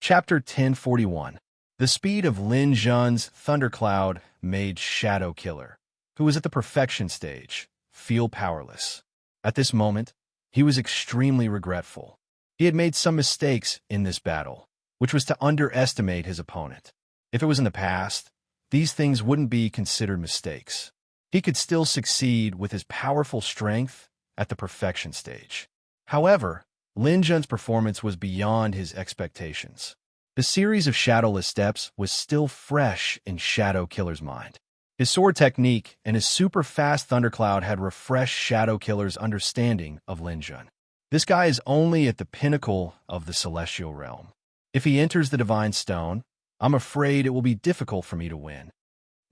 Chapter 1041. The speed of Lin Zhun's thundercloud made Shadow Killer, who was at the perfection stage, feel powerless. At this moment, he was extremely regretful. He had made some mistakes in this battle, which was to underestimate his opponent. If it was in the past, these things wouldn't be considered mistakes. He could still succeed with his powerful strength at the perfection stage. However, Lin Zhun's performance was beyond his expectations. The series of shadowless steps was still fresh in Shadow Killer's mind. His sword technique and his super-fast thundercloud had refreshed Shadow Killer's understanding of Lin Zhun. This guy is only at the pinnacle of the celestial realm. If he enters the divine stone, I'm afraid it will be difficult for me to win.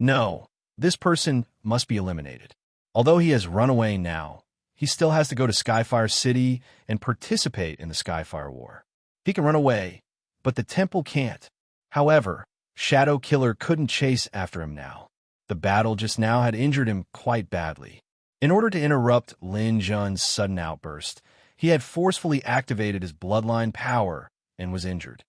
No, this person must be eliminated. Although he has run away now, he still has to go to Skyfire City and participate in the Skyfire War. He can run away, but the temple can't. However, Shadow Killer couldn't chase after him now. The battle just now had injured him quite badly. In order to interrupt Lin Zhun's sudden outburst, he had forcefully activated his bloodline power and was injured.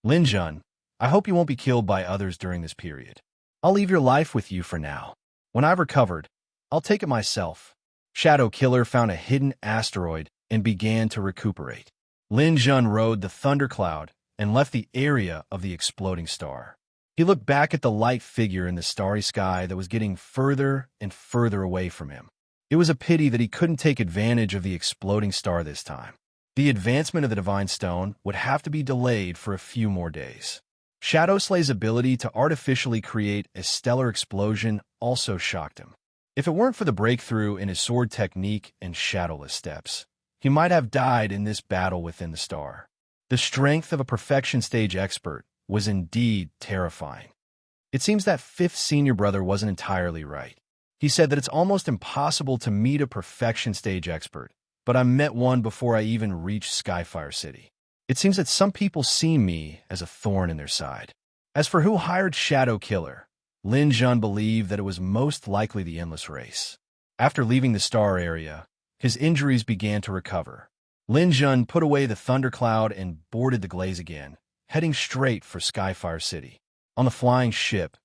Lin Zhun, I hope you won't be killed by others during this period. I'll leave your life with you for now. When I've recovered, I'll take it myself. Shadow Killer found a hidden asteroid and began to recuperate. Lin Zhun rode the thundercloud and left the area of the exploding star. He looked back at the light figure in the starry sky that was getting further and further away from him. It was a pity that he couldn't take advantage of the exploding star this time. The advancement of the Divine Stone would have to be delayed for a few more days. Shadow Slay's ability to artificially create a stellar explosion also shocked him. If it weren't for the breakthrough in his sword technique and shadowless steps, he might have died in this battle within the star. The strength of a perfection stage expert was indeed terrifying. It seems that fifth senior brother wasn't entirely right. He said that it's almost impossible to meet a perfection stage expert, but I met one before I even reached Skyfire City. It seems that some people see me as a thorn in their side. As for who hired Shadow Killer, Lin Zhun believed that it was most likely the Endless Race. After leaving the star area, his injuries began to recover. Lin Zhun put away the thundercloud and boarded the glaze again, heading straight for Skyfire City. On the flying ship,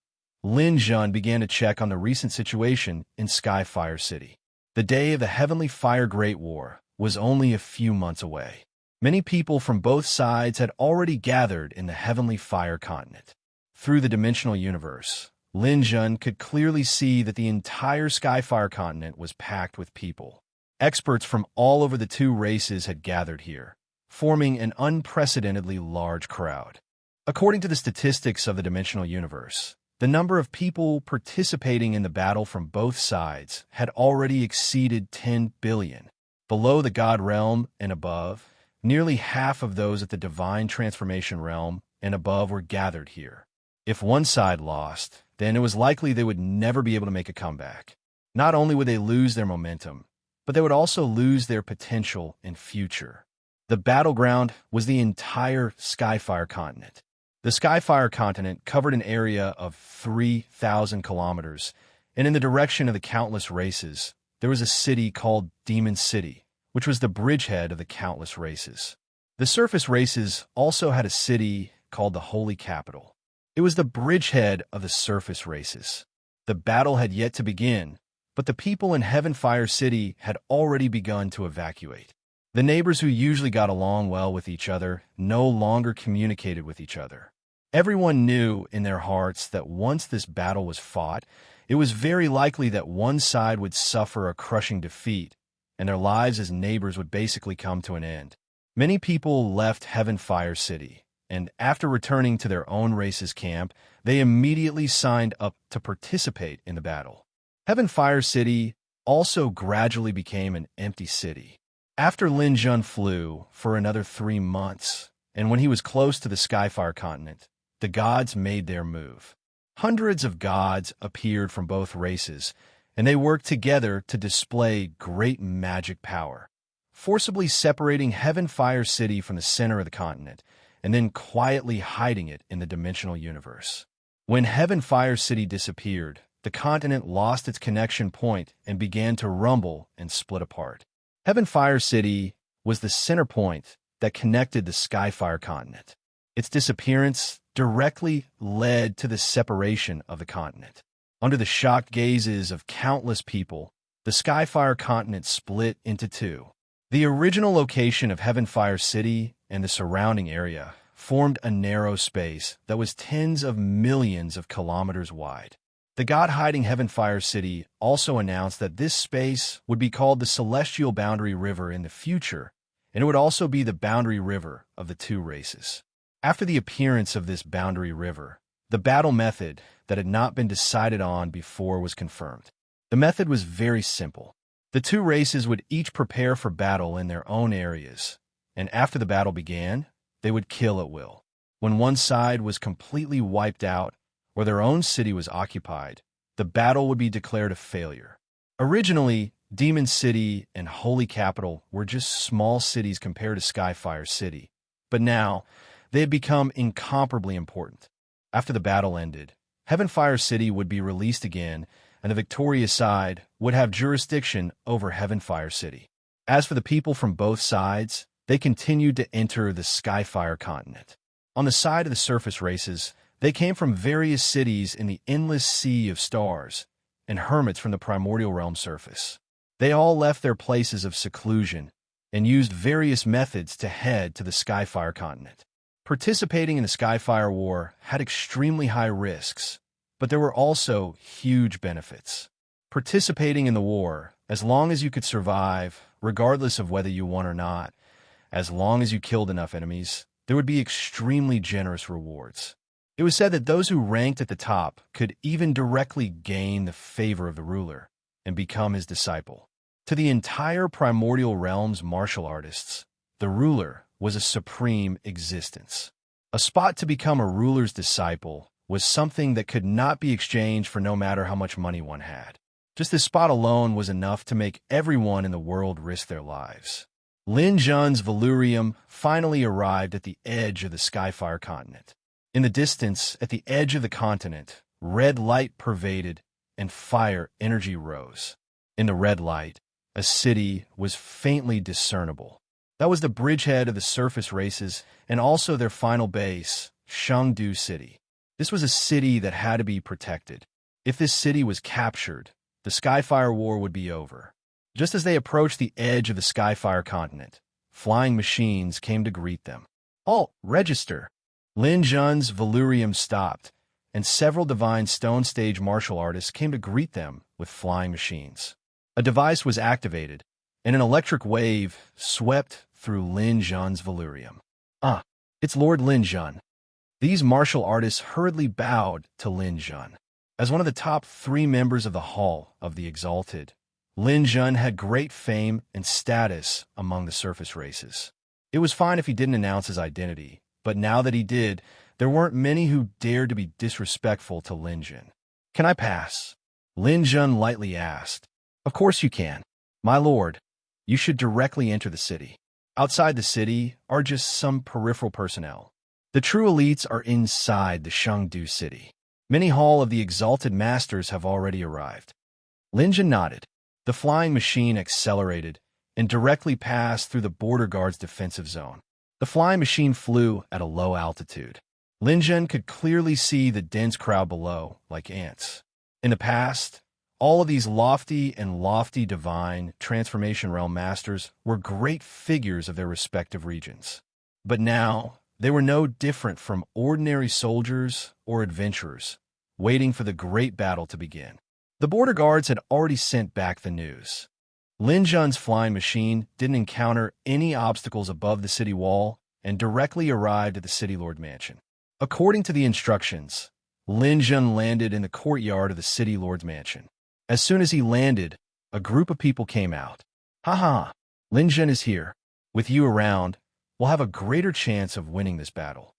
Lin Zhun began to check on the recent situation in Skyfire City. The day of the Heavenly Fire Great War was only a few months away. Many people from both sides had already gathered in the Heavenly Fire continent. Through the dimensional universe, Lin Zhun could clearly see that the entire Skyfire continent was packed with people. Experts from all over the two races had gathered here, forming an unprecedentedly large crowd. According to the statistics of the dimensional universe, the number of people participating in the battle from both sides had already exceeded 10 billion. Below the God realm and above, nearly half of those at the divine transformation realm and above were gathered here. If one side lost, then it was likely they would never be able to make a comeback. Not only would they lose their momentum, but they would also lose their potential and future. The battleground was the entire Skyfire continent. The Skyfire continent covered an area of 3,000 kilometers, and in the direction of the countless races, there was a city called Demon City, which was the bridgehead of the countless races. The surface races also had a city called the Holy Capital. It was the bridgehead of the surface races. The battle had yet to begin, but the people in Heavenfire City had already begun to evacuate. The neighbors who usually got along well with each other no longer communicated with each other. Everyone knew in their hearts that once this battle was fought, it was very likely that one side would suffer a crushing defeat, and their lives as neighbors would basically come to an end. Many people left Heavenfire City, and after returning to their own race's camp, they immediately signed up to participate in the battle. Heavenfire City also gradually became an empty city. After Lin Zhun flew for another 3 months, and when he was close to the Skyfire continent, the gods made their move. Hundreds of gods appeared from both races, and they worked together to display great magic power, forcibly separating Heavenfire City from the center of the continent, and then quietly hiding it in the dimensional universe. When Heavenfire City disappeared, the continent lost its connection point and began to rumble and split apart. Heavenfire City was the center point that connected the Skyfire continent. Its disappearance directly led to the separation of the continent. Under the shocked gazes of countless people, the Skyfire continent split into two. The original location of Heavenfire City and the surrounding area formed a narrow space that was tens of millions of kilometers wide. The god hiding Heavenfire City also announced that this space would be called the Celestial Boundary River in the future, and it would also be the boundary river of the two races. After the appearance of this boundary river, the battle method that had not been decided on before was confirmed. The method was very simple. The two races would each prepare for battle in their own areas, and after the battle began, they would kill at will. When one side was completely wiped out or their own city was occupied, the battle would be declared a failure. Originally, Demon City and Holy Capital were just small cities compared to Skyfire City, but now they had become incomparably important. After the battle ended, Heavenfire City would be released again, and the victorious side would have jurisdiction over Heavenfire City. As for the people from both sides, they continued to enter the Skyfire continent. On the side of the surface races, they came from various cities in the endless sea of stars and hermits from the primordial realm surface. They all left their places of seclusion and used various methods to head to the Skyfire continent. Participating in the Skyfire War had extremely high risks, but there were also huge benefits. Participating in the war, as long as you could survive, regardless of whether you won or not, as long as you killed enough enemies, there would be extremely generous rewards. It was said that those who ranked at the top could even directly gain the favor of the ruler and become his disciple. To the entire primordial realm's martial artists, the ruler was a supreme existence. A spot to become a ruler's disciple was something that could not be exchanged for no matter how much money one had. Just this spot alone was enough to make everyone in the world risk their lives. Lin Jun's Valurium finally arrived at the edge of the Skyfire continent. In the distance, at the edge of the continent, red light pervaded and fire energy rose. In the red light, a city was faintly discernible. That was the bridgehead of the surface races and also their final base, Shangdu City. This was a city that had to be protected. If this city was captured, the Skyfire War would be over. Just as they approached the edge of the Skyfire continent, flying machines came to greet them. "Halt! Register!" Lin Jun's Valurium stopped, and several divine stone stage martial artists came to greet them with flying machines. A device was activated, and an electric wave swept through Lin Jun's Valurium. "Ah, it's Lord Lin Jun." These martial artists hurriedly bowed to Lin Jun. As one of the top 3 members of the Hall of the Exalted, Lin Jun had great fame and status among the surface races. It was fine if he didn't announce his identity, but now that he did, there weren't many who dared to be disrespectful to Lin Jun. "Can I pass?" Lin Jun lightly asked. "Of course you can. My lord, you should directly enter the city. Outside the city are just some peripheral personnel. The true elites are inside the Shangdu City. Many Hall of the Exalted Masters have already arrived." Lin Jun nodded. The flying machine accelerated and directly passed through the border guard's defensive zone. The flying machine flew at a low altitude. Lin Jun could clearly see the dense crowd below, like ants. In the past, all of these lofty divine transformation realm masters were great figures of their respective regions. But now, they were no different from ordinary soldiers or adventurers, waiting for the great battle to begin. The border guards had already sent back the news. Lin Jun's flying machine didn't encounter any obstacles above the city wall and directly arrived at the City Lord Mansion. According to the instructions, Lin Jun landed in the courtyard of the City Lord's Mansion. As soon as he landed, a group of people came out. "Ha! Lin Jun is here. With you around, we'll have a greater chance of winning this battle."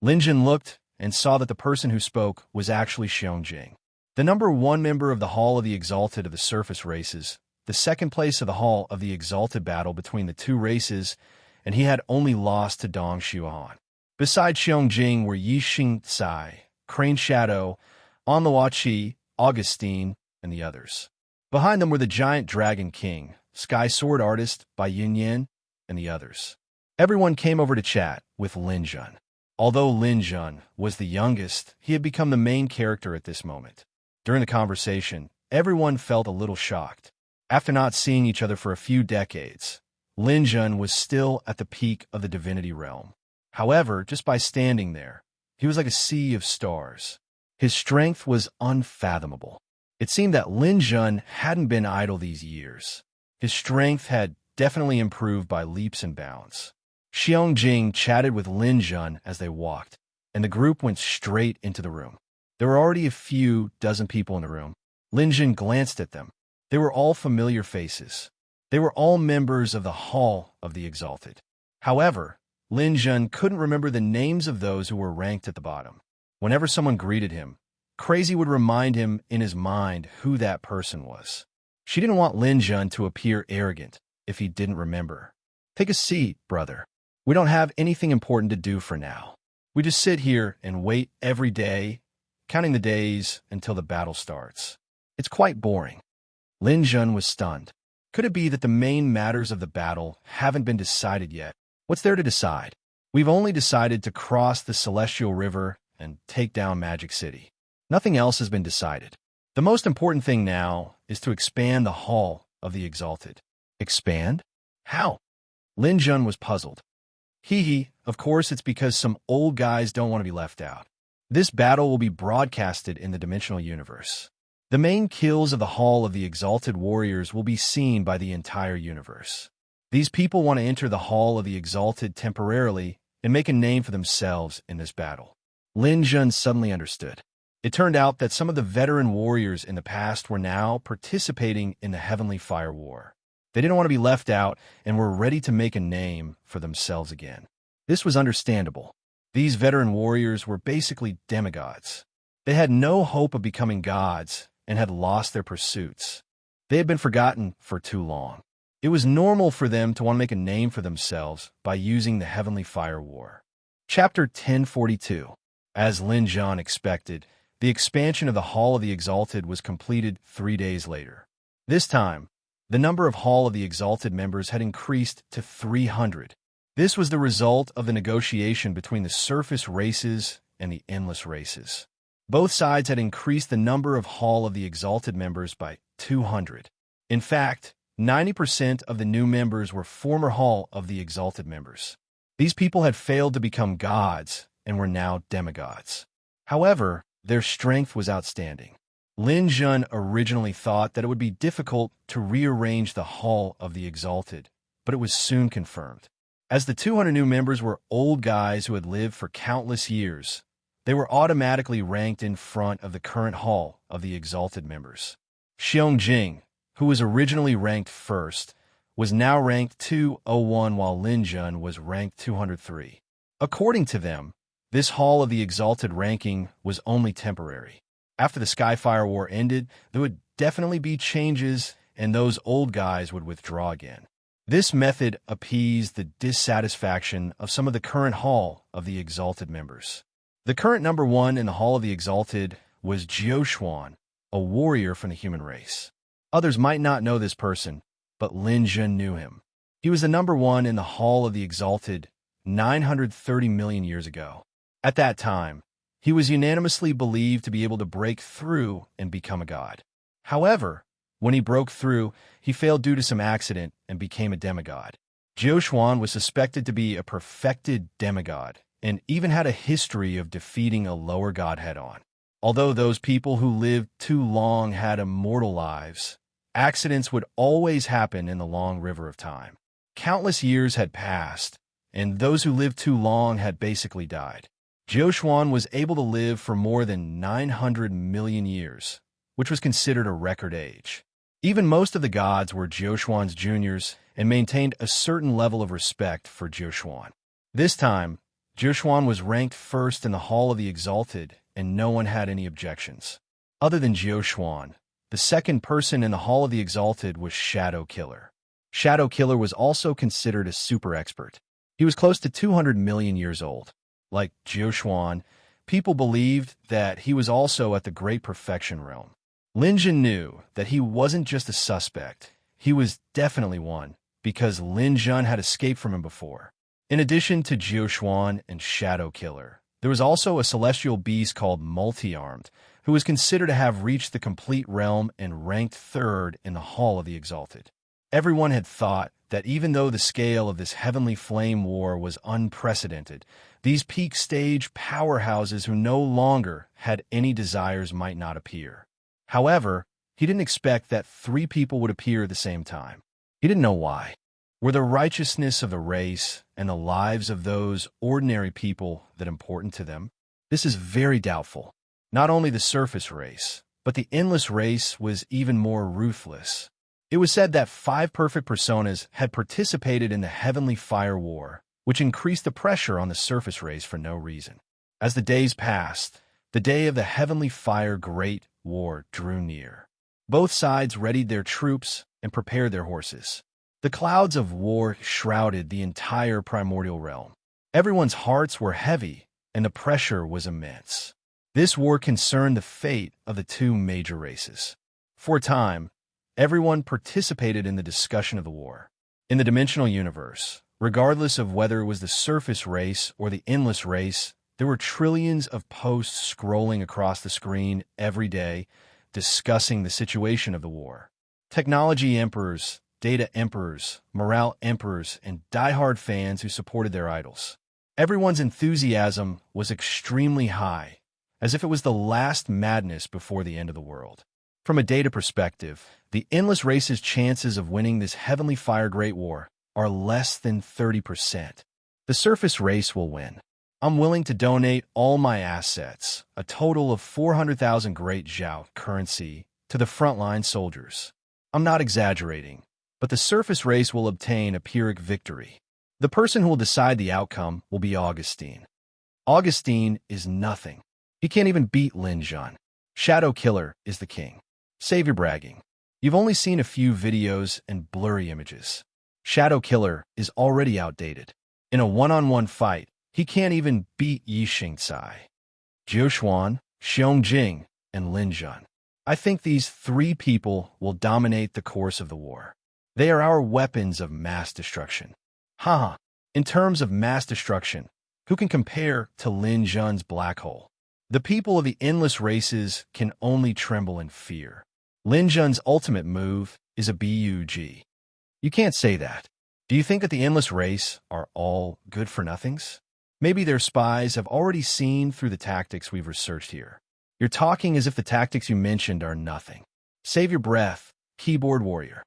Lin Jun looked and saw that the person who spoke was actually Xiong Jing, the number 1 member of the Hall of the Exalted of the surface races, the second place of the Hall of the Exalted battle between the two races, and he had only lost to Dong Xuan. Beside Xiong Jing were Yi Xing Tsai, Crane Shadow, On Luo Qi, Augustine, and the others. Behind them were the Giant Dragon King, Sky Sword Artist by Yin Yin, and the others. Everyone came over to chat with Lin Jun. Although Lin Jun was the youngest, he had become the main character at this moment. During the conversation, everyone felt a little shocked. After not seeing each other for a few decades, Lin Jun was still at the peak of the divinity realm. However, just by standing there, he was like a sea of stars. His strength was unfathomable. It seemed that Lin Jun hadn't been idle these years. His strength had definitely improved by leaps and bounds. Xiong Jing chatted with Lin Jun as they walked, and the group went straight into the room. There were already a few dozen people in the room. Lin Jun glanced at them. They were all familiar faces. They were all members of the Hall of the Exalted. However, Lin Jun couldn't remember the names of those who were ranked at the bottom. Whenever someone greeted him, Crazy would remind him in his mind who that person was. She didn't want Lin Jun to appear arrogant if he didn't remember. "Take a seat, brother. We don't have anything important to do for now. We just sit here and wait every day, counting the days until the battle starts. It's quite boring." Lin Jun was stunned. Could it be that the main matters of the battle haven't been decided yet? What's there to decide? We've only decided to cross the Celestial River and take down Magic City. Nothing else has been decided. The most important thing now is to expand the Hall of the Exalted. Expand? How? Lin Jun was puzzled. Of course it's because some old guys don't want to be left out. This battle will be broadcasted in the dimensional universe. The main kills of the Hall of the Exalted Warriors will be seen by the entire universe. These people want to enter the Hall of the Exalted temporarily and make a name for themselves in this battle. Lin Jun suddenly understood. It turned out that some of the veteran warriors in the past were now participating in the Heavenly Fire War. They didn't want to be left out and were ready to make a name for themselves again. This was understandable. These veteran warriors were basically demigods. They had no hope of becoming gods and had lost their pursuits. They had been forgotten for too long. It was normal for them to want to make a name for themselves by using the Heavenly Fire War. Chapter 1042. As Lin Jun expected, the expansion of the Hall of the Exalted was completed 3 days later. This time, the number of Hall of the Exalted members had increased to 300. This was the result of the negotiation between the surface races and the endless races. Both sides had increased the number of Hall of the Exalted members by 200. In fact, 90% of the new members were former Hall of the Exalted members. These people had failed to become gods and were now demigods. However, their strength was outstanding. Lin Jun originally thought that it would be difficult to rearrange the Hall of the Exalted, but it was soon confirmed. As the 200 new members were old guys who had lived for countless years, they were automatically ranked in front of the current Hall of the Exalted members. Xiong Jing, who was originally ranked first, was now ranked 201 while Lin Jun was ranked 203. According to them, this Hall of the Exalted ranking was only temporary. After the Skyfire War ended, there would definitely be changes and those old guys would withdraw again. This method appeased the dissatisfaction of some of the current Hall of the Exalted members. The current number one in the Hall of the Exalted was Jiu Xuan, a warrior from the human race. Others might not know this person, but Lin Jun knew him. He was the number one in the Hall of the Exalted 930 million years ago. At that time, he was unanimously believed to be able to break through and become a god. However, when he broke through, he failed due to some accident and became a demigod. Jiu Xuan was suspected to be a perfected demigod and even had a history of defeating a lower god head-on. Although those people who lived too long had immortal lives, accidents would always happen in the long river of time. Countless years had passed, and those who lived too long had basically died. Jiu Xuan was able to live for more than 900 million years, which was considered a record age. Even most of the gods were Jiu Xuan's juniors and maintained a certain level of respect for Jiu Xuan. This time, Jiu Xuan was ranked first in the Hall of the Exalted, and no one had any objections. Other than Jiu Xuan, the second person in the Hall of the Exalted was Shadow Killer. Shadow Killer was also considered a super expert. He was close to 200 million years old. Like Jiu Xuan, people believed that he was also at the Great Perfection realm. Lin Jun knew that he wasn't just a suspect. He was definitely one, because Lin Jun had escaped from him before. In addition to Jiuquan and Shadow Killer, there was also a celestial beast called Multi-Armed, who was considered to have reached the complete realm and ranked third in the Hall of the Exalted. Everyone had thought that even though the scale of this heavenly flame war was unprecedented, these peak stage powerhouses who no longer had any desires might not appear. However, he didn't expect that three people would appear at the same time. He didn't know why. Were the righteousness of the race and the lives of those ordinary people that important to them? This is very doubtful. Not only the surface race, but the endless race was even more ruthless. It was said that 5 perfect personas had participated in the heavenly fire war, which increased the pressure on the surface race for no reason. As the days passed, the day of the heavenly fire great war drew near. Both sides readied their troops and prepared their horses. The clouds of war shrouded the entire primordial realm. Everyone's hearts were heavy, and the pressure was immense. This war concerned the fate of the 2 major races. For a time, everyone participated in the discussion of the war. In the dimensional universe, regardless of whether it was the surface race or the endless race, there were trillions of posts scrolling across the screen every day, discussing the situation of the war. Technology emperors, data emperors, morale emperors, and diehard fans who supported their idols. Everyone's enthusiasm was extremely high, as if it was the last madness before the end of the world. From a data perspective, the endless race's chances of winning this heavenly fire great war are less than 30%. The surface race will win. I'm willing to donate all my assets, a total of 400,000 great Zhao currency, to the frontline soldiers. I'm not exaggerating, but the surface race will obtain a Pyrrhic victory. The person who will decide the outcome will be Augustine. Augustine is nothing. He can't even beat Lin Zhan. Shadow Killer is the king. Save your bragging. You've only seen a few videos and blurry images. Shadow Killer is already outdated. In a one-on-one fight, he can't even beat Yi Xingcai, Jiuquan, Xiong and Lin Zhan. I think these 3 people will dominate the course of the war. They are our weapons of mass destruction. Haha, in terms of mass destruction, who can compare to Lin Zhan's black hole? The people of the endless races can only tremble in fear. Lin Zhan's ultimate move is a bug. You can't say that. Do you think that the endless race are all good-for-nothings? Maybe their spies have already seen through the tactics we've researched here. You're talking as if the tactics you mentioned are nothing. Save your breath, keyboard warrior.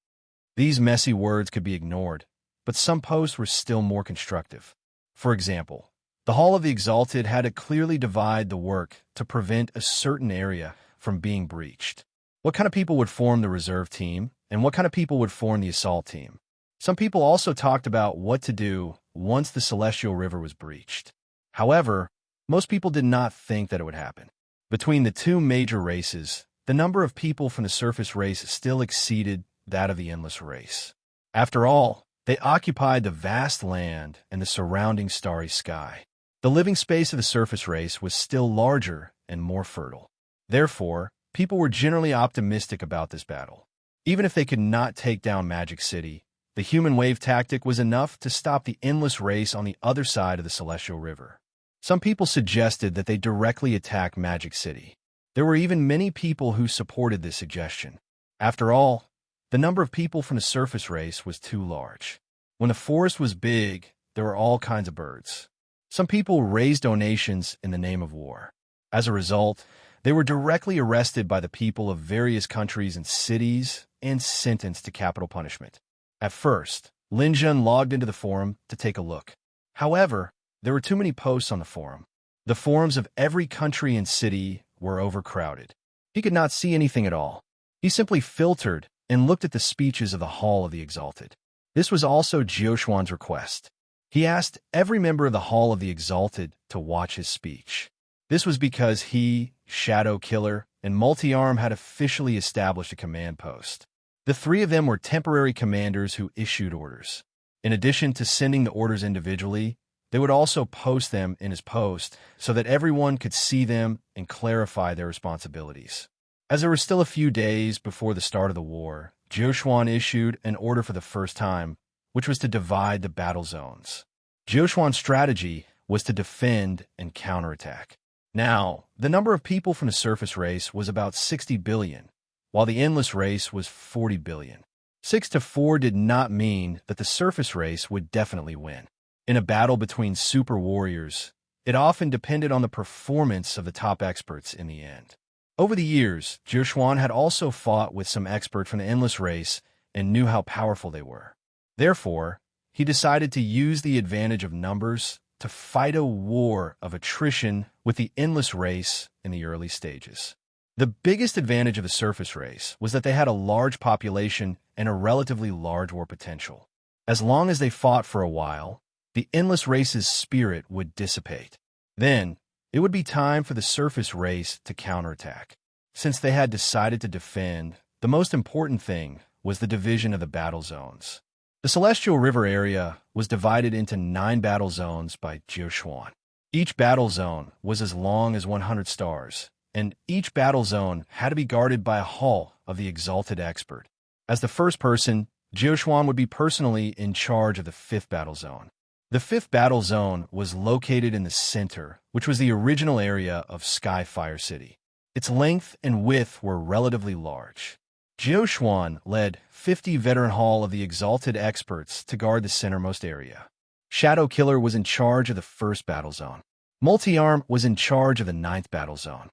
These messy words could be ignored, but some posts were still more constructive. For example, the Hall of the Exalted had to clearly divide the work to prevent a certain area from being breached. What kind of people would form the reserve team, and what kind of people would form the assault team? Some people also talked about what to do once the Celestial River was breached. However, most people did not think that it would happen. Between the 2 major races, the number of people from the surface race still exceeded that of the endless race. After all, they occupied the vast land and the surrounding starry sky. The living space of the surface race was still larger and more fertile. Therefore, people were generally optimistic about this battle. Even if they could not take down Magic City, the human wave tactic was enough to stop the endless race on the other side of the Celestial River. Some people suggested that they directly attack Magic City. There were even many people who supported this suggestion. After all, the number of people from the surface race was too large. When the forest was big, there were all kinds of birds. Some people raised donations in the name of war. As a result, they were directly arrested by the people of various countries and cities and sentenced to capital punishment. At first, Lin Zhan logged into the forum to take a look. However, there were too many posts on the forum. The forums of every country and city were overcrowded. He could not see anything at all. He simply filtered and looked at the speeches of the Hall of the Exalted. This was also Jiuquan's request. He asked every member of the Hall of the Exalted to watch his speech. This was because he, Shadow Killer, and Multi-Arm had officially established a command post. The 3 of them were temporary commanders who issued orders. In addition to sending the orders individually, they would also post them in his post so that everyone could see them and clarify their responsibilities. As there were still a few days before the start of the war, Jiuquan issued an order for the first time, which was to divide the battle zones. Jiuquan's strategy was to defend and counterattack. Now, the number of people from the surface race was about 60 billion, while the endless race was 40 billion. 6-4 did not mean that the surface race would definitely win. In a battle between super warriors, it often depended on the performance of the top experts in the end. Over the years, Jiuquan had also fought with some expert from the endless race and knew how powerful they were. Therefore, he decided to use the advantage of numbers to fight a war of attrition with the endless race in the early stages. The biggest advantage of the surface race was that they had a large population and a relatively large war potential. As long as they fought for a while, the endless race's spirit would dissipate. Then, it would be time for the surface race to counterattack. Since they had decided to defend, the most important thing was the division of the battle zones. The Celestial River area was divided into 9 battle zones by Jiuquan. Each battle zone was as long as 100 stars, and each battle zone had to be guarded by a hall of the exalted expert. As the first person, Jiuquan would be personally in charge of the 5th battle zone. The 5th battle zone was located in the center, which was the original area of Skyfire City. Its length and width were relatively large. Jiuquan led 50 veteran hall of the exalted experts to guard the centermost area. Shadow Killer was in charge of the 1st battle zone. Multi-Arm was in charge of the 9th battle zone.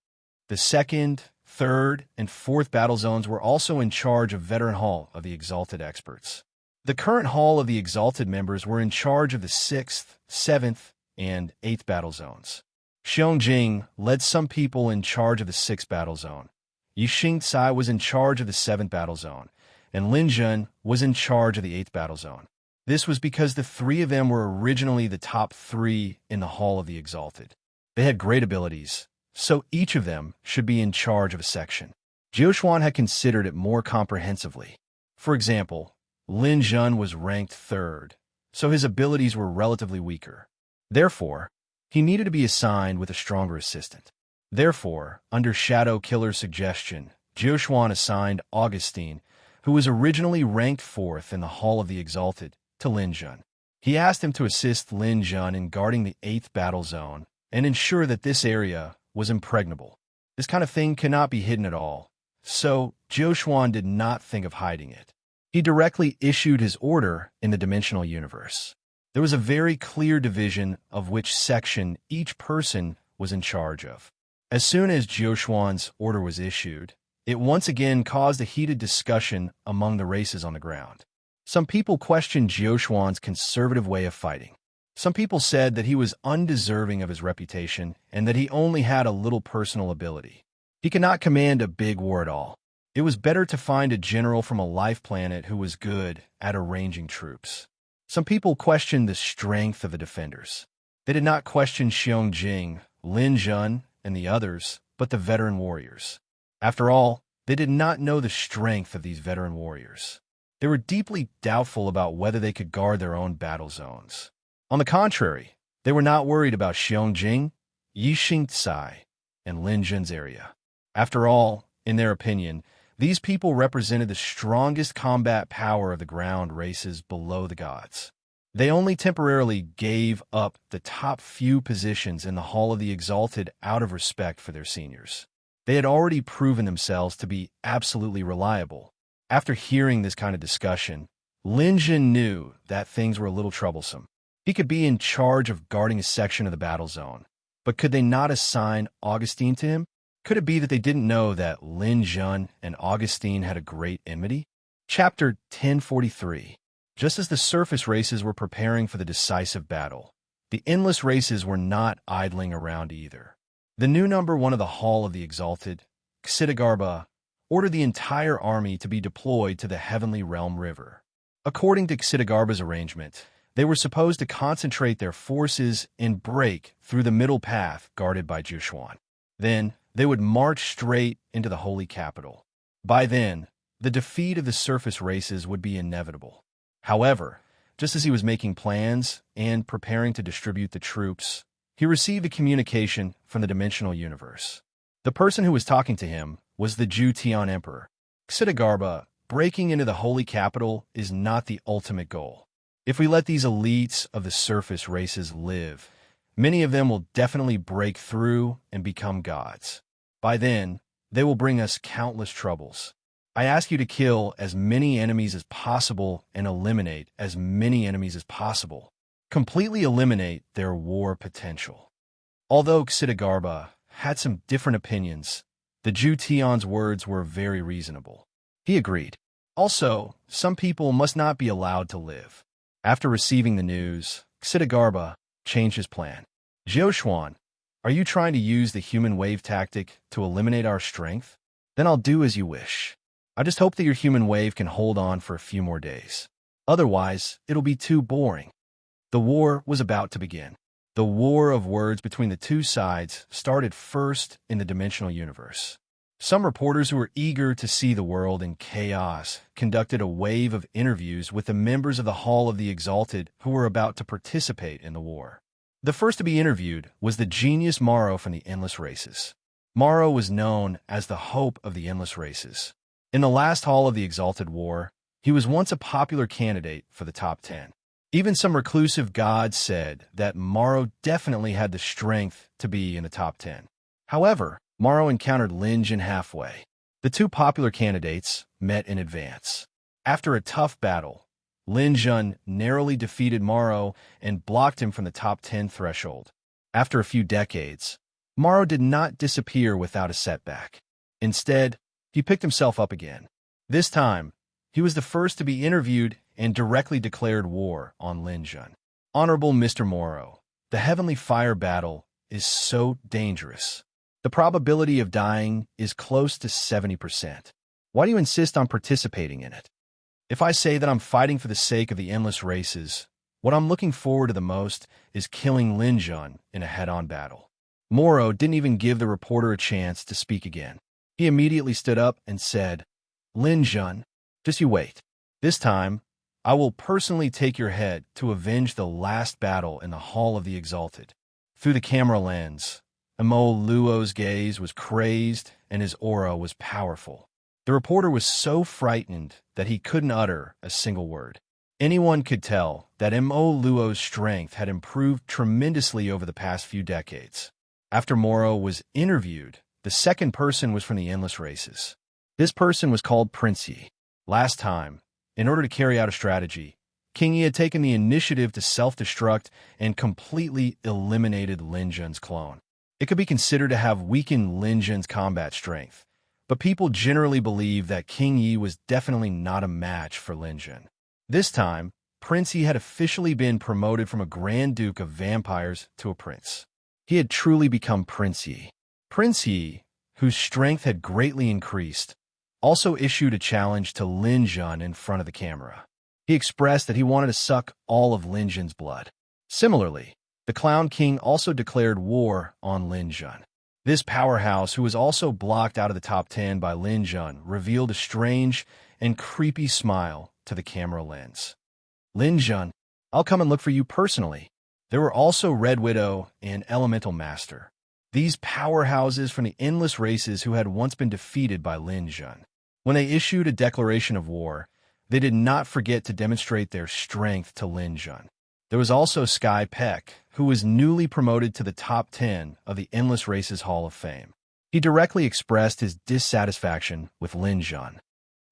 The 2nd, 3rd, and 4th battle zones were also in charge of veteran hall of the exalted experts. The current hall of the exalted members were in charge of the 6th, 7th, and 8th battle zones. Xiong led some people in charge of the 6th battle zone. Yixingcai was in charge of the 7th battle zone, and Linjun was in charge of the 8th battle zone. This was because the 3 of them were originally the top 3 in the Hall of the Exalted. They had great abilities, so each of them should be in charge of a section. Jiuquan had considered it more comprehensively. For example, Linjun was ranked 3rd, so his abilities were relatively weaker. Therefore, he needed to be assigned with a stronger assistant. Therefore, under Shadow Killer's suggestion, Jiuquan assigned Augustine, who was originally ranked 4th in the Hall of the Exalted, to Linjun. He asked him to assist Linjun in guarding the 8th battle zone and ensure that this area was impregnable. This kind of thing cannot be hidden at all, so Jiuquan did not think of hiding it. He directly issued his order in the dimensional universe. There was a very clear division of which section each person was in charge of. As soon as Jiuquan's order was issued, it once again caused a heated discussion among the races on the ground. Some people questioned Jiuquan's conservative way of fighting. Some people said that he was undeserving of his reputation and that he only had a little personal ability. He could not command a big war at all. It was better to find a general from a life planet who was good at arranging troops. Some people questioned the strength of the defenders. They did not question Xiong, Linjun, and the others, but the veteran warriors. After all, they did not know the strength of these veteran warriors. They were deeply doubtful about whether they could guard their own battle zones. On the contrary, they were not worried about Xiong, Yixingcai, and Linjun's area. After all, in their opinion, these people represented the strongest combat power of the ground races below the gods. They only temporarily gave up the top few positions in the Hall of the Exalted out of respect for their seniors. They had already proven themselves to be absolutely reliable. After hearing this kind of discussion, Linjun knew that things were a little troublesome. He could be in charge of guarding a section of the battle zone, but could they not assign Augustine to him? Could it be that they didn't know that Linjun and Augustine had a great enmity? Chapter 1043. Just as the surface races were preparing for the decisive battle, the endless races were not idling around either. The new number 1 of the Hall of the Exalted, Xidagarba, ordered the entire army to be deployed to the Heavenly Realm River. According to Xidagarba's arrangement, they were supposed to concentrate their forces and break through the middle path guarded by Jiuquan. Then, they would march straight into the holy capital. By then, the defeat of the surface races would be inevitable. However, just as he was making plans and preparing to distribute the troops, he received a communication from the dimensional universe. The person who was talking to him was the Ju Tian Emperor. Xidagarba, breaking into the holy capital is not the ultimate goal. If we let these elites of the surface races live, many of them will definitely break through and become gods. By then, they will bring us countless troubles. I ask you to kill as many enemies as possible and eliminate as many enemies as possible. Completely eliminate their war potential. Although Xidigarba had some different opinions, the Jew Tion's words were very reasonable. He agreed. Also, some people must not be allowed to live. After receiving the news, Xidigarba changed his plan. Jiuxuan, are you trying to use the human wave tactic to eliminate our strength? Then I'll do as you wish. I just hope that your human wave can hold on for a few more days. Otherwise, it'll be too boring. The war was about to begin. The war of words between the two sides started first in the dimensional universe. Some reporters who were eager to see the world in chaos conducted a wave of interviews with the members of the Hall of the Exalted who were about to participate in the war. The first to be interviewed was the genius Morrow from the Endless Races. Morrow was known as the hope of the Endless Races. In the last Hall of the Exalted War, he was once a popular candidate for the top 10. Even some reclusive gods said that Morrow definitely had the strength to be in the top 10. However, Morrow encountered Lin Jun halfway. The two popular candidates met in advance. After a tough battle, Lin Jun narrowly defeated Morrow and blocked him from the top 10 threshold. After a few decades, Morrow did not disappear without a setback. Instead, he picked himself up again. This time, he was the first to be interviewed and directly declared war on Lin Jun. Honorable Mr. Morrow, the heavenly fire battle is so dangerous. The probability of dying is close to 70%. Why do you insist on participating in it? If I say that I'm fighting for the sake of the endless races, what I'm looking forward to the most is killing Lin Jun in a head-on battle. Morrow didn't even give the reporter a chance to speak again. He immediately stood up and said, Lin Jun, just you wait. This time, I will personally take your head to avenge the last battle in the Hall of the Exalted. Through the camera lens, Mo Luo's gaze was crazed and his aura was powerful. The reporter was so frightened that he couldn't utter a single word. Anyone could tell that Mo Luo's strength had improved tremendously over the past few decades. After Morrow was interviewed, the second person was from the Endless Races. This person was called Prince Yi. Last time, in order to carry out a strategy, King Yi had taken the initiative to self-destruct and completely eliminated Lin Jun's clone. It could be considered to have weakened Lin Jun's combat strength, but people generally believe that King Yi was definitely not a match for Lin Jun. This time, Prince Yi had officially been promoted from a Grand Duke of Vampires to a prince. He had truly become Prince Yi. Prince Yi, whose strength had greatly increased, also issued a challenge to Lin Jun in front of the camera. He expressed that he wanted to suck all of Lin Jun's blood. Similarly, the Clown King also declared war on Lin Jun. This powerhouse, who was also blocked out of the top 10 by Lin Jun, revealed a strange and creepy smile to the camera lens. Lin Jun, I'll come and look for you personally. There were also Red Widow and Elemental Master. These powerhouses from the Endless Races who had once been defeated by Lin Jun. When they issued a declaration of war, they did not forget to demonstrate their strength to Lin Jun. There was also Sky Peck, who was newly promoted to the top 10 of the Endless Races Hall of Fame. He directly expressed his dissatisfaction with Lin Jun.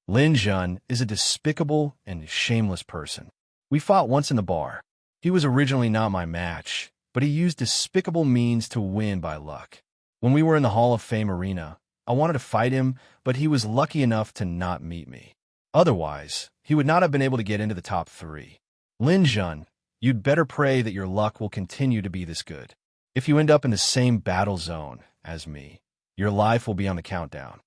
Lin Jun is a despicable and shameless person. We fought once in the bar. He was originally not my match, but he used despicable means to win by luck. When we were in the Hall of Fame arena, I wanted to fight him, but he was lucky enough to not meet me. Otherwise, he would not have been able to get into the top 3. Lin Jun, you'd better pray that your luck will continue to be this good. If you end up in the same battle zone as me, your life will be on the countdown.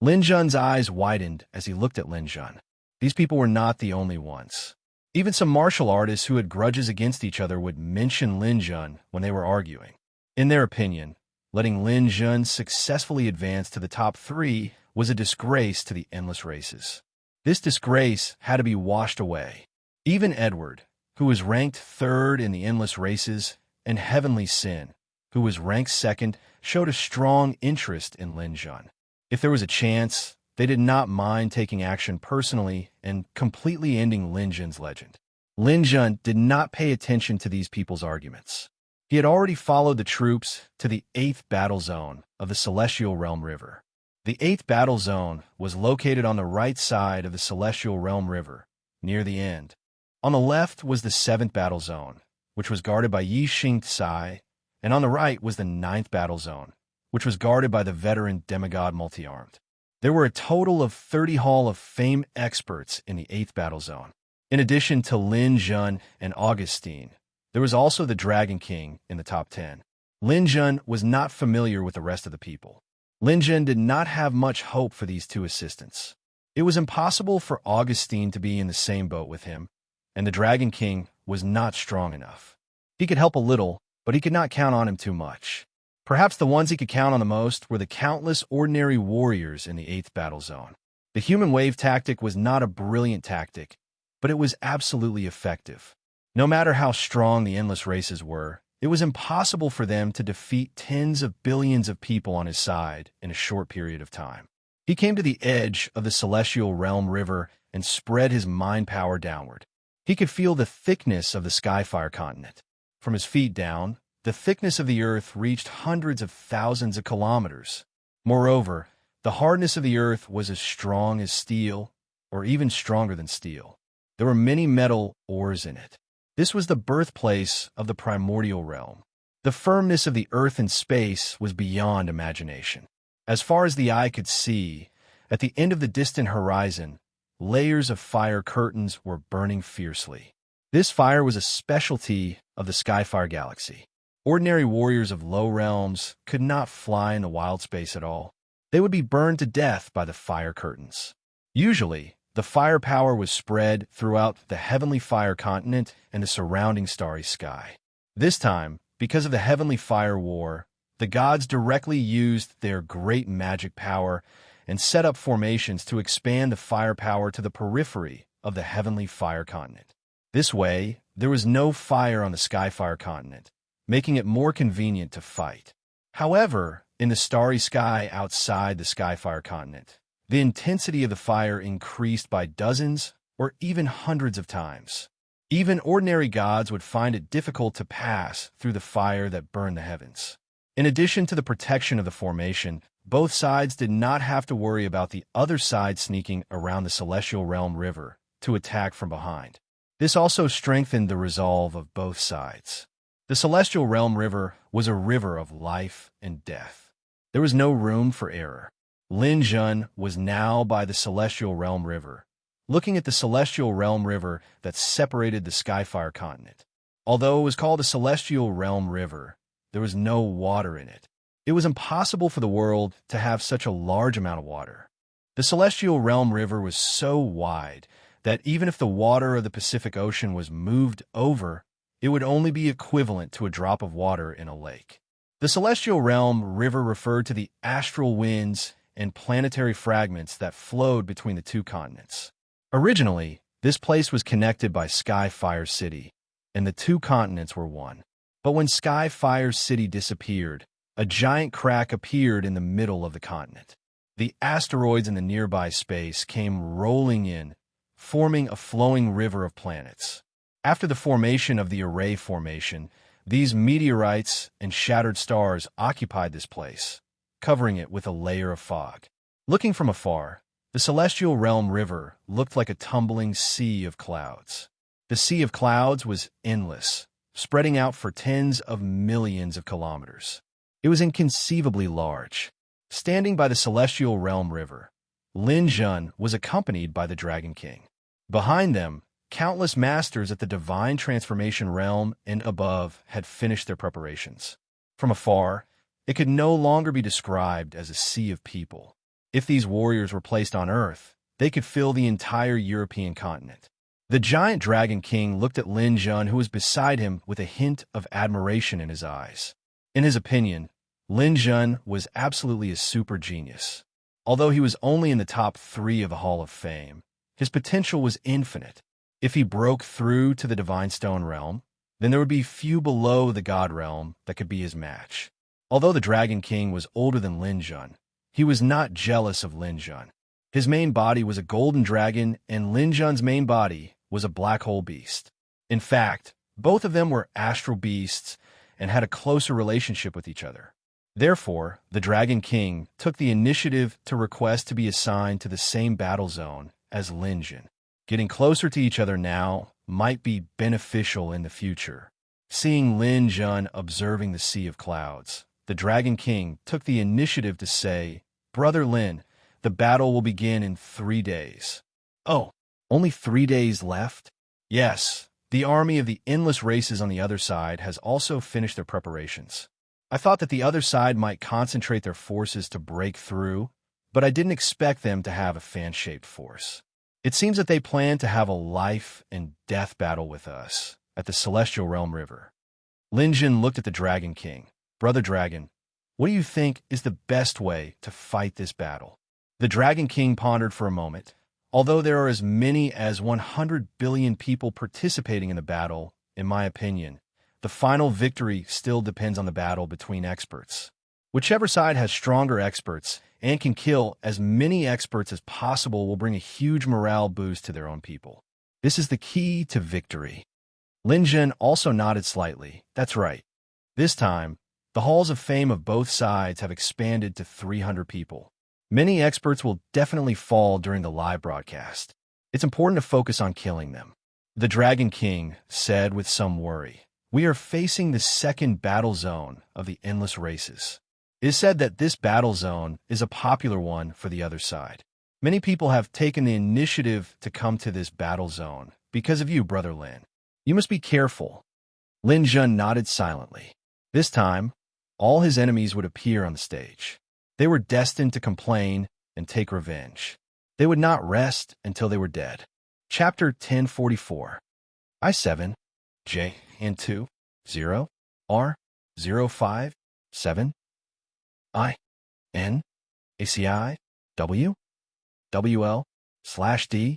Lin Jun's eyes widened as he looked at Lin Jun. These people were not the only ones. Even some martial artists who had grudges against each other would mention Lin Jun when they were arguing. In their opinion, letting Lin Jun successfully advance to the top 3 was a disgrace to the Endless Races. This disgrace had to be washed away. Even Edward, who was ranked 3rd in the Endless Races, and Heavenly Sin, who was ranked 2nd, showed a strong interest in Lin Jun. If there was a chance, they did not mind taking action personally and completely ending Lin Jun's legend. Lin Jun did not pay attention to these people's arguments. He had already followed the troops to the 8th battle zone of the Celestial Realm River. The 8th battle zone was located on the right side of the Celestial Realm River, near the end. On the left was the 7th battle zone, which was guarded by Yi Xing Tsai, and on the right was the 9th battle zone, which was guarded by the veteran demigod multi-armed. There were a total of 30 Hall of Fame experts in the 8th battle zone. In addition to Lin Jun and Augustine, there was also the Dragon King in the top 10. Lin Jun was not familiar with the rest of the people. Lin Jun did not have much hope for these two assistants. It was impossible for Augustine to be in the same boat with him, and the Dragon King was not strong enough. He could help a little, but he could not count on him too much. Perhaps the ones he could count on the most were the countless ordinary warriors in the 8th battle zone. The human wave tactic was not a brilliant tactic, but it was absolutely effective. No matter how strong the endless races were, it was impossible for them to defeat tens of billions of people on his side in a short period of time. He came to the edge of the Celestial Realm River and spread his mind power downward. He could feel the thickness of the Skyfire continent. From his feet down, the thickness of the earth reached hundreds of thousands of kilometers. Moreover, the hardness of the earth was as strong as steel, or even stronger than steel. There were many metal ores in it. This was the birthplace of the primordial realm. The firmness of the earth and space was beyond imagination. As far as the eye could see, at the end of the distant horizon, layers of fire curtains were burning fiercely. This fire was a specialty of the Skyfire galaxy. Ordinary warriors of low realms could not fly in the wild space at all. They would be burned to death by the fire curtains. Usually, the firepower was spread throughout the heavenly fire continent and the surrounding starry sky. This time, because of the heavenly fire war, the gods directly used their great magic power and set up formations to expand the firepower to the periphery of the heavenly fire continent. This way, there was no fire on the Skyfire continent, making it more convenient to fight. However, in the starry sky outside the Skyfire continent, the intensity of the fire increased by dozens or even hundreds of times. Even ordinary gods would find it difficult to pass through the fire that burned the heavens. In addition to the protection of the formation, both sides did not have to worry about the other side sneaking around the Celestial Realm River to attack from behind. This also strengthened the resolve of both sides. The Celestial Realm River was a river of life and death. There was no room for error. Lin Jun was now by the Celestial Realm River, looking at the Celestial Realm River that separated the Skyfire continent. Although it was called the Celestial Realm River, there was no water in it. It was impossible for the world to have such a large amount of water. The Celestial Realm River was so wide that even if the water of the Pacific Ocean was moved over, it would only be equivalent to a drop of water in a lake. The Celestial Realm River referred to the astral winds and planetary fragments that flowed between the two continents. Originally, this place was connected by Skyfire City, and the two continents were one. But when Skyfire City disappeared, a giant crack appeared in the middle of the continent. The asteroids in the nearby space came rolling in, forming a flowing river of planets. After the formation of the Array Formation, these meteorites and shattered stars occupied this place, covering it with a layer of fog. Looking from afar, the Celestial Realm River looked like a tumbling sea of clouds. The sea of clouds was endless, spreading out for tens of millions of kilometers. It was inconceivably large. Standing by the Celestial Realm River, Lin Jun was accompanied by the Dragon King. Behind them, countless masters at the Divine Transformation Realm and above had finished their preparations. From afar, it could no longer be described as a sea of people. If these warriors were placed on Earth, they could fill the entire European continent. The giant Dragon King looked at Lin Jun, who was beside him, with a hint of admiration in his eyes. In his opinion, Lin Jun was absolutely a super genius. Although he was only in the top 3 of the Hall of Fame, his potential was infinite. If he broke through to the Divine Stone Realm, then there would be few below the God Realm that could be his match. Although the Dragon King was older than Lin Jun, he was not jealous of Lin Jun. His main body was a golden dragon, and Lin Jun's main body was a black hole beast. In fact, both of them were astral beasts and had a closer relationship with each other. Therefore, the Dragon King took the initiative to request to be assigned to the same battle zone as Lin Jun. Getting closer to each other now might be beneficial in the future. Seeing Lin Jun observing the sea of clouds, the Dragon King took the initiative to say, "Brother Lin, the battle will begin in 3 days." "Oh, only 3 days left?" "Yes, the army of the endless races on the other side has also finished their preparations. I thought that the other side might concentrate their forces to break through, but I didn't expect them to have a fan-shaped force. It seems that they plan to have a life and death battle with us at the Celestial Realm River." Lin Jun looked at the Dragon King. "Brother Dragon, what do you think is the best way to fight this battle?" The Dragon King pondered for a moment. Although there are as many as 100 billion people participating in the battle, in my opinion, the final victory still depends on the battle between experts. Whichever side has stronger experts and can kill as many experts as possible will bring a huge morale boost to their own people. This is the key to victory. Lin Jun also nodded slightly. "That's right. This time, the halls of fame of both sides have expanded to 300 people. Many experts will definitely fall during the live broadcast. It's important to focus on killing them." The Dragon King said with some worry, "We are facing the second battle zone of the endless races. It is said that this battle zone is a popular one for the other side. Many people have taken the initiative to come to this battle zone because of you, Brother Lin. You must be careful." Lin Jun nodded silently. This time, all his enemies would appear on the stage. They were destined to complain and take revenge. They would not rest until they were dead. Chapter 1044. I7, J, and 2, 0, R, 05, 7, I, N, ACI, W, WL/D.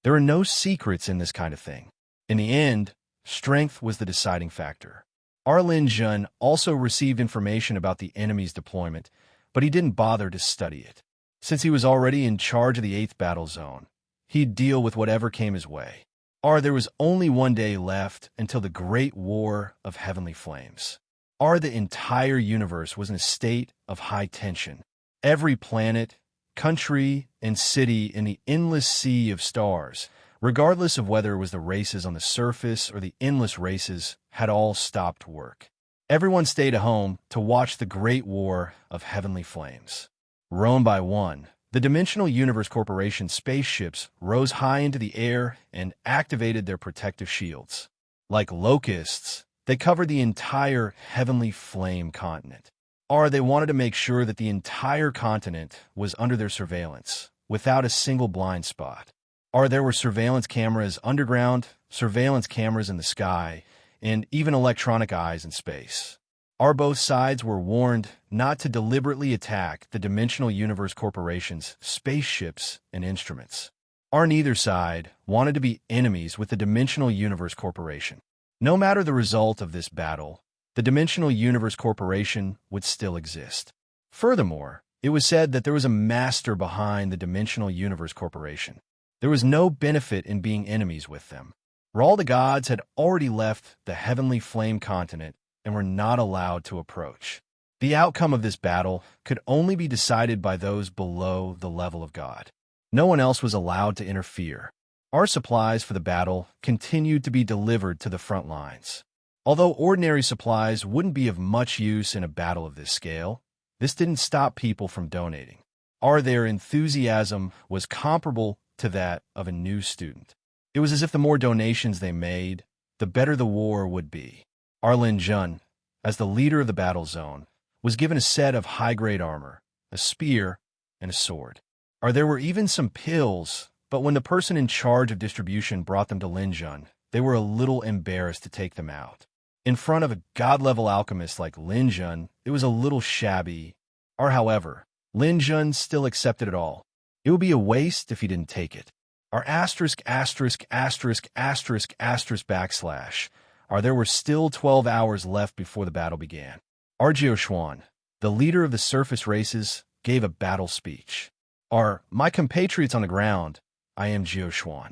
There are no secrets in this kind of thing. In the end, strength was the deciding factor. Lin Jun also received information about the enemy's deployment, but he didn't bother to study it. Since he was already in charge of the 8th battle zone, he'd deal with whatever came his way. There was only 1 day left until the Great War of Heavenly Flames. The entire universe was in a state of high tension. Every planet, country, and city in the endless sea of stars, regardless of whether it was the races on the surface or the endless races, had all stopped work. Everyone stayed at home to watch the Great War of Heavenly Flames. One by one, the Dimensional Universe Corporation spaceships rose high into the air and activated their protective shields. Like locusts, they covered the entire Heavenly Flame continent. They wanted to make sure that the entire continent was under their surveillance, without a single blind spot. There were surveillance cameras underground, surveillance cameras in the sky, and even electronic eyes in space. Both sides were warned not to deliberately attack the Dimensional Universe Corporation's spaceships and instruments. Neither side wanted to be enemies with the Dimensional Universe Corporation. No matter the result of this battle, the Dimensional Universe Corporation would still exist. Furthermore, it was said that there was a master behind the Dimensional Universe Corporation. There was no benefit in being enemies with them. All the gods had already left the Heavenly Flame continent and were not allowed to approach. The outcome of this battle could only be decided by those below the level of God. No one else was allowed to interfere. Our supplies for the battle continued to be delivered to the front lines. Although ordinary supplies wouldn't be of much use in a battle of this scale, this didn't stop people from donating. Their enthusiasm was comparable to that of a new student. It was as if the more donations they made, the better the war would be. Lin Jun, as the leader of the battle zone, was given a set of high-grade armor, a spear, and a sword. There were even some pills, but when the person in charge of distribution brought them to Lin Jun, they were a little embarrassed to take them out. In front of a god-level alchemist like Lin Jun, it was a little shabby. However, Lin Jun still accepted it all. It would be a waste if he didn't take it. **********. There were still 12 hours left before the battle began. Jiao Xuan, the leader of the surface races, gave a battle speech. My compatriots on the ground, I am Jiao Xuan.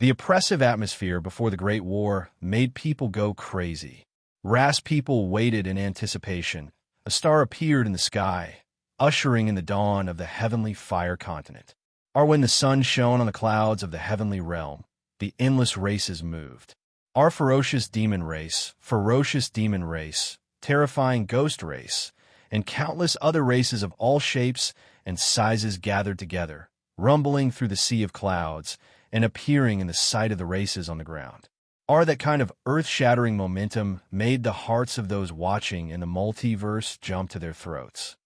The oppressive atmosphere before the Great War made people go crazy. Ras people waited in anticipation. A star appeared in the sky, ushering in the dawn of the heavenly fire continent. Or when the sun shone on the clouds of the heavenly realm, the endless races moved. Our ferocious demon race, terrifying ghost race, and countless other races of all shapes and sizes gathered together, rumbling through the sea of clouds and appearing in the sight of the races on the ground. That kind of earth-shattering momentum made the hearts of those watching in the multiverse jump to their throats.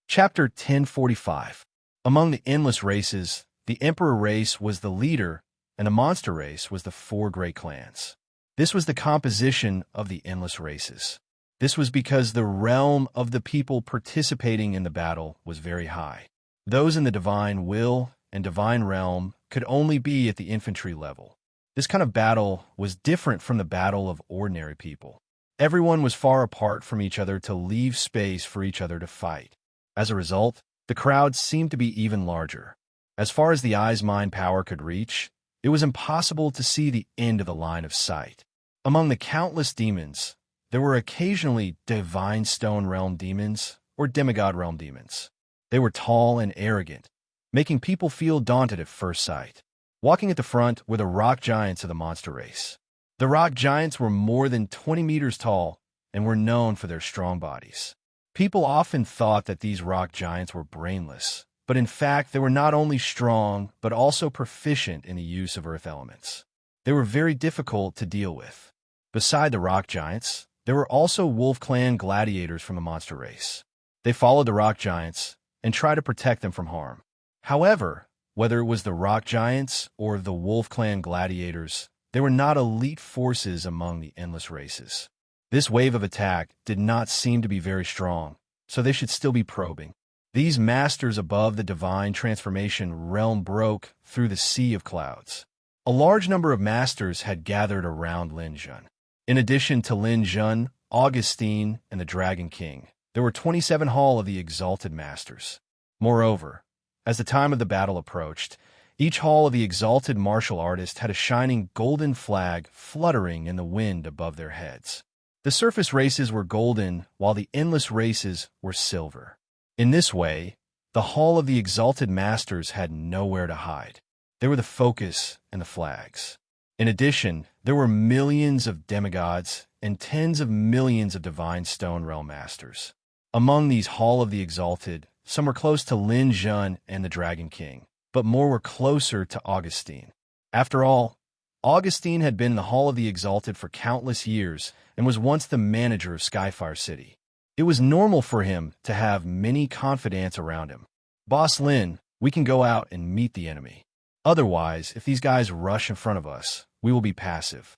Chapter 1045. Among the endless races, the Emperor race was the leader, and the monster race was the four great clans. This was the composition of the endless races. This was because the realm of the people participating in the battle was very high. Those in the divine will and divine realm could only be at the infantry level. This kind of battle was different from the battle of ordinary people. Everyone was far apart from each other to leave space for each other to fight. As a result, the crowd seemed to be even larger. As far as the eye's mind power could reach, it was impossible to see the end of the line of sight. Among the countless demons, there were occasionally divine stone realm demons or demigod realm demons. They were tall and arrogant, making people feel daunted at first sight. Walking at the front were the rock giants of the monster race. The rock giants were more than 20 meters tall and were known for their strong bodies. People often thought that these rock giants were brainless, but in fact they were not only strong but also proficient in the use of earth elements. They were very difficult to deal with. Beside the rock giants, there were also wolf clan gladiators from the monster race. They followed the rock giants and tried to protect them from harm. However, whether it was the rock giants or the wolf clan gladiators, they were not elite forces among the endless races. This wave of attack did not seem to be very strong, so they should still be probing. These masters above the divine transformation realm broke through the sea of clouds. A large number of masters had gathered around Lin Jun. In addition to Lin Jun, Augustine, and the Dragon King, there were 27 Hall of the Exalted Masters. Moreover, as the time of the battle approached, each Hall of the Exalted Martial Artist had a shining golden flag fluttering in the wind above their heads. The surface races were golden, while the endless races were silver. In this way, the Hall of the Exalted Masters had nowhere to hide. They were the focus and the flags. In addition, there were millions of demigods and tens of millions of divine stone realm masters. Among these Hall of the Exalted, some were close to Lin Jun and the Dragon King, but more were closer to Augustine. After all, Augustine had been in the Hall of the Exalted for countless years and was once the manager of Skyfire City. It was normal for him to have many confidants around him. Boss Lin, we can go out and meet the enemy. Otherwise, if these guys rush in front of us, we will be passive.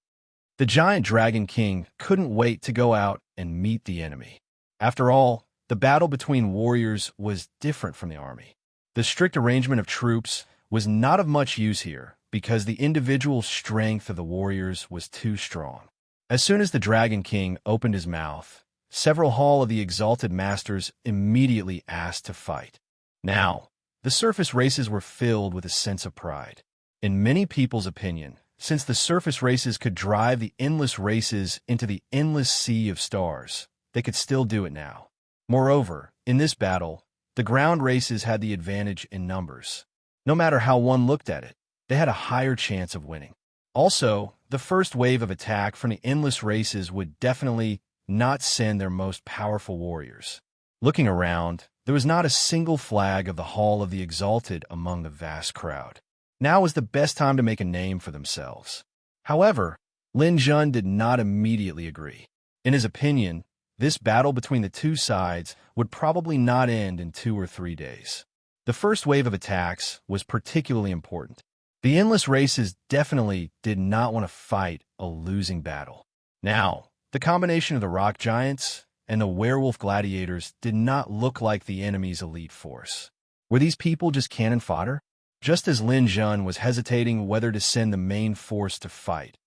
The giant Dragon King couldn't wait to go out and meet the enemy. After all, the battle between warriors was different from the army. The strict arrangement of troops was not of much use here because the individual strength of the warriors was too strong. As soon as the Dragon King opened his mouth, several Hall of the Exalted Masters immediately asked to fight. Now, the surface races were filled with a sense of pride. In many people's opinion, since the surface races could drive the endless races into the endless sea of stars, they could still do it now. Moreover, in this battle, the ground races had the advantage in numbers. No matter how one looked at it, they had a higher chance of winning. Also, the first wave of attack from the endless races would definitely not send their most powerful warriors. Looking around, there was not a single flag of the Hall of the Exalted among the vast crowd. Now was the best time to make a name for themselves. However, Lin Jun did not immediately agree. In his opinion, this battle between the two sides would probably not end in 2 or 3 days. The first wave of attacks was particularly important. The endless races definitely did not want to fight a losing battle. Now, the combination of the rock giants and the werewolf gladiators did not look like the enemy's elite force. Were these people just cannon fodder? Just as Lin Jun was hesitating whether to send the main force to fight,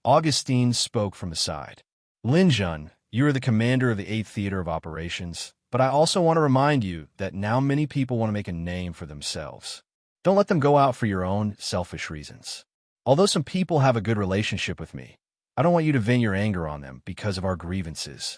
Augustine spoke from the side. Lin Jun, you are the commander of the 8th Theater of Operations, but I also want to remind you that now many people want to make a name for themselves. Don't let them go out for your own selfish reasons. Although some people have a good relationship with me, I don't want you to vent your anger on them because of our grievances.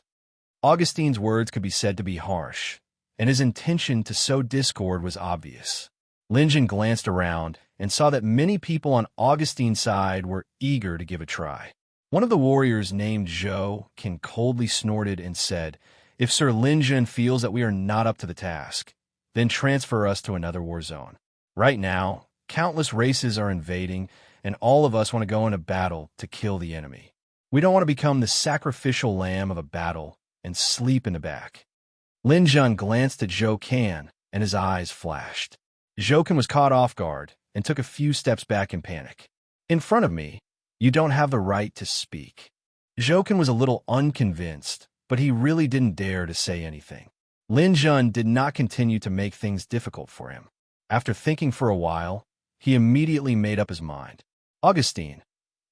Augustine's words could be said to be harsh, and his intention to sow discord was obvious. Lin glanced around and saw that many people on Augustine's side were eager to give a try. One of the warriors named Zhou coldly snorted and said, "If Sir Lin feels that we are not up to the task, then transfer us to another war zone. Right now, countless races are invading, and all of us want to go into battle to kill the enemy. We don't want to become the sacrificial lamb of a battle and sleep in the back." Lin glanced at Zhou Kan, and his eyes flashed. Zhou Kan was caught off guard and took a few steps back in panic. "In front of me, you don't have the right to speak." Zhou Kan was a little unconvinced, but he really didn't dare to say anything. Lin did not continue to make things difficult for him. After thinking for a while, he immediately made up his mind. "Augustine,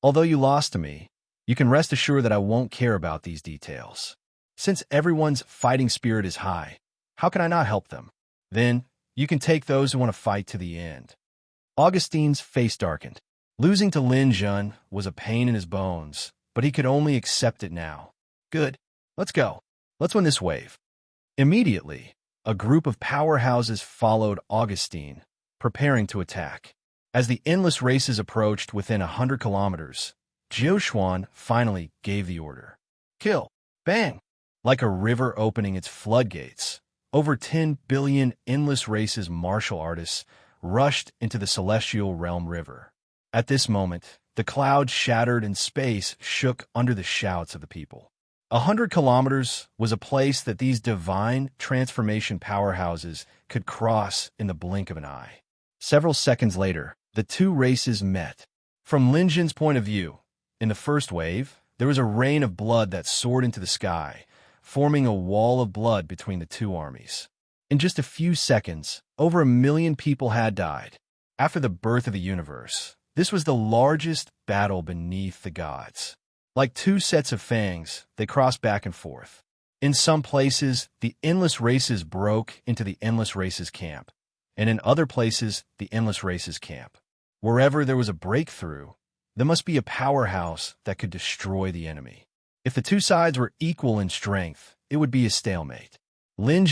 although you lost to me, you can rest assured that I won't care about these details. Since everyone's fighting spirit is high, how can I not help them? Then, you can take those who want to fight to the end." Augustine's face darkened. Losing to Lin was a pain in his bones, but he could only accept it now. "Good. Let's go. Let's win this wave." Immediately, a group of powerhouses followed Augustine, preparing to attack. As the endless races approached within 100 kilometers, Jiushuan finally gave the order. "Kill! Bang!" Like a river opening its floodgates, over 10 billion endless races martial artists rushed into the celestial realm river. At this moment, the clouds shattered and space shook under the shouts of the people. 100 kilometers was a place that these divine transformation powerhouses could cross in the blink of an eye. Several seconds later, the two races met. From Lin point of view, in the first wave, there was a rain of blood that soared into the sky, forming a wall of blood between the two armies. In just a few seconds, over 1 million people had died. After the birth of the universe, this was the largest battle beneath the gods. Like two sets of fangs, they crossed back and forth. In some places, the endless races broke into the endless races camp, and in other places, the endless races camp. Wherever there was a breakthrough, there must be a powerhouse that could destroy the enemy. If the two sides were equal in strength, it would be a stalemate. Lin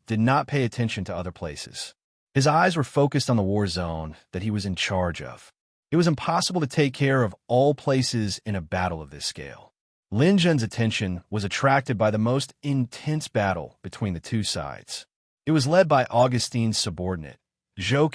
did not pay attention to other places. His eyes were focused on the war zone that he was in charge of. It was impossible to take care of all places in a battle of this scale. Lin attention was attracted by the most intense battle between the two sides. It was led by Augustine's subordinate. Zhou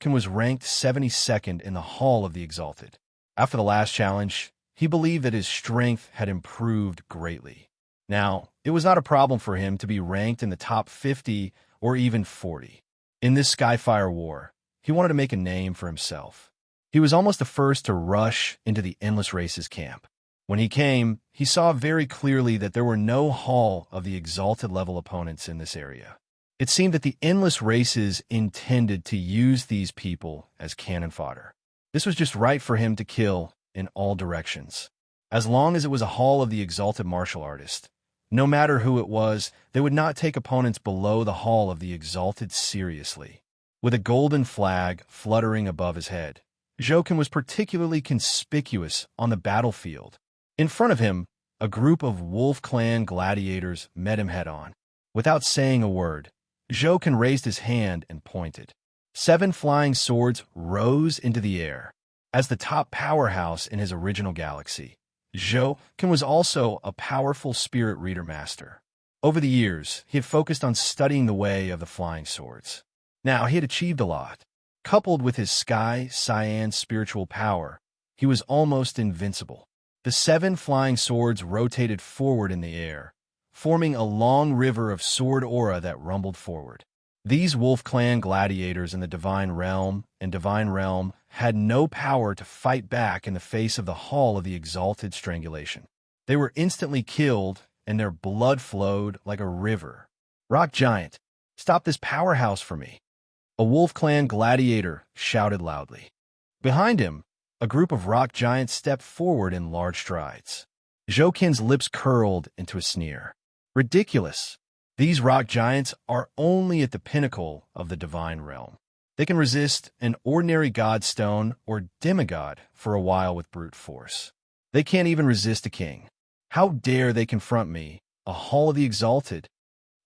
Kan was ranked 72nd in the Hall of the Exalted. After the last challenge, he believed that his strength had improved greatly. Now, it was not a problem for him to be ranked in the top 50 or even 40. In this Skyfire war, he wanted to make a name for himself. He was almost the first to rush into the Endless Races camp. When he came, he saw very clearly that there were no Hall of the Exalted level opponents in this area. It seemed that the Endless Races intended to use these people as cannon fodder. This was just right for him to kill in all directions. As long as it was a Hall of the Exalted martial artist, no matter who it was, they would not take opponents below the Hall of the Exalted seriously. With a golden flag fluttering above his head, Zhou Kan was particularly conspicuous on the battlefield. In front of him, a group of Wolf Clan gladiators met him head-on. Without saying a word, Zhou Kan raised his hand and pointed. 7 flying swords rose into the air. As the top powerhouse in his original galaxy, Zhou Kan was also a powerful spirit reader master. Over the years, he had focused on studying the way of the flying swords. Now, he had achieved a lot. Coupled with his Sky Cyan spiritual power, he was almost invincible. The 7 flying swords rotated forward in the air, forming a long river of sword aura that rumbled forward. These Wolf Clan gladiators in the Divine Realm and Divine Realm had no power to fight back in the face of the Hall of the Exalted Strangulation. They were instantly killed, and their blood flowed like a river. "Rock Giant, stop this powerhouse for me!" A Wolf Clan gladiator shouted loudly. Behind him, a group of rock giants stepped forward in large strides. Zhou Kan's lips curled into a sneer. "Ridiculous! These rock giants are only at the pinnacle of the Divine Realm. They can resist an ordinary godstone or demigod for a while with brute force. They can't even resist a king. How dare they confront me, a Hall of the Exalted?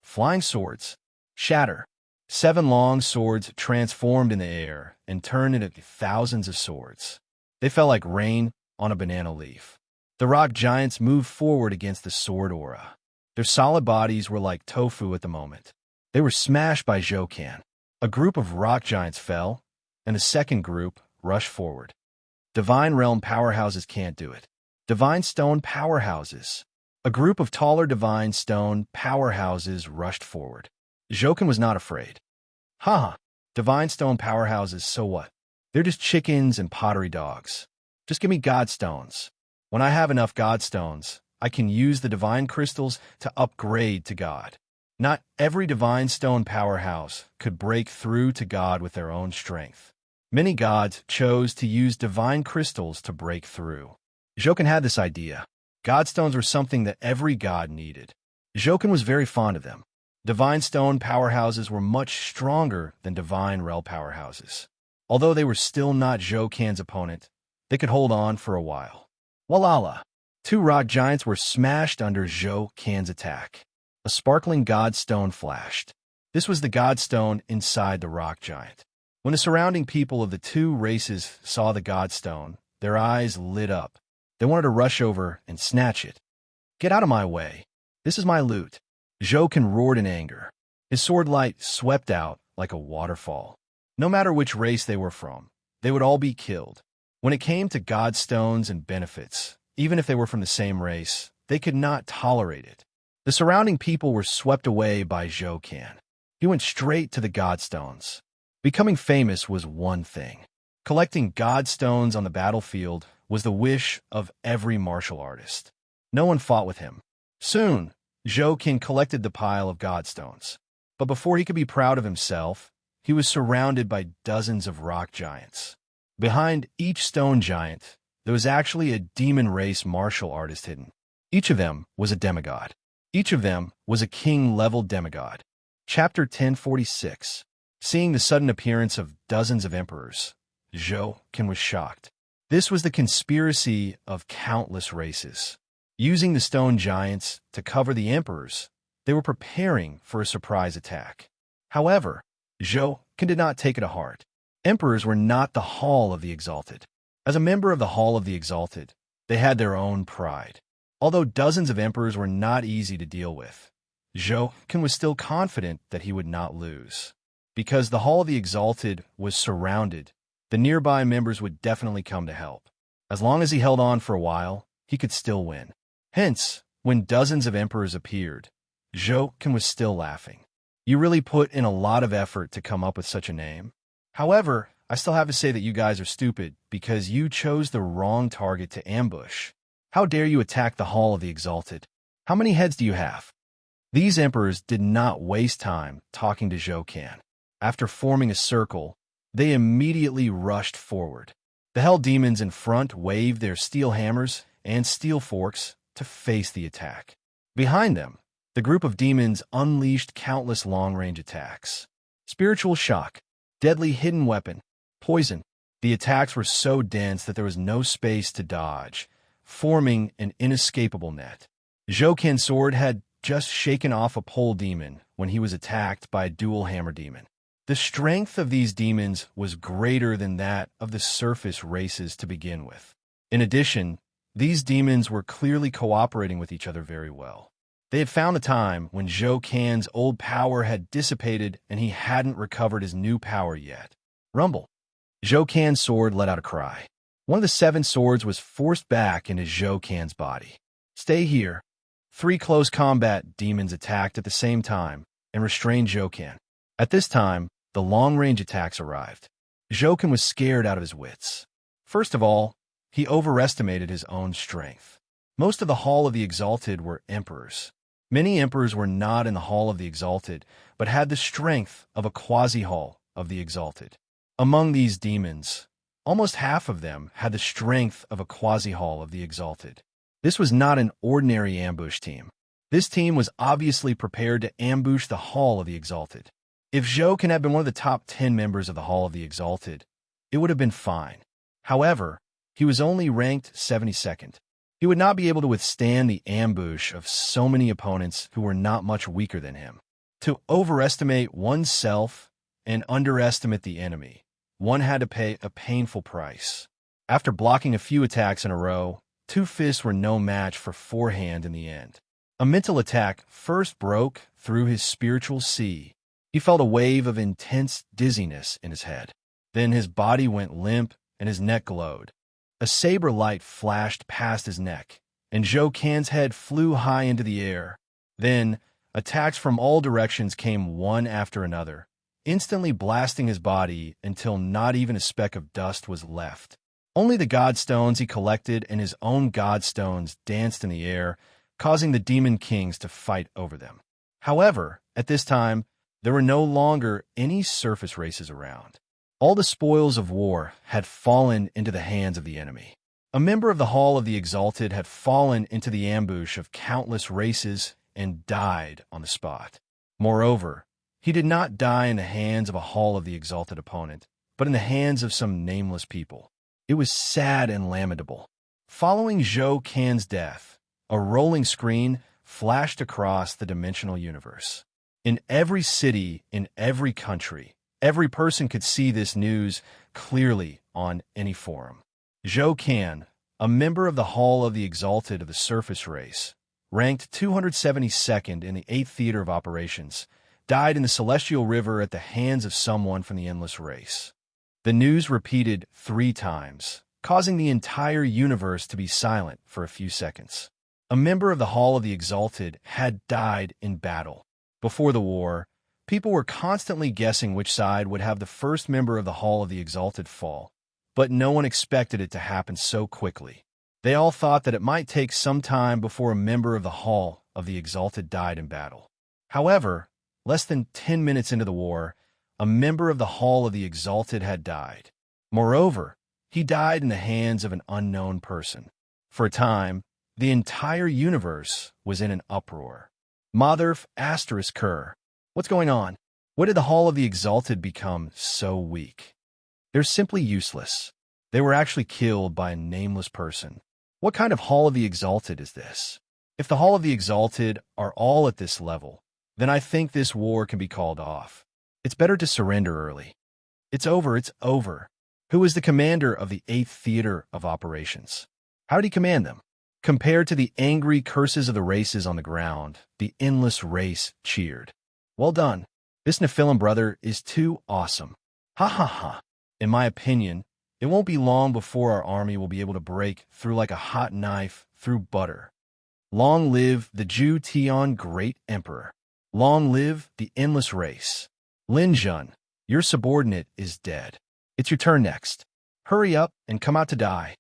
Flying swords. Shatter. 7 long swords transformed in the air and turned into thousands of swords. They fell like rain on a banana leaf. The rock giants moved forward against the sword aura. Their solid bodies were like tofu at the moment. They were smashed by Zhoukan. A group of rock giants fell, and a second group rushed forward. Divine realm powerhouses can't do it. Divine stone powerhouses. A group of taller divine stone powerhouses rushed forward. Zhoukan was not afraid. Haha, divine stone powerhouses, so what? They're just chickens and pottery dogs. Just give me godstones. When I have enough godstones, I can use the divine crystals to upgrade to God. Not every divine stone powerhouse could break through to God with their own strength. Many gods chose to use divine crystals to break through. Zhoukan had this idea. Godstones were something that every god needed. Zhoukan was very fond of them. Divine stone powerhouses were much stronger than divine realm powerhouses. Although they were still not Zhoukan's opponent, they could hold on for a while. Walala! 2 rock giants were smashed under Zhoukan's attack. A sparkling godstone flashed. This was the godstone inside the rock giant. When the surrounding people of the 2 races saw the godstone, their eyes lit up. They wanted to rush over and snatch it. Get out of my way. This is my loot. Zhoukan roared in anger. His sword light swept out like a waterfall. No matter which race they were from, they would all be killed. When it came to godstones and benefits, even if they were from the same race, they could not tolerate it. The surrounding people were swept away by Zhoukan. He went straight to the godstones. Becoming famous was one thing. Collecting godstones on the battlefield was the wish of every martial artist. No one fought with him. Soon, Zhoukan collected the pile of godstones. But before he could be proud of himself, he was surrounded by dozens of rock giants. Behind each stone giant, there was actually a demon race martial artist hidden. Each of them was a demigod. Each of them was a king-level demigod. Chapter 1046. Seeing the sudden appearance of dozens of emperors, Zhoukan was shocked. This was the conspiracy of countless races. Using the stone giants to cover the emperors, they were preparing for a surprise attack. However, Zhoukan did not take it to heart. Emperors were not the Hall of the Exalted. As a member of the Hall of the Exalted, they had their own pride. Although dozens of emperors were not easy to deal with, Zhoukan was still confident that he would not lose. Because the Hall of the Exalted was surrounded, the nearby members would definitely come to help. As long as he held on for a while, he could still win. Hence, when dozens of emperors appeared, Zhoukan was still laughing. You really put in a lot of effort to come up with such a name. However, I still have to say that you guys are stupid because you chose the wrong target to ambush. How dare you attack the Hall of the Exalted? How many heads do you have? These emperors did not waste time talking to Zhoukan. After forming a circle, they immediately rushed forward. The hell demons in front waved their steel hammers and steel forks to face the attack. Behind them, the group of demons unleashed countless long-range attacks. Spiritual shock, deadly hidden weapon, poison. The attacks were so dense that there was no space to dodge, forming an inescapable net. Zhoukan's sword had just shaken off a pole demon when he was attacked by a dual hammer demon. The strength of these demons was greater than that of the surface races to begin with. In addition, these demons were clearly cooperating with each other very well. They had found a time when Zhoukan's old power had dissipated and he hadn't recovered his new power yet. Rumble. Zhoukan's sword let out a cry. One of the 7 swords was forced back into Zhoukan's body. Stay here. 3 close combat demons attacked at the same time and restrained Zhoukan. At this time, the long-range attacks arrived. Zhoukan was scared out of his wits. First of all, he overestimated his own strength. Most of the Hall of the Exalted were emperors. Many emperors were not in the Hall of the Exalted, but had the strength of a quasi-Hall of the Exalted. Among these demons, almost half of them had the strength of a quasi-Hall of the Exalted. This was not an ordinary ambush team. This team was obviously prepared to ambush the Hall of the Exalted. If Zhou had been one of the top 10 members of the Hall of the Exalted, it would have been fine. However, he was only ranked 72nd. He would not be able to withstand the ambush of so many opponents who were not much weaker than him. To overestimate oneself and underestimate the enemy, one had to pay a painful price. After blocking a few attacks in a row, Two Fists were no match for Forehand in the end. A mental attack first broke through his spiritual sea. He felt a wave of intense dizziness in his head. Then his body went limp and his neck glowed. A saber light flashed past his neck, and Zhou Can's head flew high into the air. Then, attacks from all directions came one after another, instantly blasting his body until not even a speck of dust was left. Only the godstones he collected and his own godstones danced in the air, causing the demon kings to fight over them. However, at this time, there were no longer any surface races around. All the spoils of war had fallen into the hands of the enemy. A member of the Hall of the Exalted had fallen into the ambush of countless races and died on the spot. Moreover, he did not die in the hands of a Hall of the Exalted opponent, but in the hands of some nameless people. It was sad and lamentable. Following Zhou Can's death, a rolling screen flashed across the dimensional universe. In every city, in every country, every person could see this news clearly on any forum. Zhou Can, a member of the Hall of the Exalted of the Surface Race, ranked 272nd in the 8th Theater of Operations, died in the Celestial River at the hands of someone from the Endless Race. The news repeated 3 times, causing the entire universe to be silent for a few seconds. A member of the Hall of the Exalted had died in battle. Before the war, people were constantly guessing which side would have the first member of the Hall of the Exalted fall, but no one expected it to happen so quickly. They all thought that it might take some time before a member of the Hall of the Exalted died in battle. However, less than 10 minutes into the war, a member of the Hall of the Exalted had died. Moreover, he died in the hands of an unknown person. For a time, the entire universe was in an uproar. Motherf ****. What's going on? What did the Hall of the Exalted become so weak? They're simply useless. They were actually killed by a nameless person. What kind of Hall of the Exalted is this? If the Hall of the Exalted are all at this level, then I think this war can be called off. It's better to surrender early. It's over, it's over. Who is the commander of the 8th Theater of Operations? How did he command them? Compared to the angry curses of the races on the ground, the Endless Race cheered. Well done. This Nephilim brother is too awesome. Ha ha ha. In my opinion, it won't be long before our army will be able to break through like a hot knife through butter. Long live the Zhu Tian Great Emperor. Long live the Endless Race. Lin Jun, your subordinate is dead. It's your turn next. Hurry up and come out to die.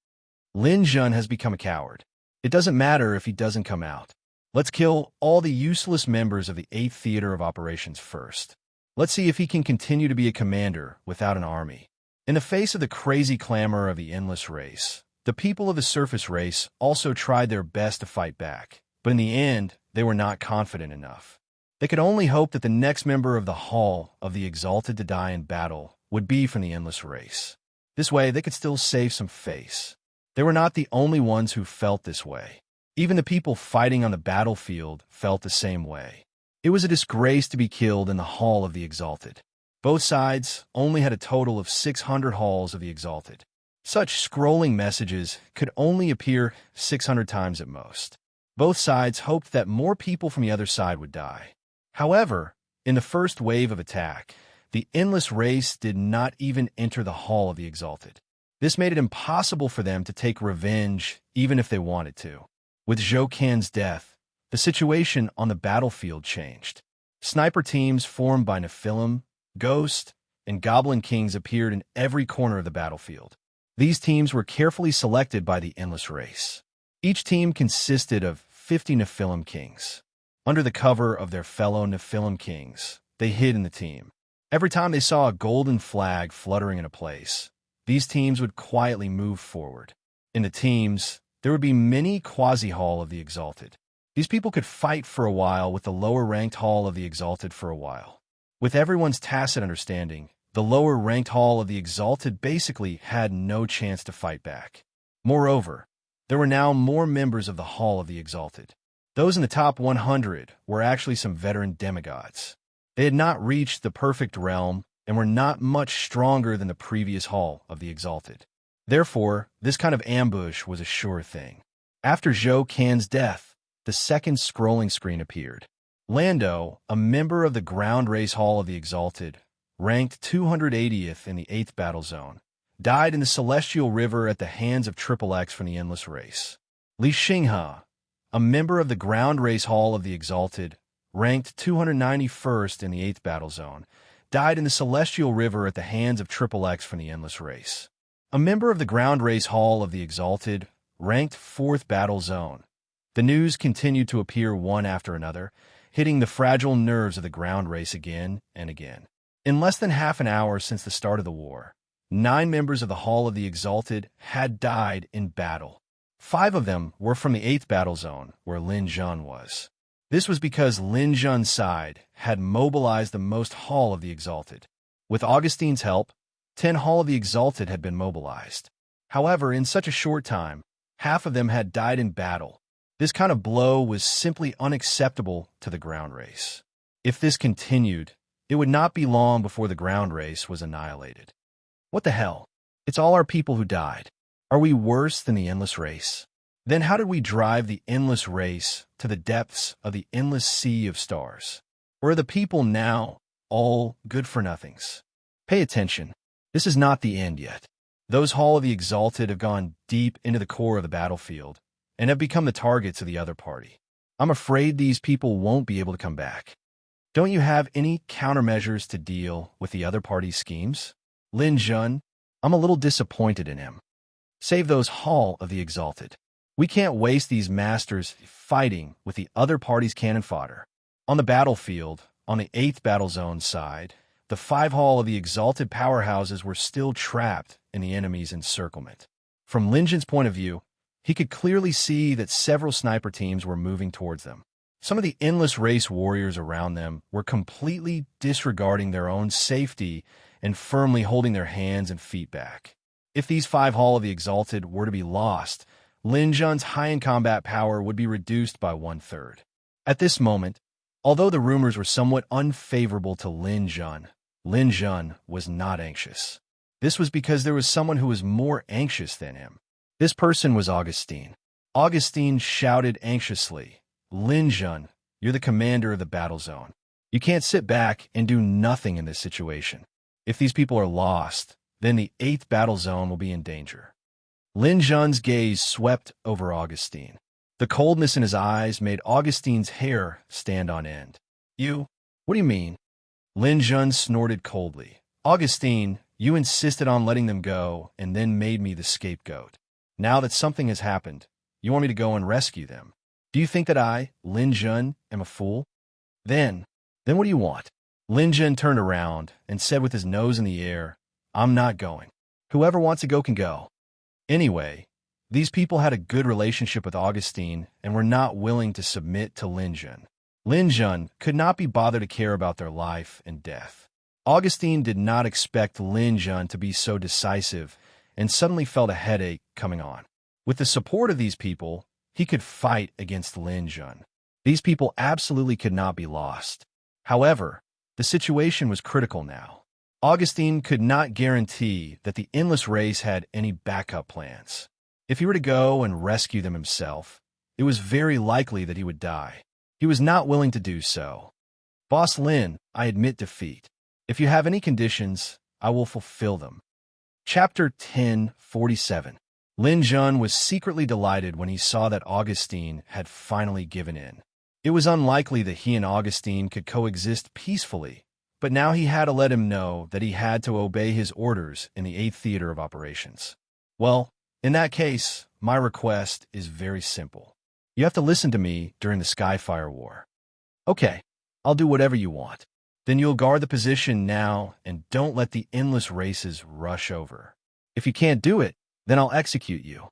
Lin Jun has become a coward. It doesn't matter if he doesn't come out. Let's kill all the useless members of the 8th Theater of Operations first. Let's see if he can continue to be a commander without an army. In the face of the crazy clamor of the Endless Race, the people of the Surface Race also tried their best to fight back, but in the end, they were not confident enough. They could only hope that the next member of the Hall of the Exalted to die in battle would be from the Endless Race. This way, they could still save some face. They were not the only ones who felt this way. Even the people fighting on the battlefield felt the same way. It was a disgrace to be killed in the Hall of the Exalted. Both sides only had a total of 600 Halls of the Exalted. Such scrolling messages could only appear 600 times at most. Both sides hoped that more people from the other side would die. However, in the first wave of attack, the Endless Race did not even enter the Hall of the Exalted. This made it impossible for them to take revenge even if they wanted to. With Zhou Can's death, the situation on the battlefield changed. Sniper teams formed by Nephilim, Ghost, and Goblin Kings appeared in every corner of the battlefield. These teams were carefully selected by the Endless Race. Each team consisted of 50 Nephilim Kings. Under the cover of their fellow Nephilim Kings, they hid in the team. Every time they saw a golden flag fluttering in a place, these teams would quietly move forward. In the teams, there would be many quasi-Hall of the Exalted. These people could fight for a while with the lower-ranked Hall of the Exalted for a while. With everyone's tacit understanding, the lower-ranked Hall of the Exalted basically had no chance to fight back. Moreover, there were now more members of the Hall of the Exalted. Those in the top 100 were actually some veteran demigods. They had not reached the perfect realm and were not much stronger than the previous Hall of the Exalted. Therefore, this kind of ambush was a sure thing. After Zhou Kan's death, the second scrolling screen appeared. Lando, a member of the Ground Race Hall of the Exalted, ranked 280th in the 8th Battle Zone, died in the Celestial River at the hands of Triple X from the Endless Race. Li Xinghe, a member of the Ground Race Hall of the Exalted, ranked 291st in the 8th Battle Zone, died in the Celestial River at the hands of Triple X from the Endless Race. A member of the Ground Race Hall of the Exalted, ranked 4th Battle Zone. The news continued to appear one after another, hitting the fragile nerves of the ground race again and again. In less than half an hour since the start of the war, 9 members of the Hall of the Exalted had died in battle. 5 of them were from the 8th Battle Zone, where Lin Zhan was. This was because Lin Zhan's side had mobilized the most Hall of the Exalted. With Augustine's help, 10 Hall of the Exalted had been mobilized. However, in such a short time, half of them had died in battle. This kind of blow was simply unacceptable to the ground race. If this continued, it would not be long before the ground race was annihilated. What the hell? It's all our people who died. Are we worse than the endless race? Then how did we drive the endless race to the depths of the endless sea of stars? Or are the people now all good-for-nothings? Pay attention. This is not the end yet. Those Hall of the Exalted have gone deep into the core of the battlefield and have become the targets of the other party. I'm afraid these people won't be able to come back. Don't you have any countermeasures to deal with the other party's schemes? Lin Zhan, I'm a little disappointed in him. Save those Hall of the Exalted. We can't waste these masters fighting with the other party's cannon fodder. On the battlefield, on the 8th Battle Zone side, the 5 Hall of the Exalted powerhouses were still trapped in the enemy's encirclement. From Lin Zhan's point of view, he could clearly see that several sniper teams were moving towards them. Some of the endless race warriors around them were completely disregarding their own safety and firmly holding their hands and feet back. If these 5 Hall of the Exalted were to be lost, Lin Zhan's high-in-combat power would be reduced by 1/3. At this moment, although the rumors were somewhat unfavorable to Lin Zhan was not anxious. This was because there was someone who was more anxious than him. This person was Augustine. Augustine shouted anxiously, Lin Zhan, you're the commander of the battle zone. You can't sit back and do nothing in this situation. If these people are lost, then the 8th battle zone will be in danger. Lin Zhan's gaze swept over Augustine. The coldness in his eyes made Augustine's hair stand on end. What do you mean? Lin Zhan snorted coldly. Augustine, you insisted on letting them go and then made me the scapegoat. Now that something has happened, you want me to go and rescue them. Do you think that I, Lin Zhan, am a fool? Then what do you want? Lin Zhan turned around and said with his nose in the air, I'm not going. Whoever wants to go can go. Anyway, these people had a good relationship with Augustine and were not willing to submit to Lin Zhan. Lin Zhan could not be bothered to care about their life and death. Augustine did not expect Lin Zhan to be so decisive and suddenly felt a headache coming on. With the support of these people, he could fight against Lin Zhan. These people absolutely could not be lost. However, the situation was critical now. Augustine could not guarantee that the endless race had any backup plans. If he were to go and rescue them himself, it was very likely that he would die. He was not willing to do so. Boss Lin, I admit defeat. If you have any conditions, I will fulfill them. Chapter 1047. Lin Zhan was secretly delighted when he saw that Augustine had finally given in. It was unlikely that he and Augustine could coexist peacefully, but now he had to let him know that he had to obey his orders in the 8th Theater of Operations. Well, in that case, my request is very simple. You have to listen to me during the Skyfire War. Okay, I'll do whatever you want. Then you'll guard the position now and don't let the endless races rush over. If you can't do it, then I'll execute you.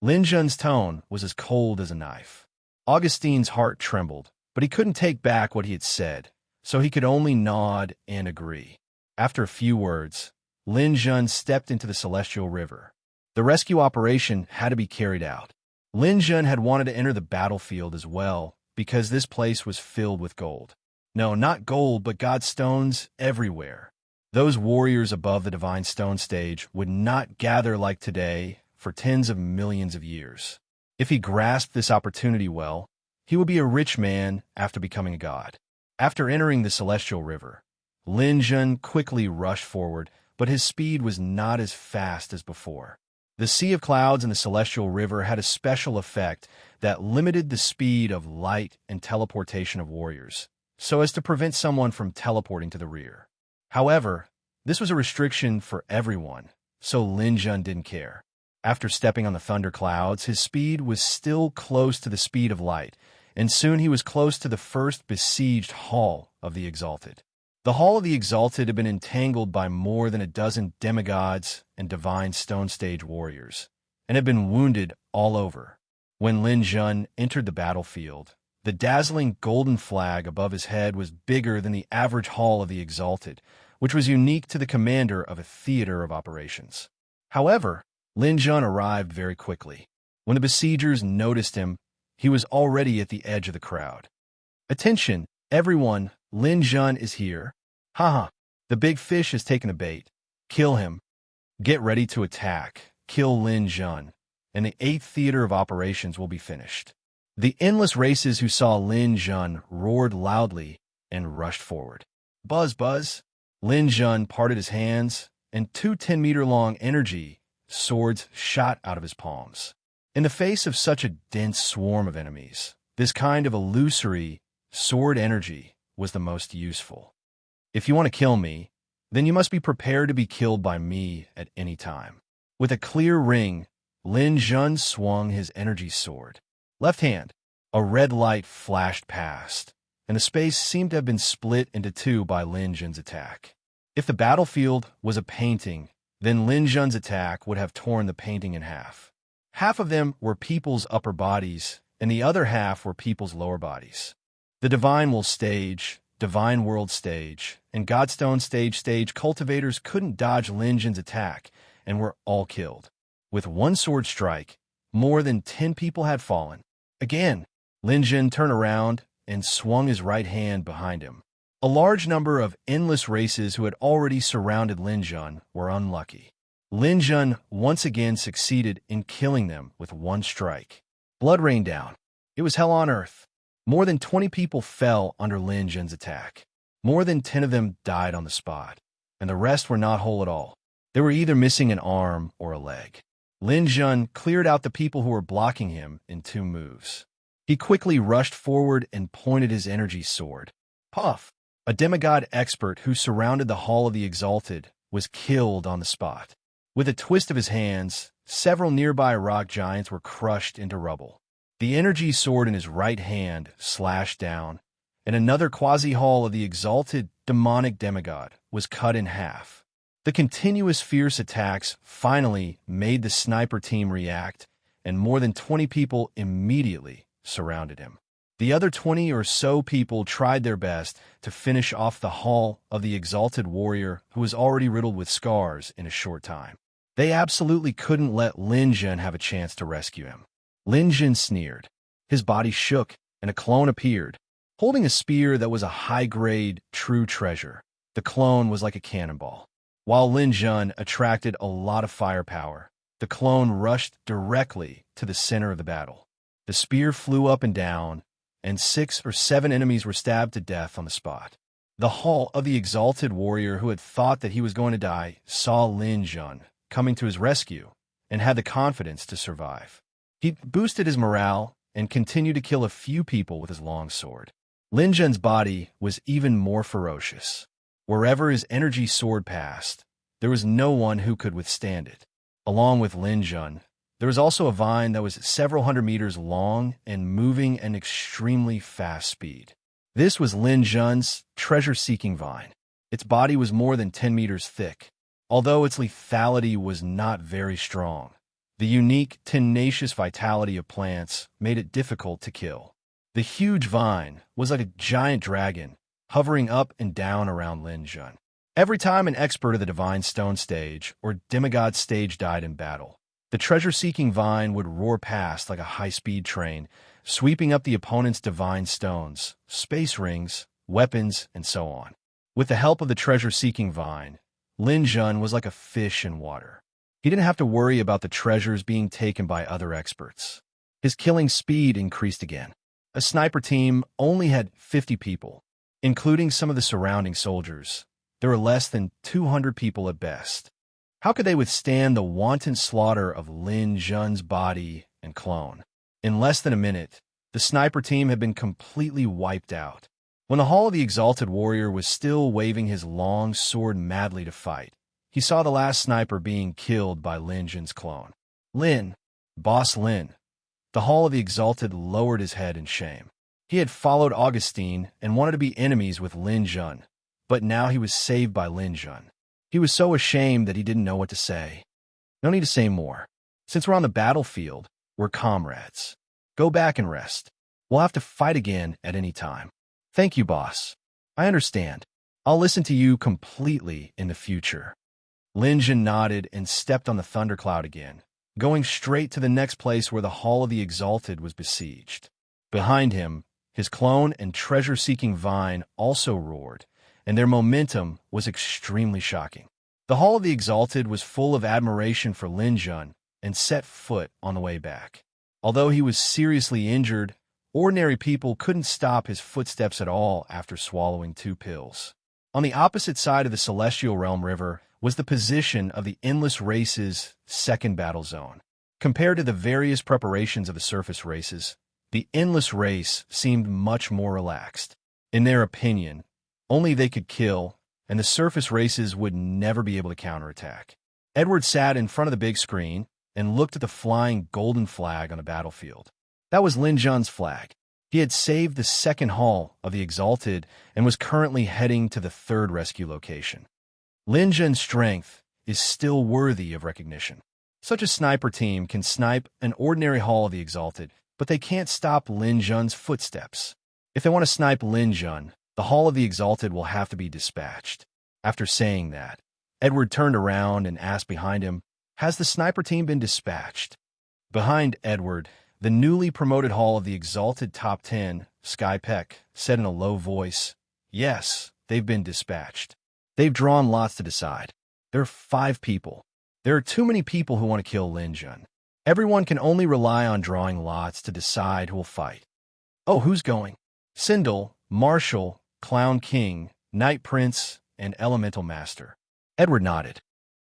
Lin Zhan's tone was as cold as a knife. Augustine's heart trembled, but he couldn't take back what he had said, so he could only nod and agree. After a few words, Lin Jun stepped into the celestial river. The rescue operation had to be carried out. Lin Jun had wanted to enter the battlefield as well, because this place was filled with gold. No, not gold, but God's stones everywhere. Those warriors above the divine stone stage would not gather like today for tens of millions of years. If he grasped this opportunity well, he would be a rich man after becoming a god. After entering the celestial river, Lin Jun quickly rushed forward, but his speed was not as fast as before. The sea of clouds in the celestial river had a special effect that limited the speed of light and teleportation of warriors, so as to prevent someone from teleporting to the rear. However, this was a restriction for everyone, so Lin Jun didn't care. After stepping on the thunder clouds, his speed was still close to the speed of light, and soon he was close to the first besieged Hall of the Exalted. The Hall of the Exalted had been entangled by more than a dozen demigods and divine stone stage warriors, and had been wounded all over. When Lin Jun entered the battlefield, the dazzling golden flag above his head was bigger than the average Hall of the Exalted, which was unique to the commander of a theater of operations. However, Lin Jun arrived very quickly. When the besiegers noticed him, he was already at the edge of the crowd. "Attention, everyone, Lin Jun is here. Haha, the big fish has taken the bait. Kill him. Get ready to attack. Kill Lin Jun, and the 8th theater of operations will be finished." The endless races who saw Lin Jun roared loudly and rushed forward. Buzz, buzz. Lin Jun parted his hands, and 2 10-meter-long energy swords shot out of his palms. In the face of such a dense swarm of enemies, this kind of illusory sword energy was the most useful. If you want to kill me, then you must be prepared to be killed by me at any time. With a clear ring, Lin Jun swung his energy sword. Left hand, a red light flashed past, and the space seemed to have been split into 2 by Lin Jun's attack. If the battlefield was a painting, then Lin Jun's attack would have torn the painting in half. Half of them were people's upper bodies, and the other half were people's lower bodies. The Divine Will stage, Divine World stage, and Godstone stage cultivators couldn't dodge Lin Jun's attack, and were all killed. With one sword strike, more than 10 people had fallen. Again, Lin Jun turned around and swung his right hand behind him. A large number of endless races who had already surrounded Lin Jun were unlucky. Lin Jun once again succeeded in killing them with one strike. Blood rained down. It was hell on earth. More than 20 people fell under Lin Jun's attack. More than 10 of them died on the spot, and the rest were not whole at all. They were either missing an arm or a leg. Lin Jun cleared out the people who were blocking him in 2 moves. He quickly rushed forward and pointed his energy sword. Puff! A demigod expert who surrounded the Hall of the Exalted was killed on the spot. With a twist of his hands, several nearby rock giants were crushed into rubble. The energy sword in his right hand slashed down, and another quasi-Hall of the Exalted demonic demigod was cut in half. The continuous fierce attacks finally made the sniper team react, and more than 20 people immediately surrounded him. The other 20 or so people tried their best to finish off the Hall of the Exalted warrior who was already riddled with scars in a short time. They absolutely couldn't let Lin Jun have a chance to rescue him. Lin Jun sneered. His body shook, and a clone appeared, holding a spear that was a high-grade, true treasure. The clone was like a cannonball. While Lin Jun attracted a lot of firepower, the clone rushed directly to the center of the battle. The spear flew up and down, and 6 or 7 enemies were stabbed to death on the spot. The Hall of the Exalted warrior who had thought that he was going to die saw Lin Jun coming to his rescue and had the confidence to survive. He boosted his morale and continued to kill a few people with his long sword. Lin Jun's body was even more ferocious. Wherever his energy sword passed, there was no one who could withstand it. Along with Lin Jun, there was also a vine that was several hundred meters long and moving at an extremely fast speed. This was Lin Jun's treasure-seeking vine. Its body was more than 10 meters thick, although its lethality was not very strong. The unique, tenacious vitality of plants made it difficult to kill. The huge vine was like a giant dragon, hovering up and down around Lin Jun. Every time an expert of the Divine Stone stage or Demigod stage died in battle, the treasure-seeking vine would roar past like a high-speed train, sweeping up the opponent's divine stones, space rings, weapons, and so on. With the help of the treasure-seeking vine, Lin Jun was like a fish in water. He didn't have to worry about the treasures being taken by other experts. His killing speed increased again. A sniper team only had 50 people, including some of the surrounding soldiers. There were less than 200 people at best. How could they withstand the wanton slaughter of Lin Jun's body and clone? In less than a minute, the sniper team had been completely wiped out. When the Hall of the Exalted Warrior was still waving his long sword madly to fight, he saw the last sniper being killed by Lin Jun's clone. Lin, Boss Lin. The Hall of the Exalted lowered his head in shame. He had followed Augustine and wanted to be enemies with Lin Jun, but now he was saved by Lin Jun. He was so ashamed that he didn't know what to say. No need to say more. Since we're on the battlefield, we're comrades. Go back and rest. We'll have to fight again at any time. Thank you, boss. I understand. I'll listen to you completely in the future. Lin Jun nodded and stepped on the thundercloud again, going straight to the next place where the Hall of the Exalted was besieged. Behind him, his clone and treasure-seeking vine also roared, and their momentum was extremely shocking. The Hall of the Exalted was full of admiration for Lin Jun and set foot on the way back. Although he was seriously injured, ordinary people couldn't stop his footsteps at all after swallowing 2 pills. On the opposite side of the Celestial Realm River was the position of the Endless Race's second battle zone. Compared to the various preparations of the surface races, the Endless Race seemed much more relaxed. In their opinion, only they could kill, and the surface races would never be able to counterattack. Edward sat in front of the big screen and looked at the flying golden flag on the battlefield. That was Lin Jun's flag. He had saved the second Hall of the Exalted and was currently heading to the third rescue location. Lin Jun's strength is still worthy of recognition. Such a sniper team can snipe an ordinary Hall of the Exalted, but they can't stop Lin Jun's footsteps. If they want to snipe Lin Jun, the Hall of the Exalted will have to be dispatched. After saying that, Edward turned around and asked behind him, "Has the sniper team been dispatched?" Behind Edward, the newly promoted Hall of the Exalted Top 10, Sky Peck, said in a low voice, "Yes, they've been dispatched. They've drawn lots to decide. There are 5 people. There are too many people who want to kill Lin Jun. Everyone can only rely on drawing lots to decide who will fight." "Oh, who's going?" "Sindel, Marshall, Clown King, Night Prince, and Elemental Master." Edward nodded.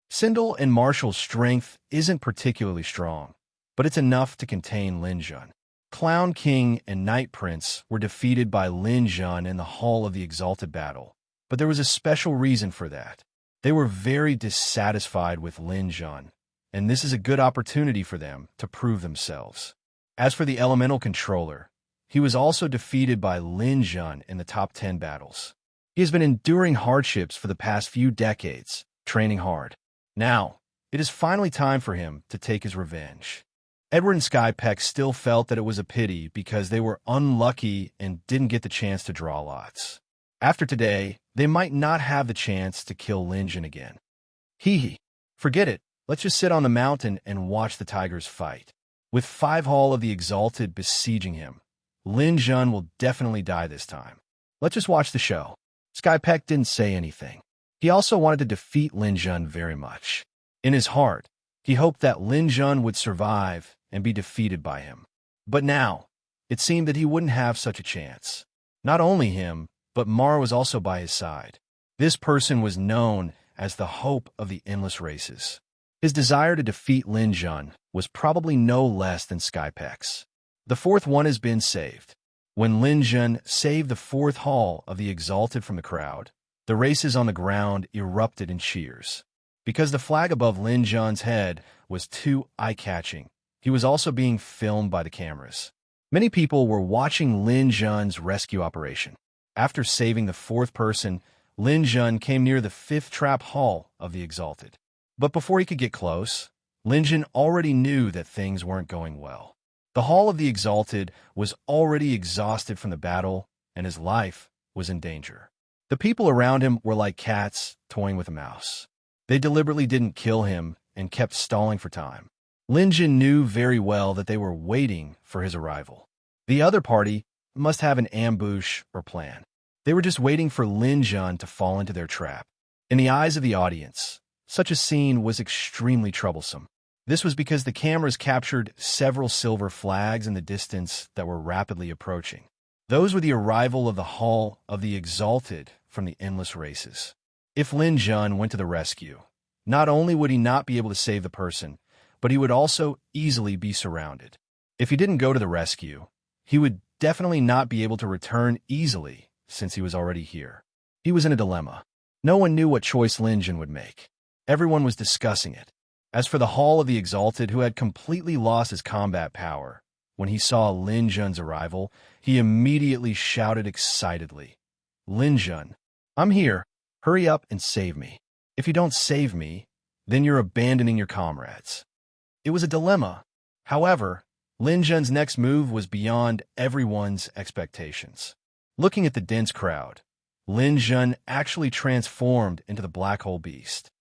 Sindel and Marshall's strength isn't particularly strong, but it's enough to contain Lin Jun. Clown King and Night Prince were defeated by Lin Jun in the Hall of the Exalted battle, but there was a special reason for that. They were very dissatisfied with Lin Jun, and this is a good opportunity for them to prove themselves. As for the Elemental Controller, he was also defeated by Lin Jun in the top 10 battles. He has been enduring hardships for the past few decades, training hard. Now, it is finally time for him to take his revenge. Edward and Sky Peck still felt that it was a pity because they were unlucky and didn't get the chance to draw lots. After today, they might not have the chance to kill Lin Jun again. Hee. Forget it. Let's just sit on the mountain and watch the tigers fight. With 5 Hall of the Exalted besieging him, Lin Jun will definitely die this time. Let's just watch the show. Sky Peck didn't say anything. He also wanted to defeat Lin Jun very much. In his heart, he hoped that Lin Jun would survive and be defeated by him. But now, it seemed that he wouldn't have such a chance. Not only him, but Mara was also by his side. This person was known as the hope of the Endless Races. His desire to defeat Lin Jun was probably no less than Sky Peck's. The 4th one has been saved. When Lin Jun saved the 4th Hall of the Exalted from the crowd, the races on the ground erupted in cheers. Because the flag above Lin Jun's head was too eye-catching, he was also being filmed by the cameras. Many people were watching Lin Jun's rescue operation. After saving the 4th person, Lin Jun came near the 5th Trap Hall of the Exalted. But before he could get close, Lin Jun already knew that things weren't going well. The Hall of the Exalted was already exhausted from the battle, and his life was in danger. The people around him were like cats toying with a mouse. They deliberately didn't kill him and kept stalling for time. Lin Jun knew very well that they were waiting for his arrival. The other party must have an ambush or plan. They were just waiting for Lin Jun to fall into their trap. In the eyes of the audience, such a scene was extremely troublesome. This was because the cameras captured several silver flags in the distance that were rapidly approaching. Those were the arrival of the Hall of the Exalted from the endless races. If Lin Jun went to the rescue, not only would he not be able to save the person, but he would also easily be surrounded. If he didn't go to the rescue, he would definitely not be able to return easily since he was already here. He was in a dilemma. No one knew what choice Lin Jun would make. Everyone was discussing it. As for the Hall of the Exalted, who had completely lost his combat power, when he saw Lin Jun's arrival, he immediately shouted excitedly, "Lin Jun, I'm here. Hurry up and save me. If you don't save me, then you're abandoning your comrades." It was a dilemma. However, Lin Jun's next move was beyond everyone's expectations. Looking at the dense crowd, Lin Jun actually transformed into the black hole beast.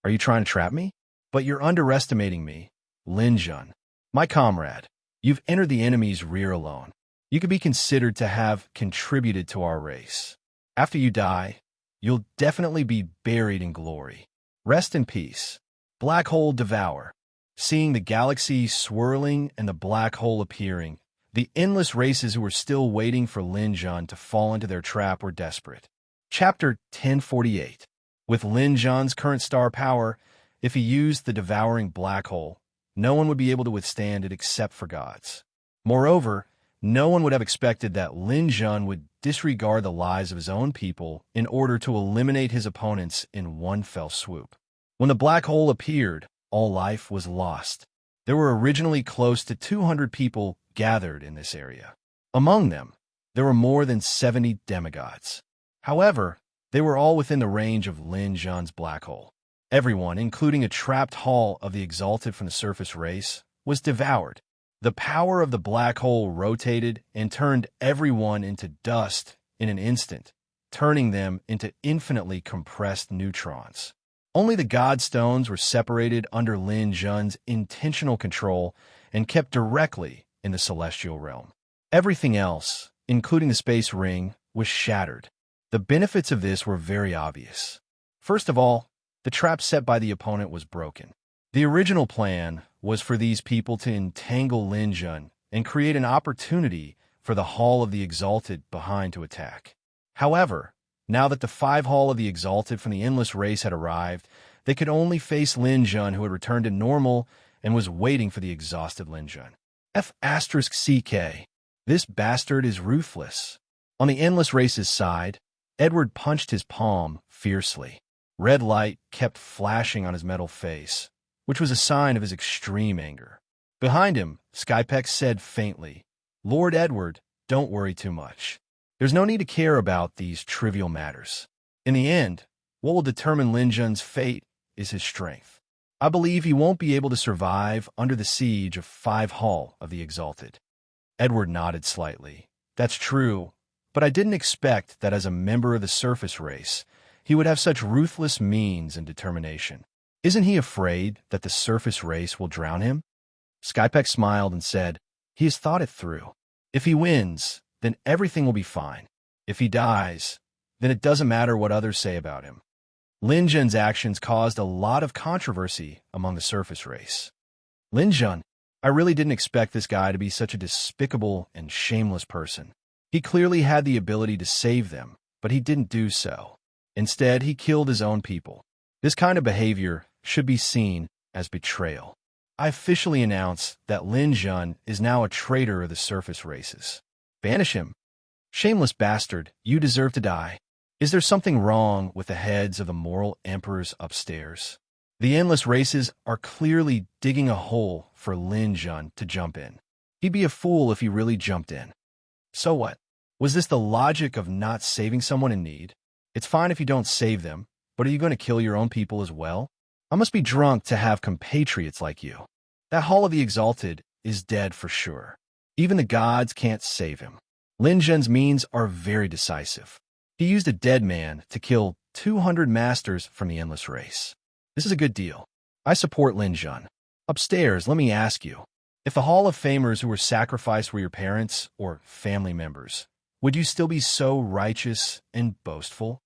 "Are you trying to trap me? But you're underestimating me, Lin Jun. My comrade, you've entered the enemy's rear alone. You could be considered to have contributed to our race. After you die, you'll definitely be buried in glory. Rest in peace. Black hole devour." Seeing the galaxy swirling and the black hole appearing, the endless races who were still waiting for Lin Jun to fall into their trap were desperate. Chapter 1048. With Lin Jun's current star power, if he used the devouring black hole, no one would be able to withstand it except for gods. Moreover, no one would have expected that Lin Jun would disregard the lives of his own people in order to eliminate his opponents in one fell swoop. When the black hole appeared, all life was lost. There were originally close to 200 people gathered in this area. Among them, there were more than 70 demigods. However, they were all within the range of Lin Jun's black hole. Everyone, including a trapped Hall of the Exalted from the surface race, was devoured. The power of the black hole rotated and turned everyone into dust in an instant, turning them into infinitely compressed neutrons. Only the God Stones were separated under Lin Jun's intentional control and kept directly in the celestial realm. Everything else, including the space ring, was shattered. The benefits of this were very obvious. First of all, the trap set by the opponent was broken. The original plan was for these people to entangle Lin Jun and create an opportunity for the Hall of the Exalted behind to attack. However, now that the 5 Hall of the Exalted from the Endless Race had arrived, they could only face Lin Jun, who had returned to normal and was waiting for the exhausted Lin Jun. F***CK. This bastard is ruthless. On the Endless Race's side, Edward punched his palm fiercely. Red light kept flashing on his metal face, which was a sign of his extreme anger. Behind him, Skypex said faintly, "Lord Edward, don't worry too much. There's no need to care about these trivial matters. In the end, what will determine Lin Jun's fate is his strength. I believe he won't be able to survive under the siege of 5 Hall of the Exalted." Edward nodded slightly. "That's true, but I didn't expect that as a member of the surface race, he would have such ruthless means and determination. Isn't he afraid that the surface race will drown him?" Skypex smiled and said, "He has thought it through. If he wins, then everything will be fine. If he dies, then it doesn't matter what others say about him." Lin Jun's actions caused a lot of controversy among the surface race. "Lin Jun, I really didn't expect this guy to be such a despicable and shameless person. He clearly had the ability to save them, but he didn't do so. Instead, he killed his own people. This kind of behavior should be seen as betrayal. I officially announce that Lin Jun is now a traitor of the surface races. Banish him. Shameless bastard, you deserve to die. Is there something wrong with the heads of the moral emperors upstairs? The endless races are clearly digging a hole for Lin Jun to jump in. He'd be a fool if he really jumped in. So what? Was this the logic of not saving someone in need? It's fine if you don't save them, but are you going to kill your own people as well? I must be drunk to have compatriots like you. That Hall of the Exalted is dead for sure. Even the gods can't save him. Lin Jun's means are very decisive. He used a dead man to kill 200 masters from the endless race. This is a good deal. I support Lin Jun. Upstairs, let me ask you, if the Hall of Famers who were sacrificed were your parents or family members, would you still be so righteous and boastful?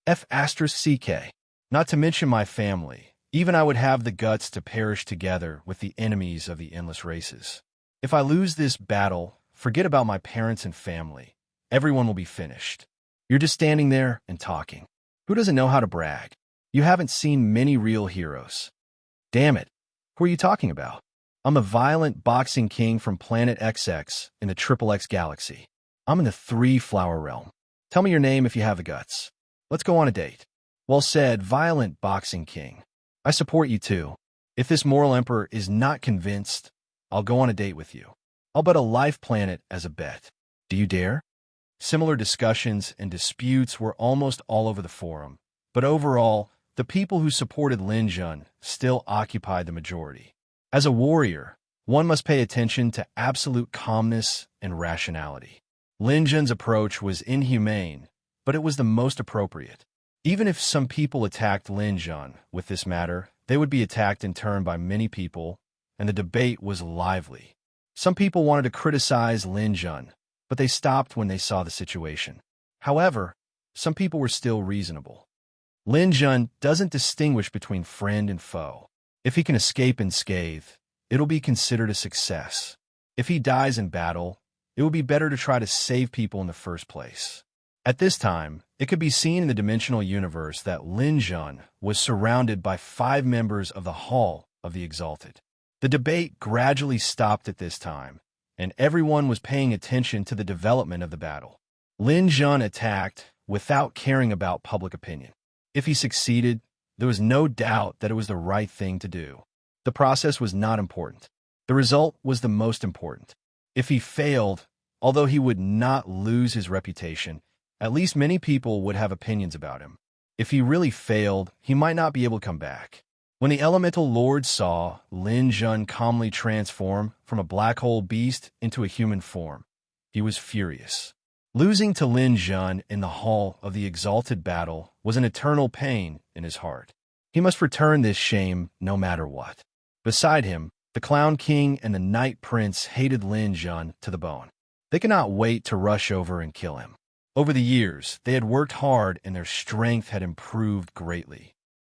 F***CK. Not to mention my family. Even I would have the guts to perish together with the enemies of the endless races. If I lose this battle, forget about my parents and family. Everyone will be finished. You're just standing there and talking. Who doesn't know how to brag? You haven't seen many real heroes. Damn it. Who are you talking about? I'm a violent boxing king from planet XX in the Triple X galaxy. I'm in the 3-flower realm. Tell me your name if you have the guts. Let's go on a date. Well said, violent boxing king. I support you too. If this moral emperor is not convinced, I'll go on a date with you. I'll bet a life planet as a bet. Do you dare? Similar discussions and disputes were almost all over the forum, but overall, the people who supported Lin Jun still occupied the majority. As a warrior, one must pay attention to absolute calmness and rationality. Lin Jun's approach was inhumane, but it was the most appropriate. Even if some people attacked Lin Jun with this matter, they would be attacked in turn by many people, and the debate was lively. Some people wanted to criticize Lin Jun, but they stopped when they saw the situation. However, some people were still reasonable. Lin Jun doesn't distinguish between friend and foe. If he can escape unscathed, it'll be considered a success. If he dies in battle, it would be better to try to save people in the first place. At this time, it could be seen in the dimensional universe that Lin Jun was surrounded by 5 members of the Hall of the Exalted. The debate gradually stopped at this time, and everyone was paying attention to the development of the battle. Lin Jun attacked without caring about public opinion. If he succeeded, there was no doubt that it was the right thing to do. The process was not important. The result was the most important. If he failed, although he would not lose his reputation, at least many people would have opinions about him. If he really failed, he might not be able to come back. When the Elemental Lord saw Lin Jun calmly transform from a black hole beast into a human form, he was furious. Losing to Lin Jun in the Hall of the Exalted battle was an eternal pain in his heart. He must return this shame no matter what. Beside him, the Clown King and the Night Prince hated Lin Jun to the bone. They could not wait to rush over and kill him. Over the years, they had worked hard and their strength had improved greatly.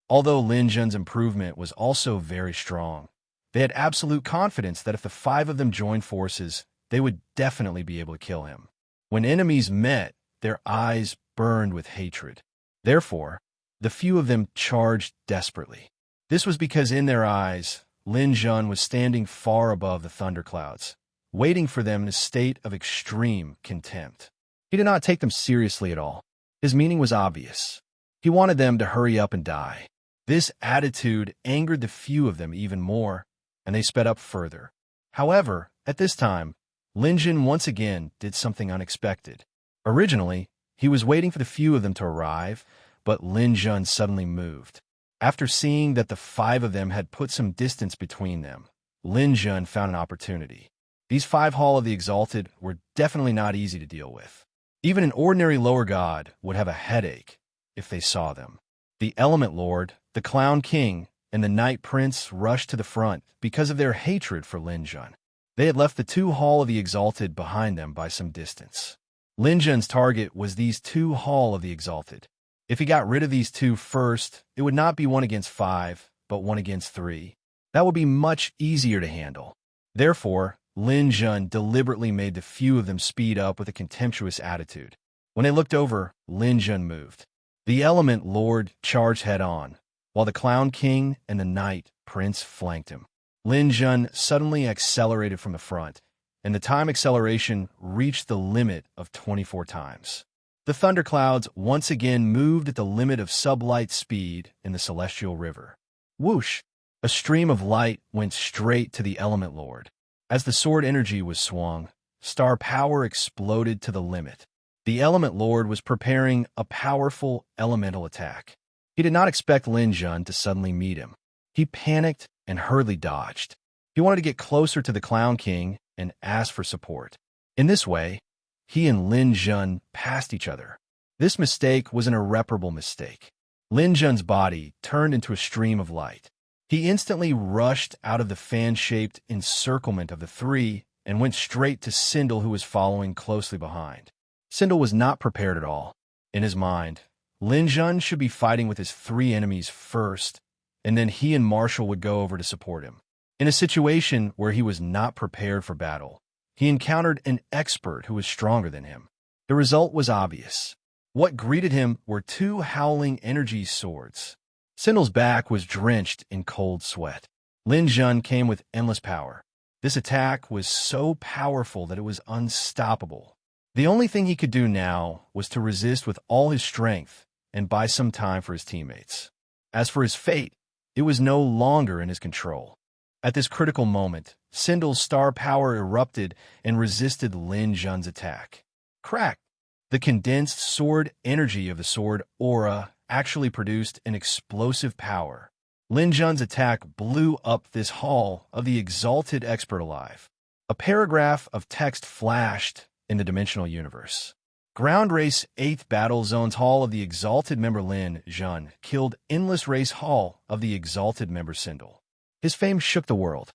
Although Lin Jun's improvement was also very strong, they had absolute confidence that if the 5 of them joined forces, they would definitely be able to kill him. When enemies met, their eyes burned with hatred. Therefore, the few of them charged desperately. This was because in their eyes, Lin Jun was standing far above the thunderclouds, waiting for them in a state of extreme contempt. He did not take them seriously at all. His meaning was obvious. He wanted them to hurry up and die. This attitude angered the few of them even more, and they sped up further. However, at this time, Lin Jun once again did something unexpected. Originally, he was waiting for the few of them to arrive, but Lin Jun suddenly moved. After seeing that the 5 of them had put some distance between them, Lin Jun found an opportunity. These 5 Hall of the Exalted were definitely not easy to deal with. Even an ordinary lower god would have a headache if they saw them. The Element Lord, the Clown King, and the Night Prince rushed to the front because of their hatred for Lin Jun. They had left the 2 Hall of the Exalted behind them by some distance. Lin Jun's target was these 2 Hall of the Exalted. If he got rid of these 2 first, it would not be 1 against 5, but 1 against 3. That would be much easier to handle. Therefore, Lin Jun deliberately made the few of them speed up with a contemptuous attitude. When they looked over, Lin Jun moved. The Element Lord charged head-on, while the Clown King and the Night Prince flanked him. Lin Jun suddenly accelerated from the front, and the time acceleration reached the limit of 24 times. The thunderclouds once again moved at the limit of sublight speed in the Celestial River. Whoosh! A stream of light went straight to the Element Lord. As the sword energy was swung, star power exploded to the limit. The Element Lord was preparing a powerful elemental attack. He did not expect Lin Jun to suddenly meet him. He panicked and hurriedly dodged. He wanted to get closer to the Clown King and ask for support. In this way, he and Lin Jun passed each other. This mistake was an irreparable mistake. Lin Jun's body turned into a stream of light. He instantly rushed out of the fan-shaped encirclement of the three and went straight to Sindel, who was following closely behind. Sindel was not prepared at all. In his mind, Lin Jun should be fighting with his three enemies first, and then he and Marshall would go over to support him. In a situation where he was not prepared for battle, he encountered an expert who was stronger than him. The result was obvious. What greeted him were two howling energy swords. Sindel's back was drenched in cold sweat. Lin Jun came with endless power. This attack was so powerful that it was unstoppable. The only thing he could do now was to resist with all his strength and buy some time for his teammates. As for his fate, it was no longer in his control. At this critical moment, Sindel's star power erupted and resisted Lin Jun's attack. Crack! The condensed sword energy of the sword aura actually produced an explosive power. Lin Jun's attack blew up this hall of the exalted expert alive. A paragraph of text flashed in the dimensional universe. Ground Race 8th Battle Zone's Hall of the Exalted member Lin Jun killed Endless Race Hall of the Exalted member Sindel. His fame shook the world.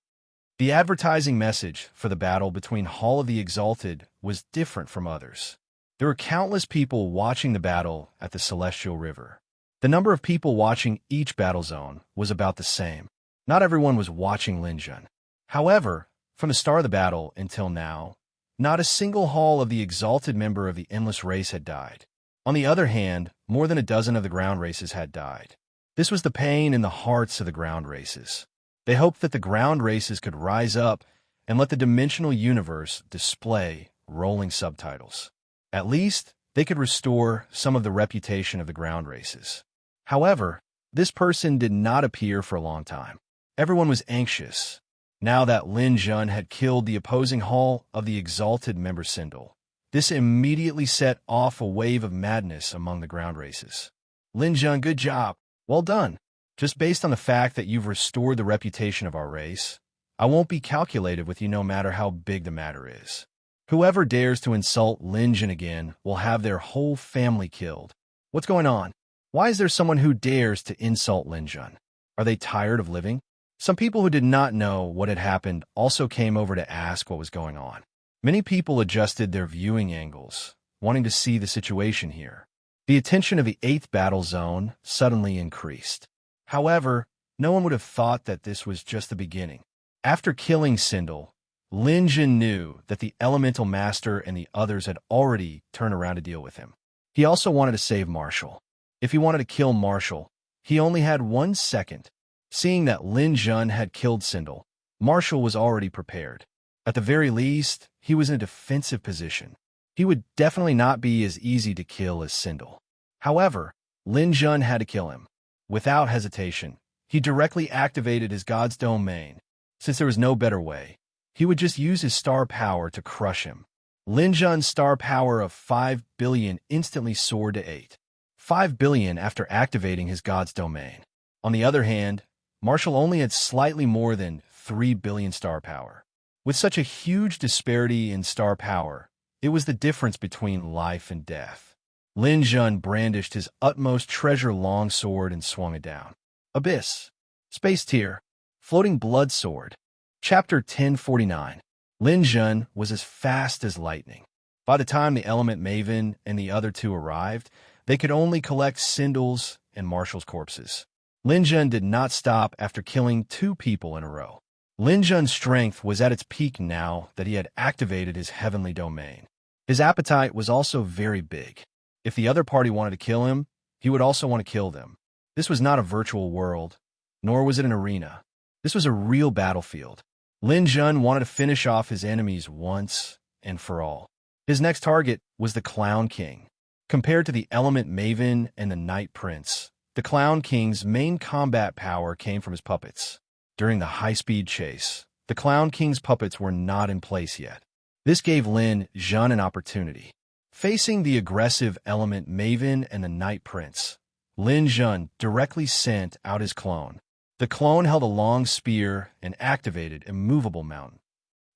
The advertising message for the battle between Hall of the Exalted was different from others. There were countless people watching the battle at the Celestial River. The number of people watching each battle zone was about the same. Not everyone was watching Lin Jun. However, from the start of the battle until now, not a single Hall of the Exalted member of the Endless Race had died. On the other hand, more than a dozen of the ground races had died. This was the pain in the hearts of the ground races. They hoped that the ground races could rise up and let the dimensional universe display rolling subtitles. At least, they could restore some of the reputation of the ground races. However, this person did not appear for a long time. Everyone was anxious. Now that Lin Jun had killed the opposing Hall of the Exalted member Sindel, this immediately set off a wave of madness among the ground races. Lin Jun, good job. Well done. Just based on the fact that you've restored the reputation of our race, I won't be calculated with you no matter how big the matter is. Whoever dares to insult Lin Jun again will have their whole family killed. What's going on? Why is there someone who dares to insult Lin Jun? Are they tired of living? Some people who did not know what had happened also came over to ask what was going on. Many people adjusted their viewing angles, wanting to see the situation here. The attention of the 8th battle zone suddenly increased. However, no one would have thought that this was just the beginning. After killing Sindel, Lin Jun knew that the Elemental Master and the others had already turned around to deal with him. He also wanted to save Marshall. If he wanted to kill Marshall, he only had 1 second. Seeing that Lin Jun had killed Sindel, Marshall was already prepared. At the very least, he was in a defensive position. He would definitely not be as easy to kill as Sindel. However, Lin Jun had to kill him. Without hesitation, he directly activated his God's domain. Since there was no better way, he would just use his star power to crush him. Lin Jun's star power of 5 billion instantly soared to 8. 5 billion after activating his God's domain. On the other hand, Marshall only had slightly more than 3 billion star power. With such a huge disparity in star power, it was the difference between life and death. Lin Jun brandished his utmost treasure longsword and swung it down. Abyss. Space Tier. Floating Blood Sword. Chapter 1049. Lin Jun was as fast as lightning. By the time the Element Maven and the other two arrived, they could only collect Sindel's and Marshall's corpses. Lin Jun did not stop after killing 2 people in a row. Lin Jun's strength was at its peak now that he had activated his heavenly domain. His appetite was also very big. If the other party wanted to kill him, he would also want to kill them. This was not a virtual world, nor was it an arena. This was a real battlefield. Lin Jun wanted to finish off his enemies once and for all. His next target was the Clown King. Compared to the Element Maven and the Night Prince, the Clown King's main combat power came from his puppets. During the high-speed chase, the Clown King's puppets were not in place yet. This gave Lin Jun an opportunity. Facing the aggressive Element Maven and the Night Prince, Lin Jun directly sent out his clone. The clone held a long spear and activated Immovable Mountain.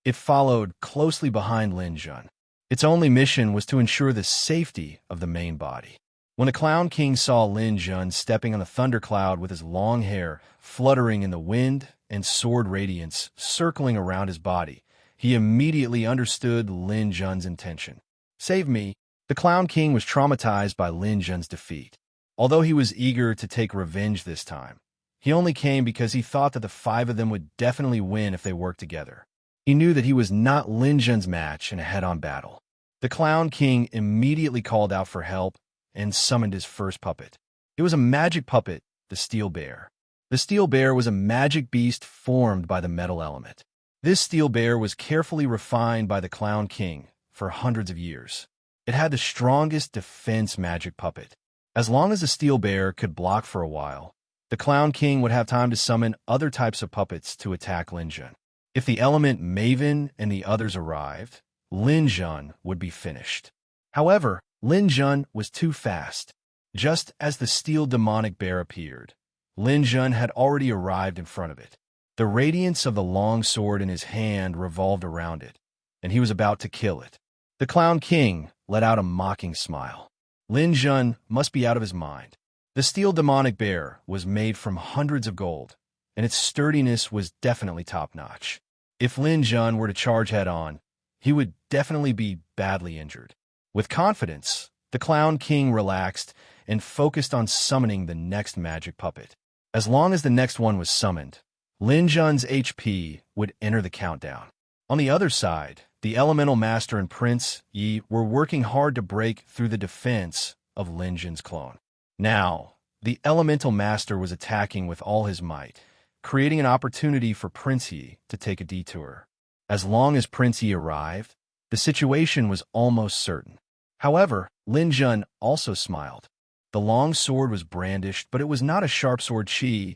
It followed closely behind Lin Jun. Its only mission was to ensure the safety of the main body. When the Clown King saw Lin Jun stepping on the thundercloud with his long hair fluttering in the wind and sword radiance circling around his body, he immediately understood Lin Jun's intention. Save me. The Clown King was traumatized by Lin Jun's defeat. Although he was eager to take revenge this time, he only came because he thought that the five of them would definitely win if they worked together. He knew that he was not Lin Jun's match in a head-on battle. The Clown King immediately called out for help and summoned his first puppet. It was a magic puppet, the Steel Bear. The Steel Bear was a magic beast formed by the metal element. This Steel Bear was carefully refined by the Clown King for hundreds of years. It had the strongest defense magic puppet. As long as the Steel Bear could block for a while, the Clown King would have time to summon other types of puppets to attack Lin Jun. If the element Maven and the others arrived, Lin Jun would be finished. However, Lin Jun was too fast. Just as the Steel Demonic Bear appeared, Lin Jun had already arrived in front of it. The radiance of the long sword in his hand revolved around it, and he was about to kill it. The Clown King let out a mocking smile. Lin Jun must be out of his mind. The Steel Demonic Bear was made from hundreds of gold, and its sturdiness was definitely top-notch. If Lin Jun were to charge head-on, he would definitely be badly injured. With confidence, the Clown King relaxed and focused on summoning the next magic puppet. As long as the next one was summoned, Lin Jun's HP would enter the countdown. On the other side, the Elemental Master and Prince Yi were working hard to break through the defense of Lin Jun's clone. Now, the Elemental Master was attacking with all his might, creating an opportunity for Prince Yi to take a detour. As long as Prince Yi arrived, the situation was almost certain. However, Lin Jun also smiled. The long sword was brandished, but it was not a sharp sword chi,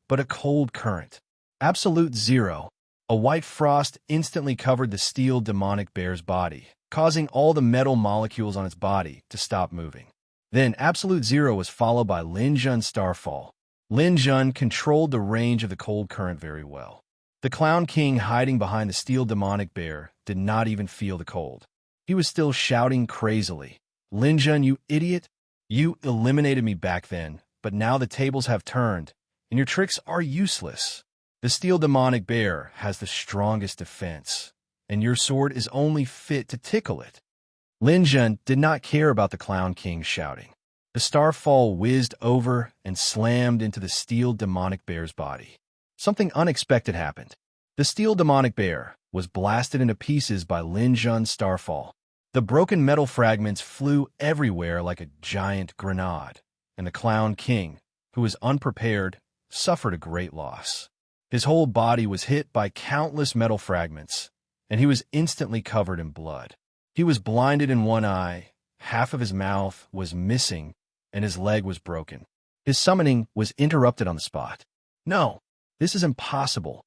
but a cold current. Absolute Zero. A white frost instantly covered the Steel Demonic Bear's body, causing all the metal molecules on its body to stop moving. Then Absolute Zero was followed by Lin Jun's Starfall. Lin Jun controlled the range of the cold current very well. The Clown King hiding behind the Steel Demonic Bear did not even feel the cold. He was still shouting crazily, "Lin Jun, you idiot! You eliminated me back then, but now the tables have turned, and your tricks are useless. The Steel Demonic Bear has the strongest defense, and your sword is only fit to tickle it." Lin Jun did not care about the Clown King shouting. The Starfall whizzed over and slammed into the Steel Demonic Bear's body. Something unexpected happened. The Steel Demonic Bear was blasted into pieces by Lin Jun's Starfall. The broken metal fragments flew everywhere like a giant grenade, and the Clown King, who was unprepared, suffered a great loss. His whole body was hit by countless metal fragments, and he was instantly covered in blood. He was blinded in one eye, half of his mouth was missing, and his leg was broken. His summoning was interrupted on the spot. "No, this is impossible."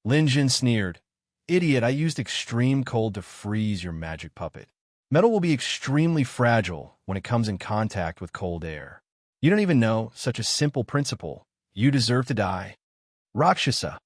Lin Jun sneered. "Idiot, I used extreme cold to freeze your magic puppet. Metal will be extremely fragile when it comes in contact with cold air. You don't even know such a simple principle. You deserve to die." Rakshasa.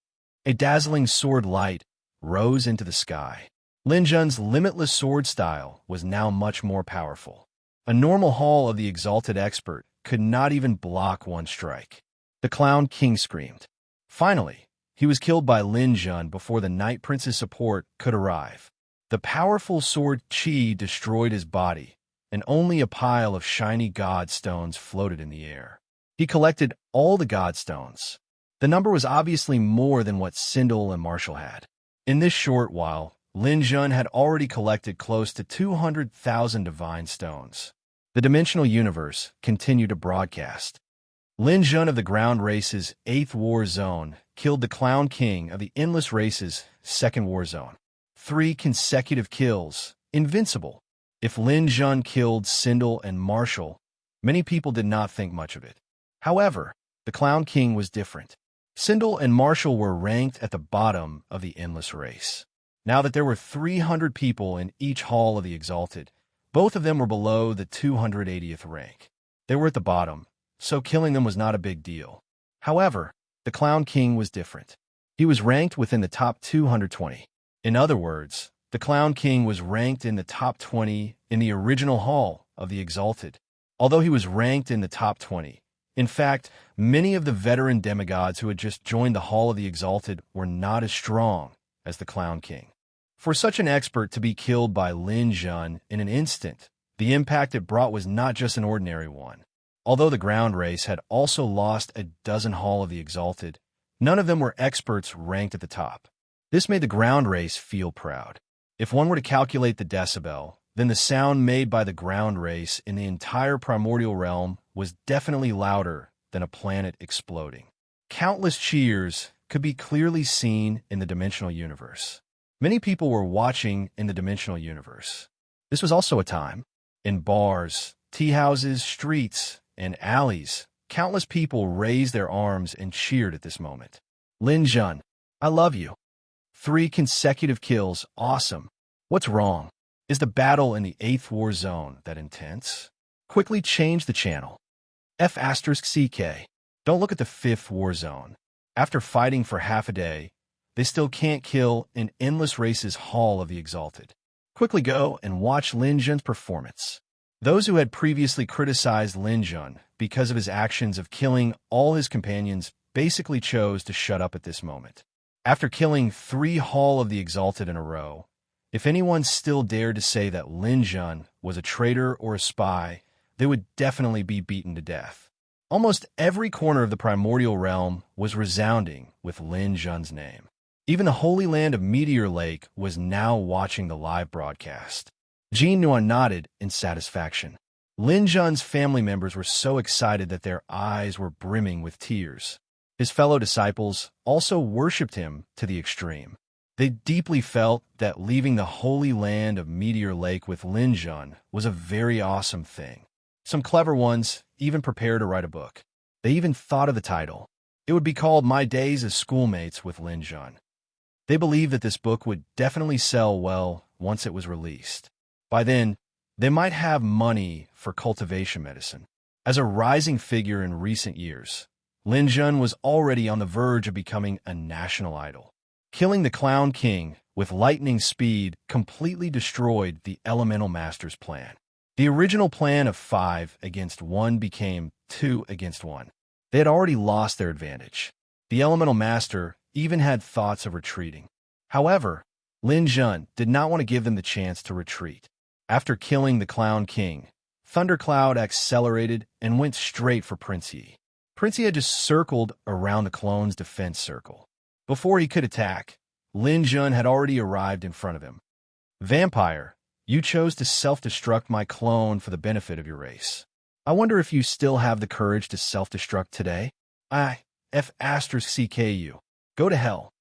A dazzling sword light rose into the sky. Lin Jun's limitless sword style was now much more powerful. A normal Hall of the Exalted Expert could not even block one strike. The Clown King screamed. Finally, he was killed by Lin Jun before the Night Prince's support could arrive. The powerful sword chi destroyed his body, and only a pile of shiny god stones floated in the air. He collected all the god stones. The number was obviously more than what Sindel and Marshall had. In this short while, Lin Jun had already collected close to 200,000 divine stones. The Dimensional Universe continued to broadcast. Lin Jun of the Ground Race's 8th War Zone killed the Clown King of the Endless Race's 2nd War Zone. 3 consecutive kills, invincible. If Lin Jun killed Sindel and Marshall, many people did not think much of it. However, the Clown King was different. Sindel and Marshall were ranked at the bottom of the Endless Race. Now that there were 300 people in each Hall of the Exalted, both of them were below the 280th rank. They were at the bottom, so killing them was not a big deal. However, the Clown King was different. He was ranked within the top 220. In other words, the The Clown King was ranked in the top 20 in the original Hall of the Exalted. Although he was ranked in the top 20, in fact, many of the veteran demigods who had just joined the Hall of the Exalted were not as strong as the Clown King. For such an expert to be killed by Lin Jun in an instant, the impact it brought was not just an ordinary one. Although the ground race had also lost a dozen Hall of the Exalted, none of them were experts ranked at the top. This made the ground race feel proud. If one were to calculate the decibel, then the sound made by the ground race in the entire primordial realm was definitely louder than a planet exploding. Countless cheers could be clearly seen in the dimensional universe. Many people were watching in the dimensional universe. This was also a time. In bars, tea houses, streets, and alleys, countless people raised their arms and cheered at this moment. Lin Jun, I love you. 3 consecutive kills, awesome. What's wrong? Is the battle in the 8th war zone that intense? Quickly change the channel. F***CK. Don't look at the 5th war zone. After fighting for half a day, they still can't kill an endless race's Hall of the Exalted. Quickly go and watch Lin Jun's performance. Those who had previously criticized Lin Jun because of his actions of killing all his companions basically chose to shut up at this moment. After killing 3 Hall of the Exalted in a row, if anyone still dared to say that Lin Jun was a traitor or a spy, they would definitely be beaten to death. Almost every corner of the primordial realm was resounding with Lin Jun's name. Even the Holy Land of Meteor Lake was now watching the live broadcast. Jin Nuan nodded in satisfaction. Lin Jun's family members were so excited that their eyes were brimming with tears. His fellow disciples also worshipped him to the extreme. They deeply felt that leaving the Holy Land of Meteor Lake with Lin Jun was a very awesome thing. Some clever ones even prepared to write a book. They even thought of the title. It would be called My Days as Schoolmates with Lin Jun. They believed that this book would definitely sell well once it was released. By then, they might have money for cultivation medicine. As a rising figure in recent years, Lin Jun was already on the verge of becoming a national idol. Killing the Clown King with lightning speed completely destroyed the Elemental Master's plan. The original plan of 5 against 1 became 2 against 1. They had already lost their advantage. The Elemental Master even had thoughts of retreating. However, Lin Jun did not want to give them the chance to retreat. After killing the Clown King, Thundercloud accelerated and went straight for Prince Yi. Prince Yi had just circled around the clone's defense circle. Before he could attack, Lin Jun had already arrived in front of him. Vampire, you chose to self-destruct my clone for the benefit of your race. I wonder if you still have the courage to self-destruct today? F***CKU. Go to hell.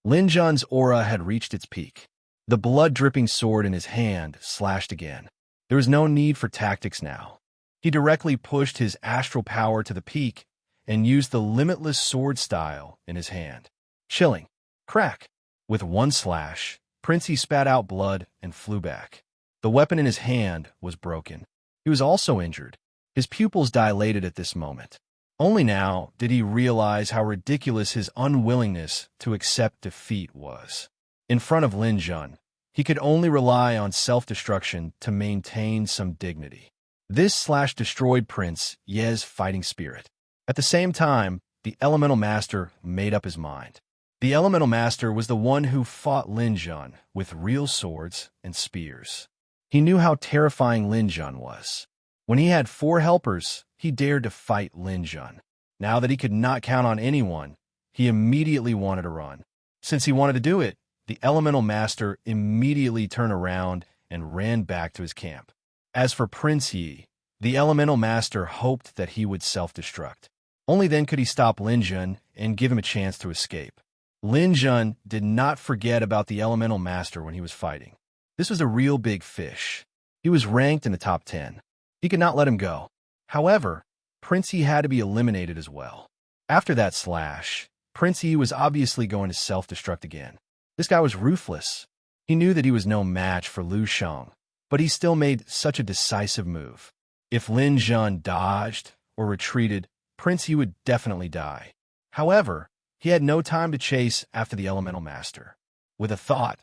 Lin Jun's aura had reached its peak. The blood-dripping sword in his hand slashed again. There was no need for tactics now. He directly pushed his astral power to the peak and used the limitless sword style in his hand. Chilling. Crack. With one slash, Princey spat out blood and flew back. The weapon in his hand was broken. He was also injured. His pupils dilated at this moment. Only now did he realize how ridiculous his unwillingness to accept defeat was. In front of Lin Jun, he could only rely on self-destruction to maintain some dignity. This slash destroyed Prince Ye's fighting spirit. At the same time, the Elemental Master made up his mind. The Elemental Master was the one who fought Lin Jun with real swords and spears. He knew how terrifying Lin Jun was. When he had 4 helpers, he dared to fight Lin Jun. Now that he could not count on anyone, he immediately wanted to run. Since he wanted to do it, the Elemental Master immediately turned around and ran back to his camp. As for Prince Yi, the Elemental Master hoped that he would self-destruct. Only then could he stop Lin Jun and give him a chance to escape. Lin Jun did not forget about the Elemental Master when he was fighting. This was a real big fish. He was ranked in the top 10. He could not let him go. However, Prince Yi had to be eliminated as well. After that slash, Prince Yi was obviously going to self-destruct again. This guy was ruthless. He knew that he was no match for Lu Shang, but he still made such a decisive move. If Lin Jun dodged or retreated, Prince Yi would definitely die. However, he had no time to chase after the Elemental Master. With a thought,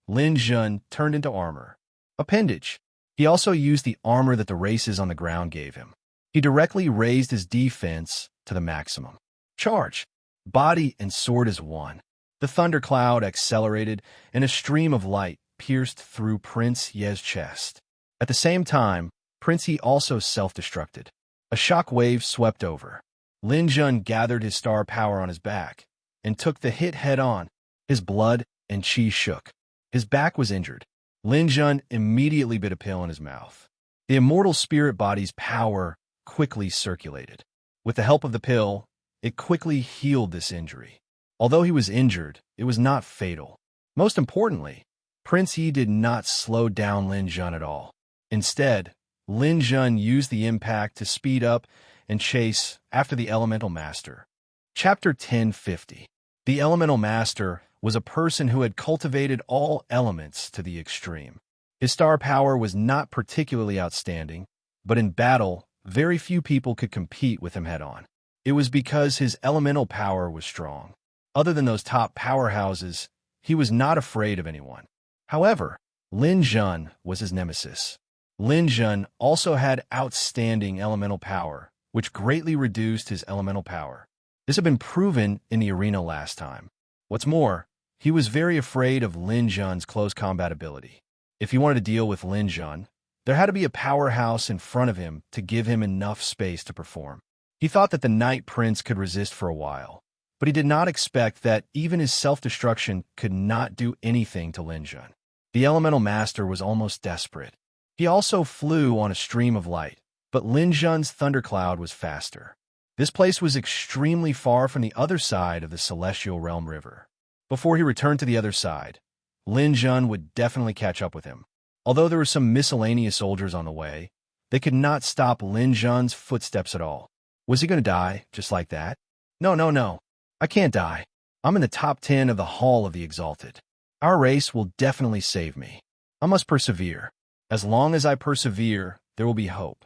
Lin Jun turned into armor. Appendage. He also used the armor that the races on the ground gave him. He directly raised his defense to the maximum. Charge. Body and sword as one. The thundercloud accelerated, and a stream of light pierced through Prince Ye's chest. At the same time, Prince Ye also self-destructed. A shock wave swept over. Lin Jun gathered his star power on his back and took the hit head-on. His blood and chi shook. His back was injured. Lin Jun immediately bit a pill in his mouth. The immortal spirit body's power quickly circulated. With the help of the pill, it quickly healed this injury. Although he was injured, it was not fatal. Most importantly, Prince Yi did not slow down Lin Jun at all. Instead, Lin Jun used the impact to speed up and chase after the Elemental Master. Chapter 1050. The Elemental Master was a person who had cultivated all elements to the extreme. His star power was not particularly outstanding, but in battle, very few people could compete with him head-on. It was because his elemental power was strong. Other than those top powerhouses, he was not afraid of anyone. However, Lin Jun was his nemesis. Lin Jun also had outstanding elemental power, which greatly reduced his elemental power. This had been proven in the arena last time. What's more, he was very afraid of Lin Jun's close combat ability. If he wanted to deal with Lin Jun, there had to be a powerhouse in front of him to give him enough space to perform. He thought that the Night Prince could resist for a while, but he did not expect that even his self-destruction could not do anything to Lin Jun. The Elemental Master was almost desperate. He also flew on a stream of light, but Lin Jun's thundercloud was faster. This place was extremely far from the other side of the Celestial Realm River. Before he returned to the other side, Lin Jun would definitely catch up with him. Although there were some miscellaneous soldiers on the way, they could not stop Lin Jun's footsteps at all. Was he going to die just like that? No. I can't die. I'm in the top 10 of the Hall of the Exalted. Our race will definitely save me. I must persevere. As long as I persevere, there will be hope.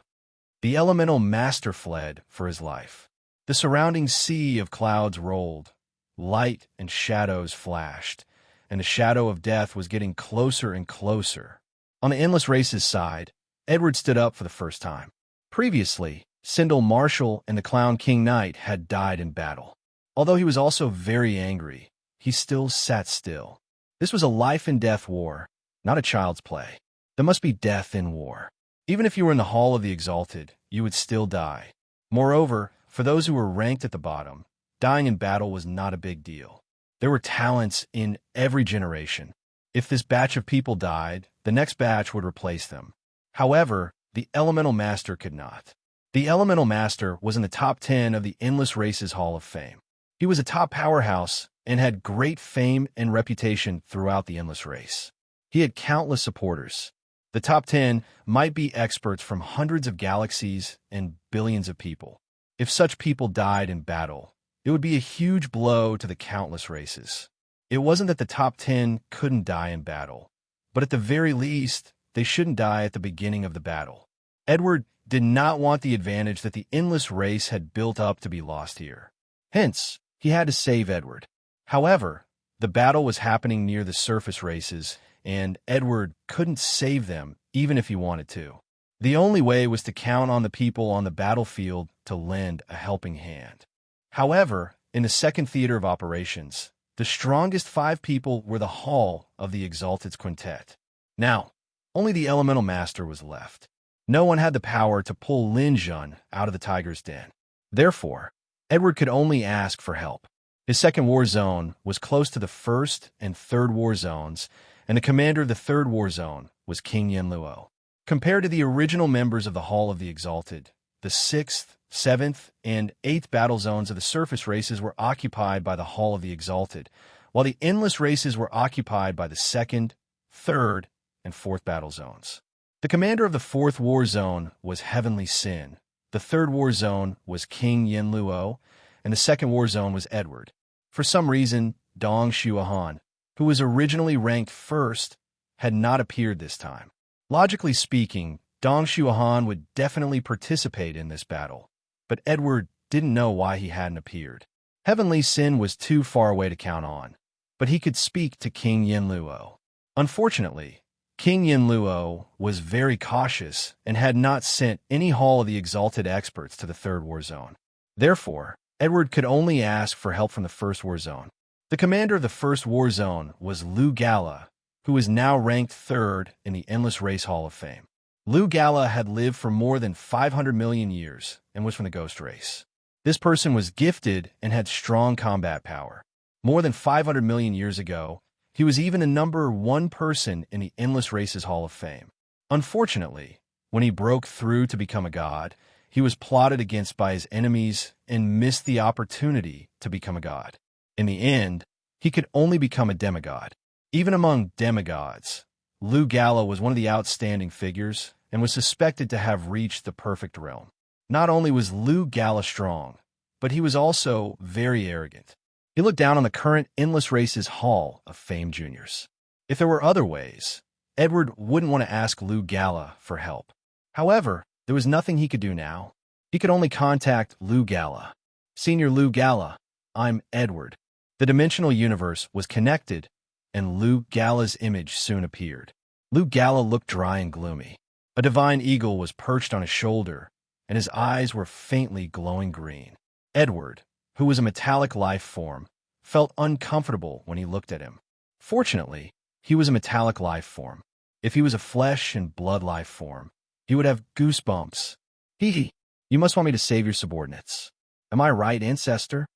The Elemental Master fled for his life. The surrounding sea of clouds rolled. Light and shadows flashed, and the shadow of death was getting closer and closer. On the Endless Race's side, Edward stood up for the first time. Previously, Sindel Marshall and the Clown King Knight had died in battle. Although he was also very angry, he still sat still. This was a life-and-death war, not a child's play. There must be death in war. Even if you were in the Hall of the Exalted, you would still die. Moreover, for those who were ranked at the bottom, dying in battle was not a big deal. There were talents in every generation. If this batch of people died, the next batch would replace them. However, the Elemental Master could not. The Elemental Master was in the top 10 of the Endless Race's Hall of Fame. He was a top powerhouse and had great fame and reputation throughout the Endless Race. He had countless supporters. The top 10 might be experts from hundreds of galaxies and billions of people. If such people died in battle, it would be a huge blow to the countless races. It wasn't that the top 10 couldn't die in battle, but at the very least, they shouldn't die at the beginning of the battle. Edward did not want the advantage that the Endless Race had built up to be lost here. Hence, he had to save Edward. However, the battle was happening near the surface races, and Edward couldn't save them even if he wanted to. The only way was to count on the people on the battlefield to lend a helping hand. However, in the second theater of operations, the strongest 5 people were the Hall of the Exalted's quintet. Now, only the Elemental Master was left. No one had the power to pull Lin Jun out of the tiger's den. Therefore, Edward could only ask for help. His second war zone was close to the first and third war zones, and the commander of the third war zone was King Yenluo. Compared to the original members of the Hall of the Exalted, the 6th, 7th, and 8th battle zones of the surface races were occupied by the Hall of the Exalted, while the Endless Races were occupied by the 2nd, 3rd, and 4th battle zones. The commander of the 4th war zone was Heavenly Sin, the 3rd war zone was King Yenluo, and the 2nd war zone was Edward. For some reason, Dong Shuahan, who was originally ranked 1st, had not appeared this time. Logically speaking, Dong Shuahan would definitely participate in this battle, but Edward didn't know why he hadn't appeared. Heavenly Sin was too far away to count on, but he could speak to King Yenluo. Unfortunately, King Yinluo was very cautious and had not sent any Hall of the Exalted experts to the Third War Zone. Therefore, Edward could only ask for help from the First War Zone. The commander of the First War Zone was Lu Gala, who is now ranked third in the Endless Race Hall of Fame. Lu Gala had lived for more than 500 million years and was from the Ghost race. This person was gifted and had strong combat power. More than 500 million years ago, he was even a number one person in the Endless Races Hall of Fame. Unfortunately, when he broke through to become a god, he was plotted against by his enemies and missed the opportunity to become a god. In the end, he could only become a demigod. Even among demigods, Lu Gala was one of the outstanding figures and was suspected to have reached the perfect realm. Not only was Lu Gala strong, but he was also very arrogant. He looked down on the current Endless Races Hall of Fame juniors. If there were other ways, Edward wouldn't want to ask Lu Gala for help. However, there was nothing he could do now. He could only contact Lu Gala. Senior Lu Gala, I'm Edward. The dimensional universe was connected, and Lu Gala's image soon appeared. Lu Gala looked dry and gloomy. A divine eagle was perched on his shoulder, and his eyes were faintly glowing green. Edward, who was a metallic life form, felt uncomfortable when he looked at him. Fortunately, he was a metallic life form. If he was a flesh and blood life form, he would have goosebumps. Hee, you must want me to save your subordinates. Am I right, ancestor?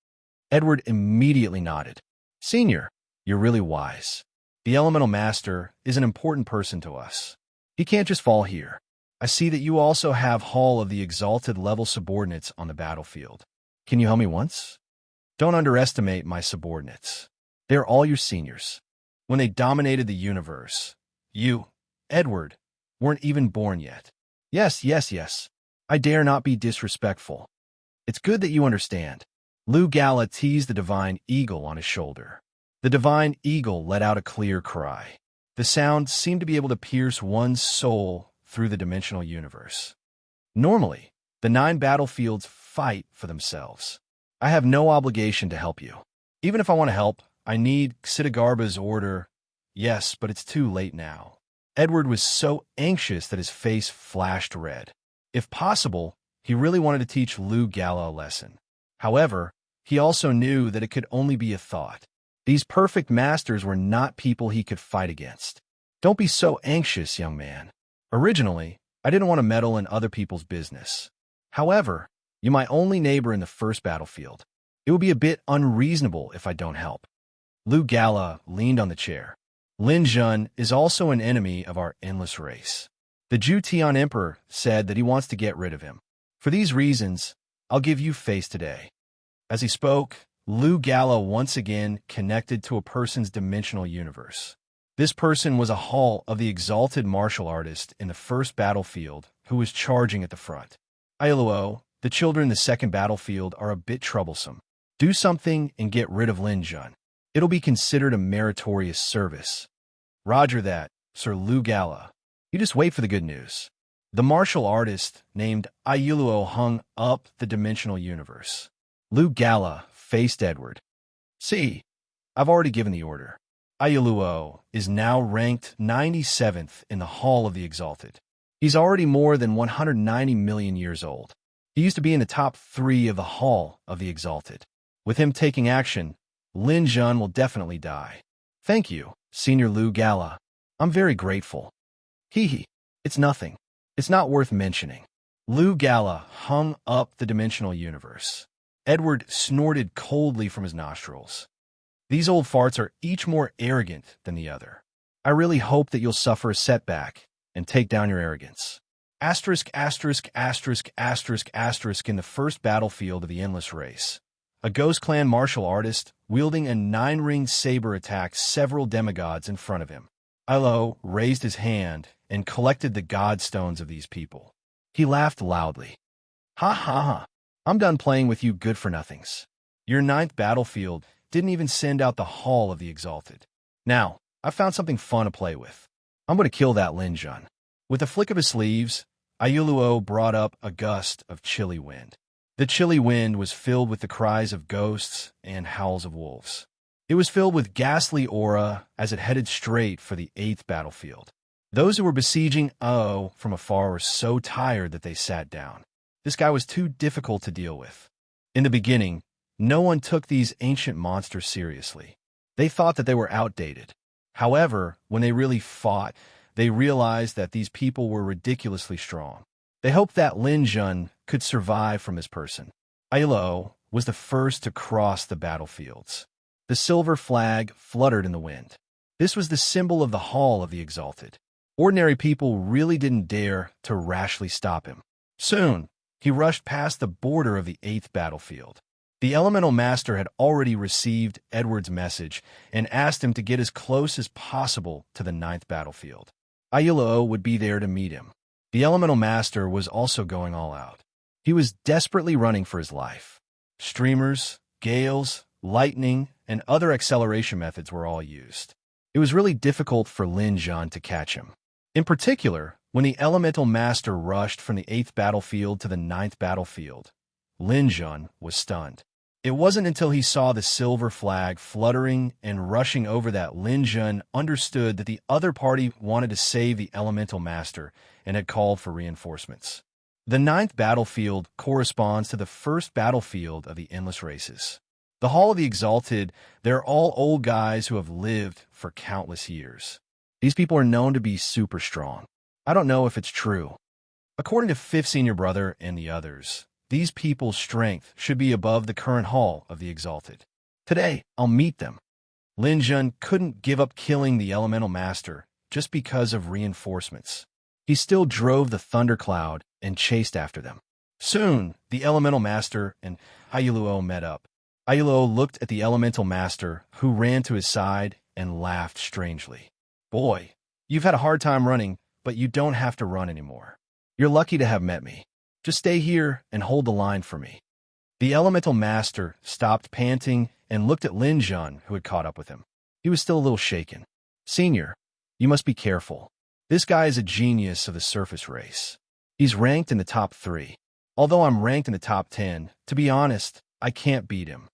Edward immediately nodded. Senior, you're really wise. The Elemental Master is an important person to us. He can't just fall here. I see that you also have Hall of the Exalted level subordinates on the battlefield. Can you help me once? Don't underestimate my subordinates. They're all your seniors. When they dominated the universe, you, Edward, weren't even born yet. Yes. I dare not be disrespectful. It's good that you understand. Lu Gala teased the divine eagle on his shoulder. The divine eagle let out a clear cry. The sound seemed to be able to pierce one's soul through the dimensional universe. Normally, the 9 battlefields fight for themselves. I have no obligation to help you. Even if I want to help, I need Xidagarba's order. Yes, but it's too late now. Edward was so anxious that his face flashed red. If possible, he really wanted to teach Lu Gala a lesson. However, he also knew that it could only be a thought. These perfect masters were not people he could fight against. Don't be so anxious, young man. Originally, I didn't want to meddle in other people's business. However, you're my only neighbor in the first battlefield. It would be a bit unreasonable if I don't help. Lu Gala leaned on the chair. Lin Jun is also an enemy of our endless race. The Jutian Emperor said that he wants to get rid of him. For these reasons, I'll give you face today. As he spoke, Lu Gala once again connected to a person's dimensional universe. This person was a Hall of the Exalted martial artist in the first battlefield who was charging at the front. Ailuo, the children in the second battlefield are a bit troublesome. Do something and get rid of Lin Jun. It'll be considered a meritorious service. Roger that, Sir Lu Gala. You just wait for the good news. The martial artist named Ailuo hung up the dimensional universe. Lu Gala faced Edward. See, I've already given the order. Ailuo is now ranked 97th in the Hall of the Exalted. He's already more than 190 million years old. He used to be in the top 3 of the Hall of the Exalted. With him taking action, Lin Jun will definitely die. Thank you, Senior Lu Gala. I'm very grateful. It's nothing. It's not worth mentioning. Lu Gala hung up the dimensional universe. Edward snorted coldly from his nostrils. These old farts are each more arrogant than the other. I really hope that you'll suffer a setback and take down your arrogance. Asterisk in the first battlefield of the Endless Race. A Ghost Clan martial artist wielding a 9-ringed saber attacked several demigods in front of him. Ilo raised his hand and collected the godstones of these people. He laughed loudly. Ha. I'm done playing with you good-for-nothings. Your 9th battlefield didn't even send out the Hall of the Exalted. Now, I've found something fun to play with. I'm going to kill that Lin Jun. With a flick of his sleeves, Ailuo brought up a gust of chilly wind. The chilly wind was filled with the cries of ghosts and howls of wolves. It was filled with ghastly aura as it headed straight for the 8th battlefield. Those who were besieging O from afar were so tired that they sat down. This guy was too difficult to deal with. In the beginning, no one took these ancient monsters seriously. They thought that they were outdated. However, when they really fought, they realized that these people were ridiculously strong. They hoped that Lin Jun could survive from this person. Ailo was the first to cross the battlefields. The silver flag fluttered in the wind. This was the symbol of the Hall of the Exalted. Ordinary people really didn't dare to rashly stop him. Soon, he rushed past the border of the 8th battlefield. The Elemental Master had already received Edward's message and asked him to get as close as possible to the 9th battlefield. Ailo would be there to meet him. The Elemental Master was also going all out. He was desperately running for his life. Streamers, gales, lightning, and other acceleration methods were all used. It was really difficult for Lin Jun to catch him. In particular, when the Elemental Master rushed from the 8th battlefield to the 9th battlefield, Lin Jun was stunned. It wasn't until he saw the silver flag fluttering and rushing over that Lin Jun understood that the other party wanted to save the Elemental Master and had called for reinforcements. The 9th battlefield corresponds to the 1st battlefield of the Endless Races. The Hall of the Exalted, they're all old guys who have lived for countless years. These people are known to be super strong. I don't know if it's true. According to 5th Senior Brother and the others, these people's strength should be above the current Hall of the Exalted. Today, I'll meet them. Lin Jun couldn't give up killing the Elemental Master just because of reinforcements. He still drove the thundercloud and chased after them. Soon, the Elemental Master and Ailuo met up. Ailuo looked at the Elemental Master, who ran to his side and laughed strangely. Boy, you've had a hard time running, but you don't have to run anymore. You're lucky to have met me. Just stay here and hold the line for me. The Elemental Master stopped panting and looked at Lin Jun, who had caught up with him. He was still a little shaken. Senior, you must be careful. This guy is a genius of the surface race. He's ranked in the top 3. Although I'm ranked in the top 10, to be honest, I can't beat him.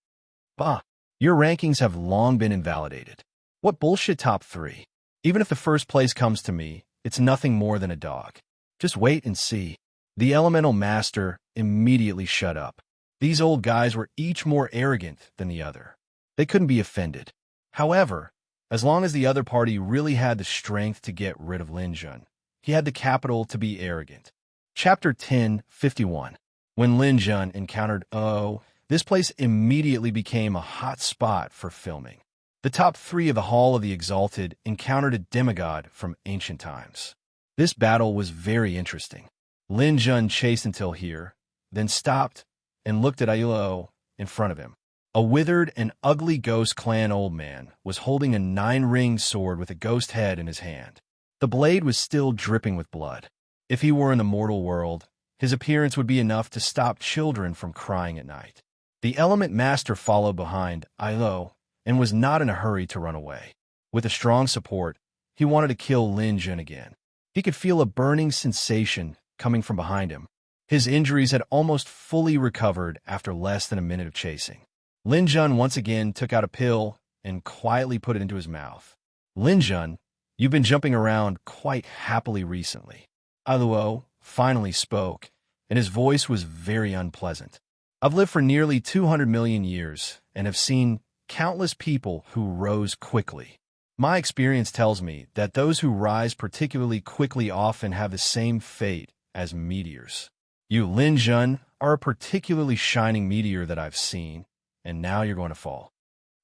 Bah, your rankings have long been invalidated. What bullshit top 3? Even if the first place comes to me, it's nothing more than a dog. Just wait and see. The Elemental Master immediately shut up. These old guys were each more arrogant than the other. They couldn't be offended. However, as long as the other party really had the strength to get rid of Lin Jun, he had the capital to be arrogant. Chapter 10:51. When Lin Jun encountered O, this place immediately became a hot spot for filming. The top 3 of the Hall of the Exalted encountered a demigod from ancient times. This battle was very interesting. Lin Jun chased until here, then stopped and looked at Ailuo in front of him. A withered and ugly ghost clan old man was holding a 9-ringed sword with a ghost head in his hand. The blade was still dripping with blood. If he were in the mortal world, his appearance would be enough to stop children from crying at night. The Element Master followed behind Ailuo and was not in a hurry to run away. With a strong support, he wanted to kill Lin Jun again. He could feel a burning sensation coming from behind him. His injuries had almost fully recovered after less than a minute of chasing. Lin Jun once again took out a pill and quietly put it into his mouth. Lin Jun, you've been jumping around quite happily recently. Ailuo finally spoke, and his voice was very unpleasant. I've lived for nearly 200 million years and have seen countless people who rose quickly. My experience tells me that those who rise particularly quickly often have the same fate as meteors. You, Lin Jun, are a particularly shining meteor that I've seen, and now you're going to fall.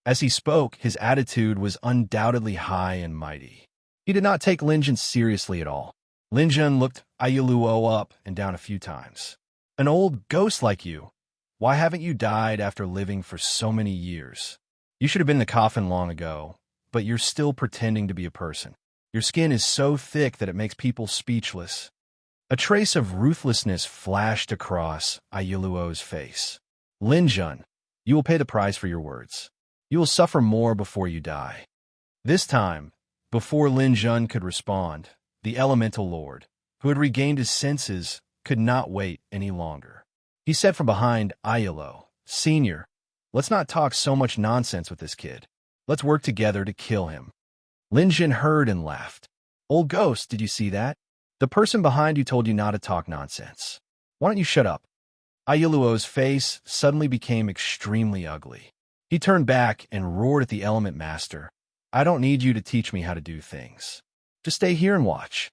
As he spoke, his attitude was undoubtedly high and mighty. He did not take Lin Jun seriously at all. Lin Jun looked Ailuo up and down a few times. An old ghost like you. Why haven't you died after living for so many years? You should have been in the coffin long ago, but you're still pretending to be a person. Your skin is so thick that it makes people speechless. A trace of ruthlessness flashed across Ailuo's face. Lin Jun, you will pay the price for your words. You will suffer more before you die. This time, before Lin Jun could respond, the Elemental Lord, who had regained his senses, could not wait any longer. He said from behind Ailuo, Senior, let's not talk so much nonsense with this kid. Let's work together to kill him. Lin Jun heard and laughed. Old ghost, did you see that? The person behind you told you not to talk nonsense. Why don't you shut up? Ayuluo's face suddenly became extremely ugly. He turned back and roared at the element master. I don't need you to teach me how to do things. Just stay here and watch.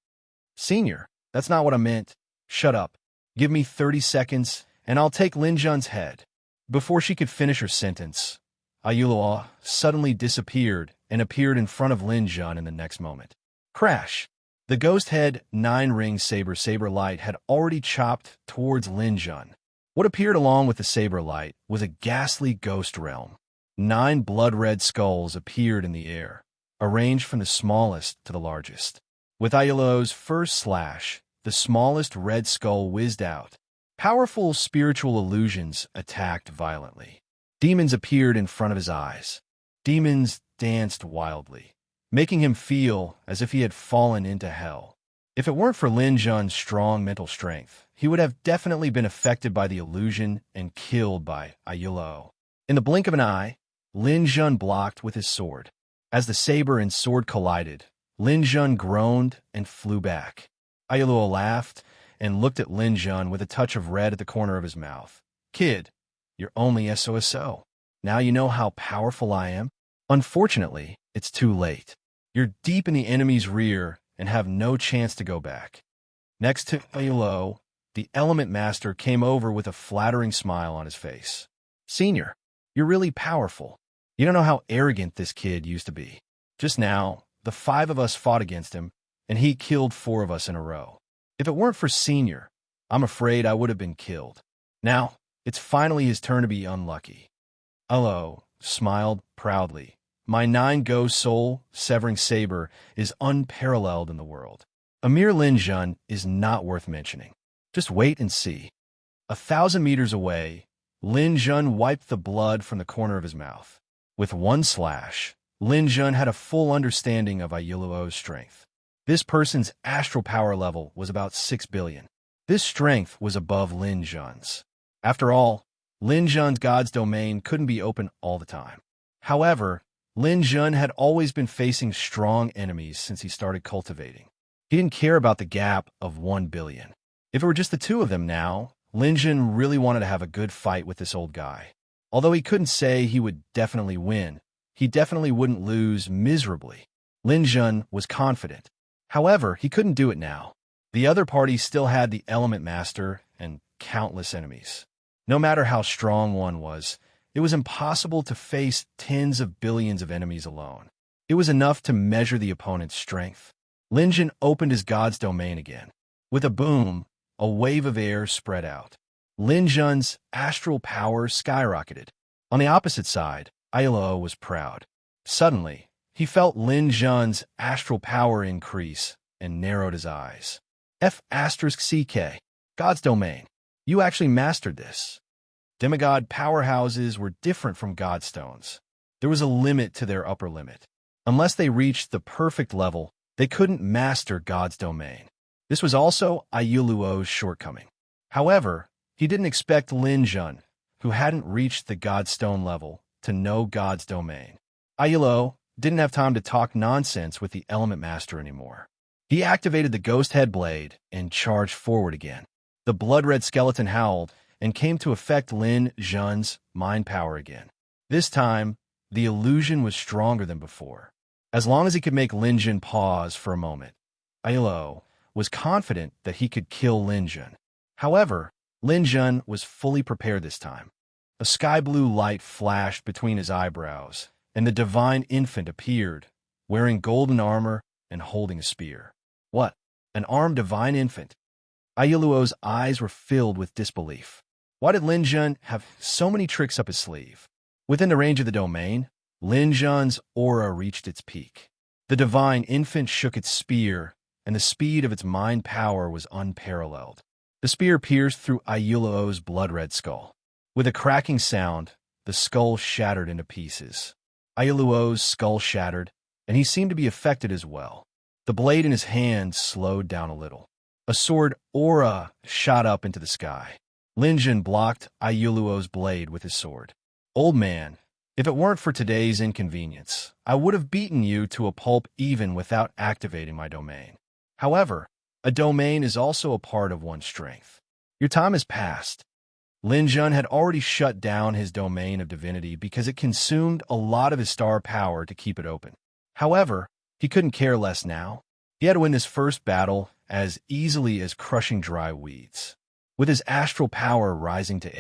Senior, that's not what I meant. Shut up. Give me 30 seconds, and I'll take Lin Jun's head. Before she could finish her sentence, Ayuluo suddenly disappeared and appeared in front of Lin Jun in the next moment. Crash! The ghost head 9-ring saber light had already chopped towards Lin Jun. What appeared along with the saber light was a ghastly ghost realm. 9 blood-red skulls appeared in the air, arranged from the smallest to the largest. With Ayuluo's first slash, the smallest red skull whizzed out. Powerful spiritual illusions attacked violently. Demons appeared in front of his eyes. Demons danced wildly, making him feel as if he had fallen into hell. If it weren't for Lin Jun's strong mental strength, he would have definitely been affected by the illusion and killed by Ayuluo. In the blink of an eye, Lin Jun blocked with his sword. As the saber and sword collided, Lin Jun groaned and flew back. Ayuluo laughed and looked at Lin Jun with a touch of red at the corner of his mouth. Kid, you're only SOSO. Now you know how powerful I am? Unfortunately, it's too late. You're deep in the enemy's rear and have no chance to go back. Next to Ayuluo, the element master came over with a flattering smile on his face. Senior, you're really powerful. You don't know how arrogant this kid used to be. Just now, the 5 of us fought against him, and he killed 4 of us in a row. If it weren't for Senior, I'm afraid I would have been killed. Now, it's finally his turn to be unlucky. Ayuluo smiled proudly. My 9-go soul severing saber is unparalleled in the world. A mere Lin Jun is not worth mentioning. Just wait and see. 1,000 meters away, Lin Jun wiped the blood from the corner of his mouth. With one slash, Lin Jun had a full understanding of Ayuluo's strength. This person's astral power level was about 6 billion. This strength was above Lin Jun's. After all, Lin Jun's God's domain couldn't be open all the time. However, Lin Jun had always been facing strong enemies since he started cultivating. He didn't care about the gap of 1 billion. If it were just the 2 of them now, Lin Jun really wanted to have a good fight with this old guy. Although he couldn't say he would definitely win, he definitely wouldn't lose miserably. Lin Jun was confident. However, he couldn't do it now. The other party still had the Element Master and countless enemies. No matter how strong one was, it was impossible to face tens of billions of enemies alone. It was enough to measure the opponent's strength. Lin Jun opened his God's domain again. With a boom, a wave of air spread out. Lin Jun's astral power skyrocketed. On the opposite side, Ayuluo was proud. Suddenly, he felt Lin Jun's astral power increase and narrowed his eyes. F***CK. God's domain. You actually mastered this. Demigod powerhouses were different from Godstones. There was a limit to their upper limit. Unless they reached the perfect level, they couldn't master God's domain. This was also Ayuluo's shortcoming. However, he didn't expect Lin Jun, who hadn't reached the Godstone level, to know God's domain. Ayuluo didn't have time to talk nonsense with the Element Master anymore. He activated the Ghost Head Blade and charged forward again. The blood-red skeleton howled and came to affect Lin Jun's mind power again. This time, the illusion was stronger than before. As long as he could make Lin Jun pause for a moment, Ayuluo was confident that he could kill Lin Jun. However, Lin Jun was fully prepared this time. A sky-blue light flashed between his eyebrows, and the divine infant appeared, wearing golden armor and holding a spear. What? An armed divine infant? Ayuluo's eyes were filled with disbelief. Why did Lin Jun have so many tricks up his sleeve? Within the range of the domain, Lin Jun's aura reached its peak. The divine infant shook its spear, and the speed of its mind power was unparalleled. The spear pierced through Ayuluo's blood-red skull. With a cracking sound, the skull shattered into pieces. Ayuluo's skull shattered, and he seemed to be affected as well. The blade in his hand slowed down a little. A sword aura shot up into the sky. Lin Jun blocked Ayuluo's blade with his sword. Old man, If it weren't for today's inconvenience, I would have beaten you to a pulp even without activating my domain. However, a domain is also a part of one's strength. Your time has passed. Lin Jun had already shut down his domain of divinity because it consumed a lot of his star power to keep it open. However, he couldn't care less now. He had to win this first battle as easily as crushing dry weeds. With his astral power rising to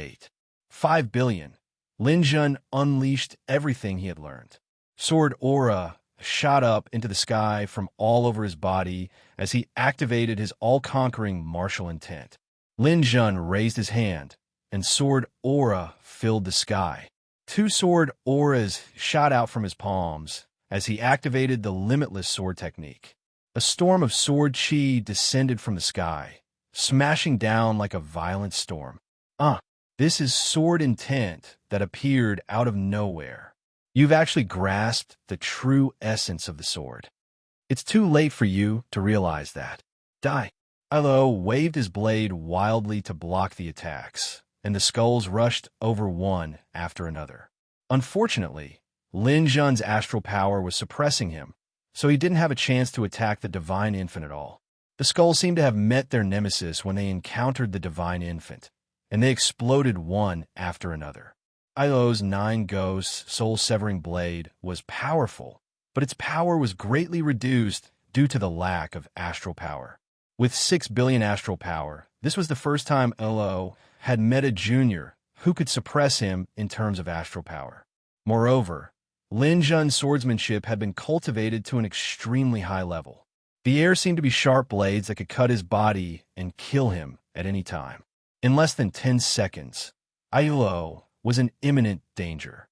5 billion, Lin Jun unleashed everything he had learned. Sword aura shot up into the sky from all over his body as he activated his all-conquering martial intent. Lin Jun raised his hand, and sword aura filled the sky. 2 sword auras shot out from his palms as he activated the limitless sword technique. A storm of sword chi descended from the sky, smashing down like a violent storm. This is sword intent that appeared out of nowhere. You've actually grasped the true essence of the sword. It's too late for you to realize that. Die. Ilo waved his blade wildly to block the attacks, and the skulls rushed over one after another. Unfortunately, Lin Jun's astral power was suppressing him, so he didn't have a chance to attack the Divine Infant at all. The skulls seemed to have met their nemesis when they encountered the Divine Infant, and they exploded one after another. Ilo's 9 ghosts soul-severing blade was powerful, but its power was greatly reduced due to the lack of astral power. With 6 billion astral power, this was the first time Ilo had met a junior who could suppress him in terms of astral power. Moreover, Lin Jun's swordsmanship had been cultivated to an extremely high level. The air seemed to be sharp blades that could cut his body and kill him at any time. In less than 10 seconds, Ilo was in imminent danger.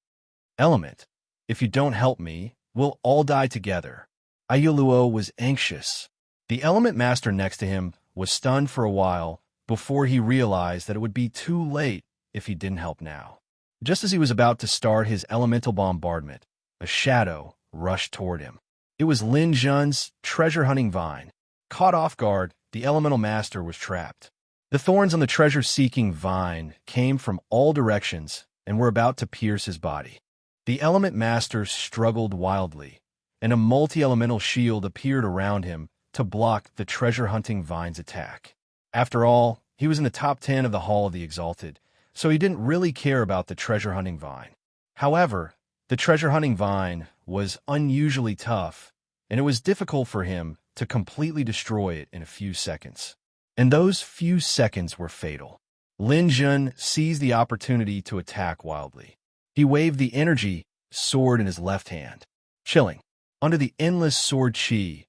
Element, if you don't help me, we'll all die together. Ayuluo was anxious. The element master next to him was stunned for a while before he realized that it would be too late if he didn't help now. Just as he was about to start his elemental bombardment, a shadow rushed toward him. It was Lin Jun's treasure-hunting vine. Caught off guard, the elemental master was trapped. The thorns on the treasure-seeking vine came from all directions and were about to pierce his body. The element master struggled wildly, and a multi-elemental shield appeared around him to block the treasure-hunting vine's attack. After all, he was in the top 10 of the Hall of the Exalted, so he didn't really care about the treasure-hunting vine. However, the treasure-hunting vine was unusually tough, and it was difficult for him to completely destroy it in a few seconds. And those few seconds were fatal. Lin Jun seized the opportunity to attack wildly. He waved the energy sword in his left hand. Chilling. Under the endless sword chi,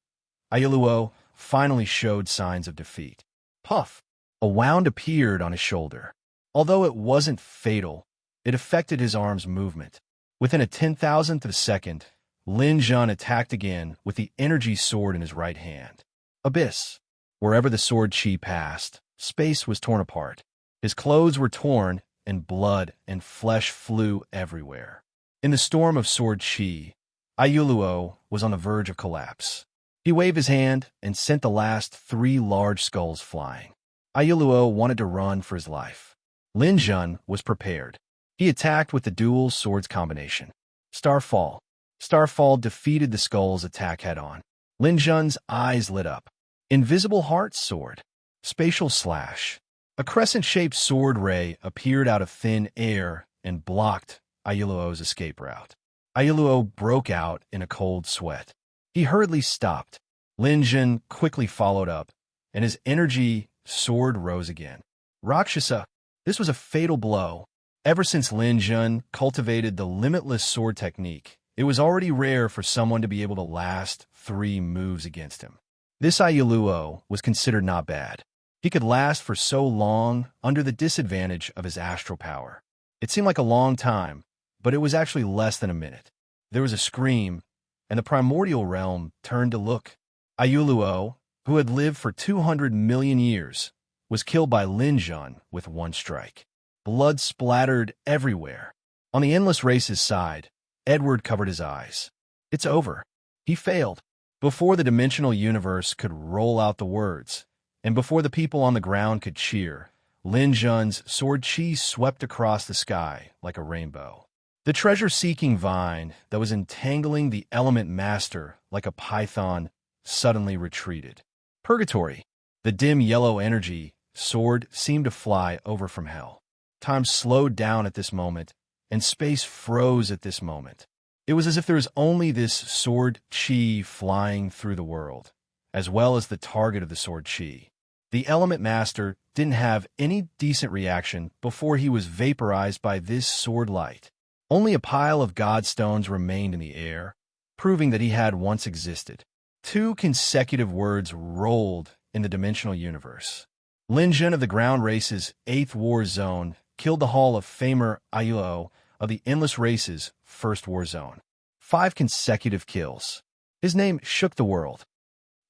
Ayuluo finally showed signs of defeat. Puff! A wound appeared on his shoulder. Although it wasn't fatal, it affected his arm's movement. Within a 10,000th of a second, Lin Jun attacked again with the energy sword in his right hand. Abyss. Wherever the sword chi passed, space was torn apart. His clothes were torn, and blood and flesh flew everywhere. In the storm of sword chi, Ayuluo was on the verge of collapse. He waved his hand and sent the last 3 large skulls flying. Ayuluo wanted to run for his life. Lin Jun was prepared. He attacked with the dual swords combination. Starfall. Starfall defeated the skull's attack head-on. Lin Jun's eyes lit up. Invisible Heart Sword. Spatial Slash. A crescent-shaped sword ray appeared out of thin air and blocked Ayuluo's escape route. Ayuluo broke out in a cold sweat. He hurriedly stopped. Lin Jun quickly followed up, and his energy sword rose again. Rakshasa. This was a fatal blow. Ever since Lin Jun cultivated the limitless sword technique, it was already rare for someone to be able to last 3 moves against him. This Ayuluo was considered not bad. He could last for so long under the disadvantage of his astral power. It seemed like a long time, but it was actually less than a minute. There was a scream, and the primordial realm turned to look. Ayuluo, who had lived for 200 million years, was killed by Lin Jun with 1 strike. Blood splattered everywhere. On the Endless Race's side, Edward covered his eyes. It's over. He failed. Before the dimensional universe could roll out the words, and before the people on the ground could cheer, Lin Jun's sword chi swept across the sky like a rainbow. The treasure-seeking vine that was entangling the element master like a python suddenly retreated. Purgatory, the dim yellow energy sword seemed to fly over from hell. Time slowed down at this moment, and space froze at this moment. It was as if there was only this sword chi flying through the world, as well as the target of the sword chi. The element master didn't have any decent reaction before he was vaporized by this sword light. Only a pile of godstones remained in the air, proving that he had once existed. 2 consecutive words rolled in the dimensional universe. Lin Jun of the ground race's 8th war zone killed the Hall of Famer Aiuo of the Endless Race's 1st war zone. 5 consecutive kills. His name shook the world.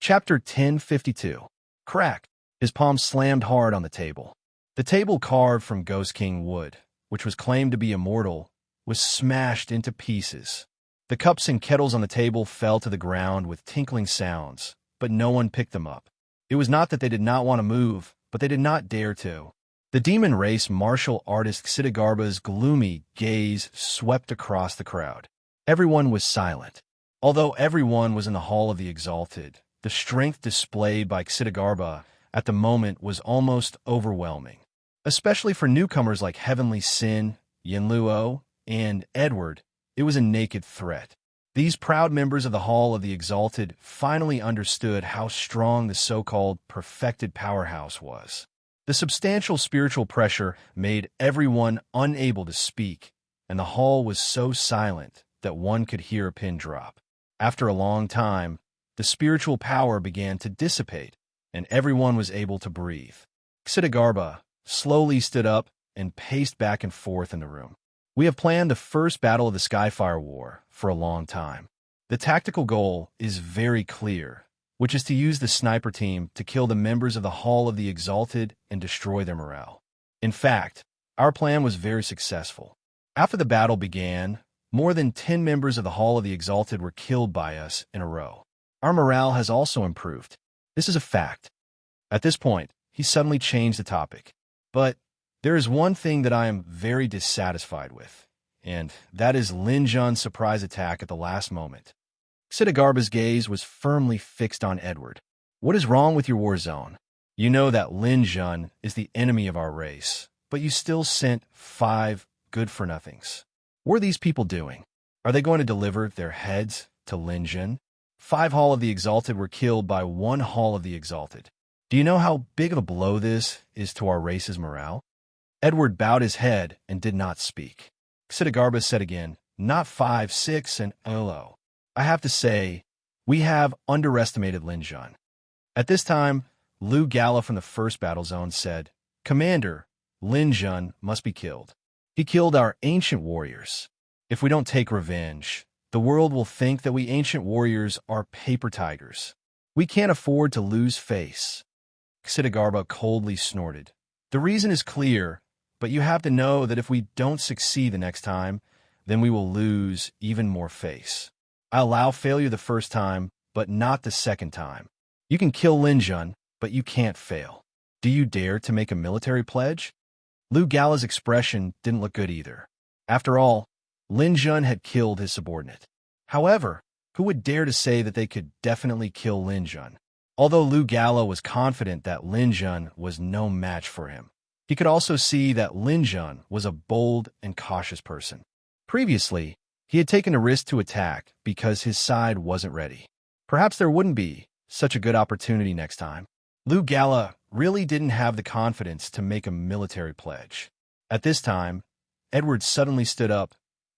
Chapter 1052. Crack. His palm slammed hard on the table. The table carved from Ghost King wood, which was claimed to be immortal, was smashed into pieces. The cups and kettles on the table fell to the ground with tinkling sounds, but no one picked them up. It was not that they did not want to move, but they did not dare to. The demon race martial artist Xidagarba's gloomy gaze swept across the crowd. Everyone was silent. Although everyone was in the Hall of the Exalted, the strength displayed by Xidagarba at the moment was almost overwhelming, especially for newcomers like Heavenly Sin, Yinluo, and Edward. It was a naked threat. These proud members of the Hall of the Exalted finally understood how strong the so-called perfected powerhouse was. The substantial spiritual pressure made everyone unable to speak, and the hall was so silent that one could hear a pin drop. After a long time, the spiritual power began to dissipate, and everyone was able to breathe. Xidagarba slowly stood up and paced back and forth in the room. We have planned the first battle of the Skyfire War for a long time. The tactical goal is very clear, which is to use the sniper team to kill the members of the Hall of the Exalted and destroy their morale. In fact, our plan was very successful. After the battle began, more than 10 members of the Hall of the Exalted were killed by us in a row. Our morale has also improved. This is a fact. At this point, he suddenly changed the topic. But there is one thing that I am very dissatisfied with, and that is Lin Jun's surprise attack at the last moment. Xidagarba's gaze was firmly fixed on Edward. What is wrong with your war zone? You know that Lin Jun is the enemy of our race, but you still sent 5 good-for-nothings. What are these people doing? Are they going to deliver their heads to Lin Jun? 5 Hall of the Exalted were killed by 1 Hall of the Exalted. Do you know how big of a blow this is to our race's morale? Edward bowed his head and did not speak. Xidagarba said again, not 5, 6, and Olo. I have to say, we have underestimated Lin Jun. At this time, Liu Gala from the first battle zone said, Commander, Lin Jun must be killed. He killed our ancient warriors. If we don't take revenge, the world will think that we ancient warriors are paper tigers. We can't afford to lose face. Xidagarba coldly snorted. The reason is clear, but you have to know that if we don't succeed the next time, then we will lose even more face. I allow failure the first time, but not the second time. You can kill Lin Jun, but you can't fail. Do you dare to make a military pledge? Liu Gala's expression didn't look good either. After all, Lin Jun had killed his subordinate. However, who would dare to say that they could definitely kill Lin Jun? Although Liu Gala was confident that Lin Jun was no match for him, he could also see that Lin Jun was a bold and cautious person. Previously, he had taken a risk to attack because his side wasn't ready. Perhaps there wouldn't be such a good opportunity next time. Liu Gala really didn't have the confidence to make a military pledge. At this time, Edward suddenly stood up.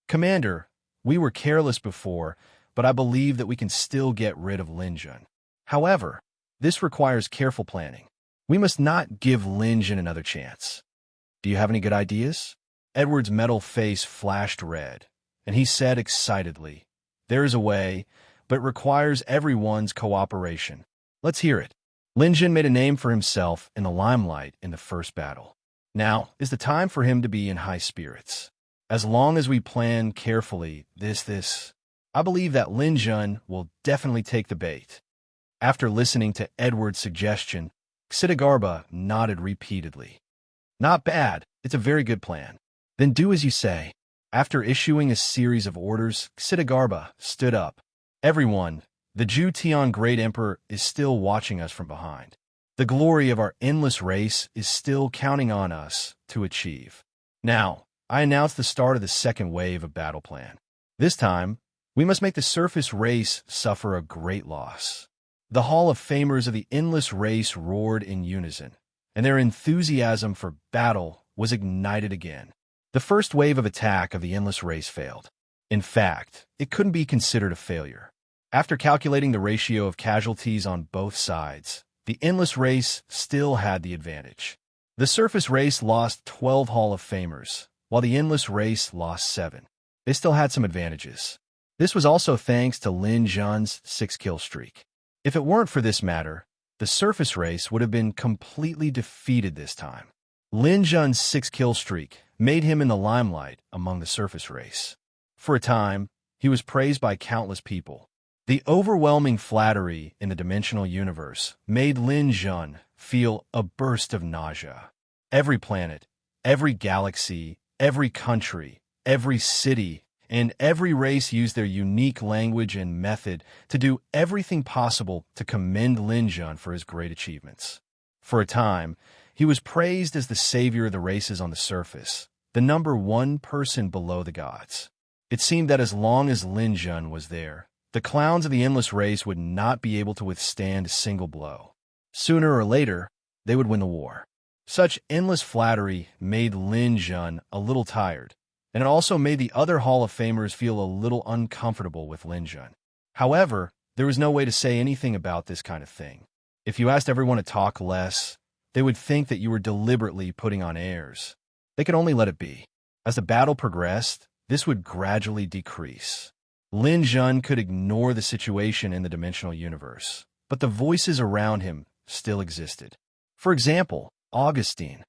Commander, we were careless before, but I believe that we can still get rid of Lin Jun. However, this requires careful planning. We must not give Lin Jun another chance. Do you have any good ideas? Edward's metal face flashed red, and he said excitedly, There is a way, but it requires everyone's cooperation. Let's hear it. Lin Jun made a name for himself in the limelight in the first battle. Now is the time for him to be in high spirits. As long as we plan carefully I believe that Lin Jun will definitely take the bait. After listening to Edward's suggestion, Xidagarba nodded repeatedly. Not bad. It's a very good plan. Then do as you say. After issuing a series of orders, Xidigarba stood up. Everyone, the Ju Tian Great Emperor is still watching us from behind. The glory of our endless race is still counting on us to achieve. Now, I announce the start of the second wave of battle plan. This time, we must make the surface race suffer a great loss. The Hall of Famers of the endless race roared in unison, and their enthusiasm for battle was ignited again. The first wave of attack of the endless race failed. In fact, it couldn't be considered a failure. After calculating the ratio of casualties on both sides, the endless race still had the advantage. The surface race lost 12 Hall of Famers, while the endless race lost 7. They still had some advantages. This was also thanks to Lin Zhan's 6-kill streak. If it weren't for this matter, the surface race would have been completely defeated this time. Lin Zhan's 6-kill streak made him in the limelight among the surface race. For a time, he was praised by countless people. The overwhelming flattery in the dimensional universe made Lin Zhan feel a burst of nausea. Every planet, every galaxy, every country, every city, and every race used their unique language and method to do everything possible to commend Lin Zhan for his great achievements. For a time, he was praised as the savior of the races on the surface, the number one person below the gods. It seemed that as long as Lin Zhan was there, the clowns of the endless race would not be able to withstand a single blow. Sooner or later, they would win the war. Such endless flattery made Lin Zhan a little tired, and it also made the other Hall of Famers feel a little uncomfortable with Lin Zhan. However, there was no way to say anything about this kind of thing. If you asked everyone to talk less, they would think that you were deliberately putting on airs. They could only let it be. As the battle progressed, this would gradually decrease. Lin Zhan could ignore the situation in the dimensional universe, but the voices around him still existed. For example, Augustine.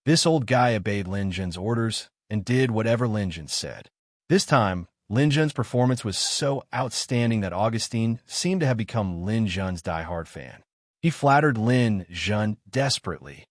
This old guy obeyed Lin Zhan's orders and did whatever Lin Zhan said. This time, Lin Zhan's performance was so outstanding that Augustine seemed to have become Lin Zhan's diehard fan. He flattered Lin Zhan desperately,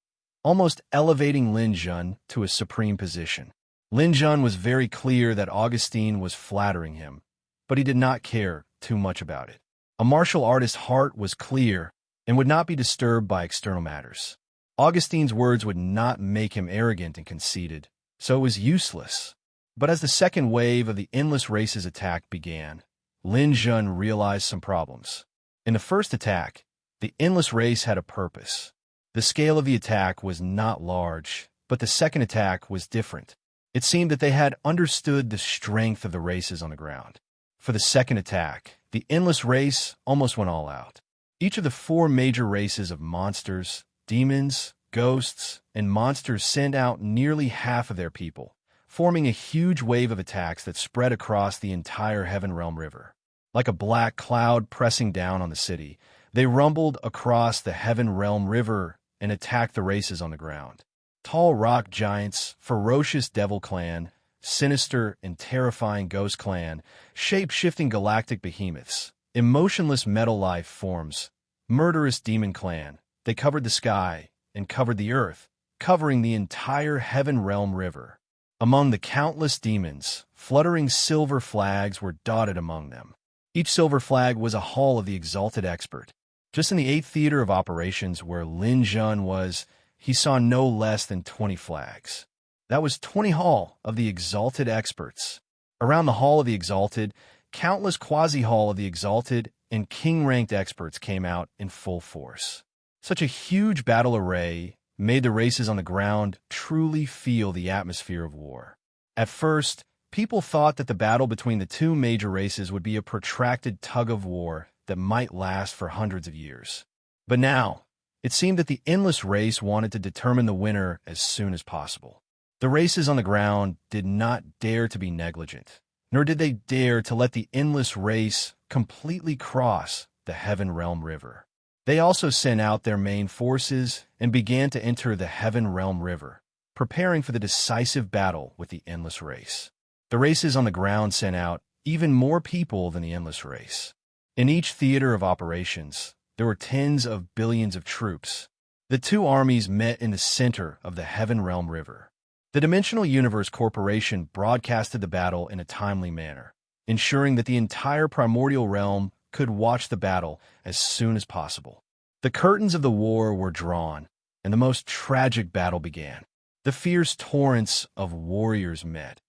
almost elevating Lin Zhan to a supreme position. Lin Zhan was very clear that Augustine was flattering him, but he did not care too much about it. A martial artist's heart was clear and would not be disturbed by external matters. Augustine's words would not make him arrogant and conceited, so it was useless. But as the second wave of the endless races attack began, Lin Zhan realized some problems. In the first attack, the endless race had a purpose. The scale of the attack was not large, but the second attack was different. It seemed that they had understood the strength of the races on the ground. For the second attack, the endless race almost went all out. Each of the 4 major races of monsters, demons, ghosts, and monsters sent out nearly half of their people, forming a huge wave of attacks that spread across the entire Heaven Realm River. Like a black cloud pressing down on the city, they rumbled across the Heaven Realm River and attacked the races on the ground. Tall rock giants, ferocious devil clan, sinister and terrifying ghost clan, shape-shifting galactic behemoths, emotionless metal life forms, murderous demon clan. They covered the sky and covered the earth, covering the entire Heaven Realm River. Among the countless demons, fluttering silver flags were dotted among them. Each silver flag was a hall of the exalted expert. Just in the 8th theater of operations where Lin Zhan was, he saw no less than 20 flags. That was 20 hall of the exalted experts. Around the hall of the exalted, countless quasi-hall of the exalted and king-ranked experts came out in full force. Such a huge battle array made the races on the ground truly feel the atmosphere of war. At first, people thought that the battle between the 2 major races would be a protracted tug-of-war that might last for hundreds of years. But now, it seemed that the endless race wanted to determine the winner as soon as possible. The races on the ground did not dare to be negligent, nor did they dare to let the endless race completely cross the Heaven Realm River. They also sent out their main forces and began to enter the Heaven Realm River, preparing for the decisive battle with the endless race. The races on the ground sent out even more people than the endless race. In each theater of operations, there were tens of billions of troops. The 2 armies met in the center of the Heaven Realm River. The Dimensional Universe Corporation broadcasted the battle in a timely manner, ensuring that the entire primordial realm could watch the battle as soon as possible. The curtains of the war were drawn, and the most tragic battle began. The fierce torrents of warriors met,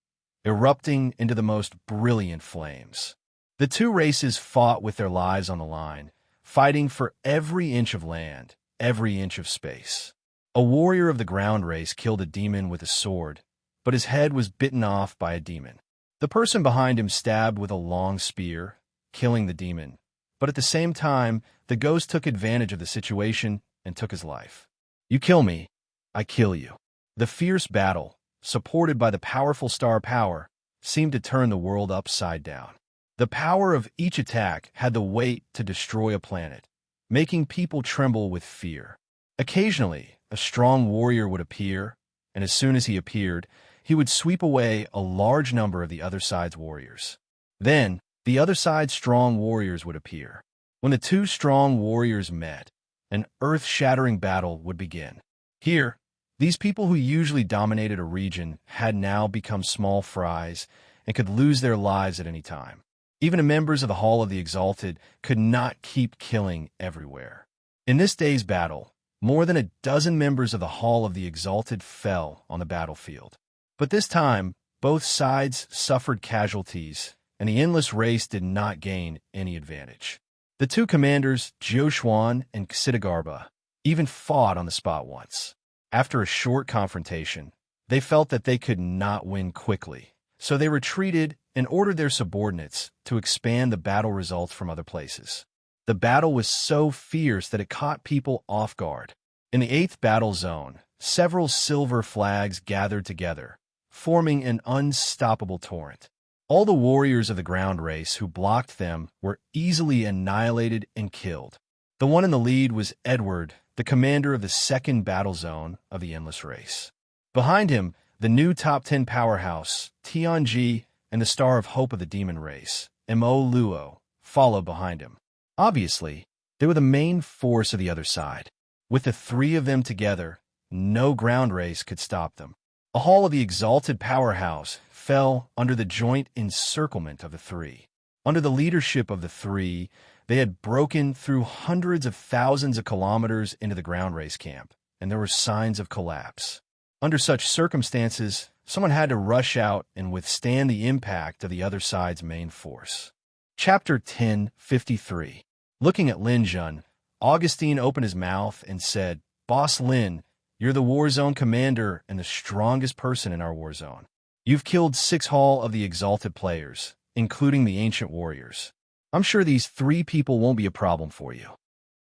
erupting into the most brilliant flames. The two races fought with their lives on the line, fighting for every inch of land, every inch of space. A warrior of the ground race killed a demon with a sword, but his head was bitten off by a demon. The person behind him stabbed with a long spear, killing the demon, but at the same time, the ghost took advantage of the situation and took his life. You kill me, I kill you. The fierce battle, supported by the powerful star power, seemed to turn the world upside down. The power of each attack had the weight to destroy a planet, making people tremble with fear. Occasionally, a strong warrior would appear, and as soon as he appeared, he would sweep away a large number of the other side's warriors. Then, the other side's strong warriors would appear. When the two strong warriors met, an earth-shattering battle would begin. Here, these people who usually dominated a region had now become small fries and could lose their lives at any time. Even the members of the Hall of the Exalted could not keep killing everywhere. In this day's battle, more than a dozen members of the Hall of the Exalted fell on the battlefield. But this time, both sides suffered casualties, and the endless race did not gain any advantage. The two commanders, Joshuan and Ksidagarba, even fought on the spot once. After a short confrontation, they felt that they could not win quickly, so they retreated and ordered their subordinates to expand the battle results from other places. The battle was so fierce that it caught people off guard. In the 8th battle zone, several silver flags gathered together, forming an unstoppable torrent. All the warriors of the ground race who blocked them were easily annihilated and killed. The one in the lead was Edward, the commander of the 2nd battle zone of the Endless Race. Behind him, the new top 10 powerhouse, Tianji, and the star of hope of the demon race, Mo Luo, followed behind him. Obviously, they were the main force of the other side. With the three of them together, no ground race could stop them. The Hall of the Exalted Powerhouse fell under the joint encirclement of the three. Under the leadership of the three, they had broken through hundreds of thousands of kilometers into the ground race camp, and there were signs of collapse. Under such circumstances, someone had to rush out and withstand the impact of the other side's main force. Chapter 1053. Looking at Lin Jun, Augustine opened his mouth and said, "Boss Lin, you're the war zone commander and the strongest person in our war zone. You've killed 6 Hall of the Exalted players, including the ancient warriors. I'm sure these 3 people won't be a problem for you."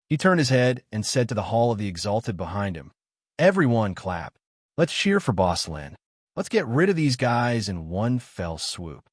He turned his head and said to the Hall of the Exalted behind him, "Everyone clap. Let's cheer for Boss Lin. Let's get rid of these guys in one fell swoop."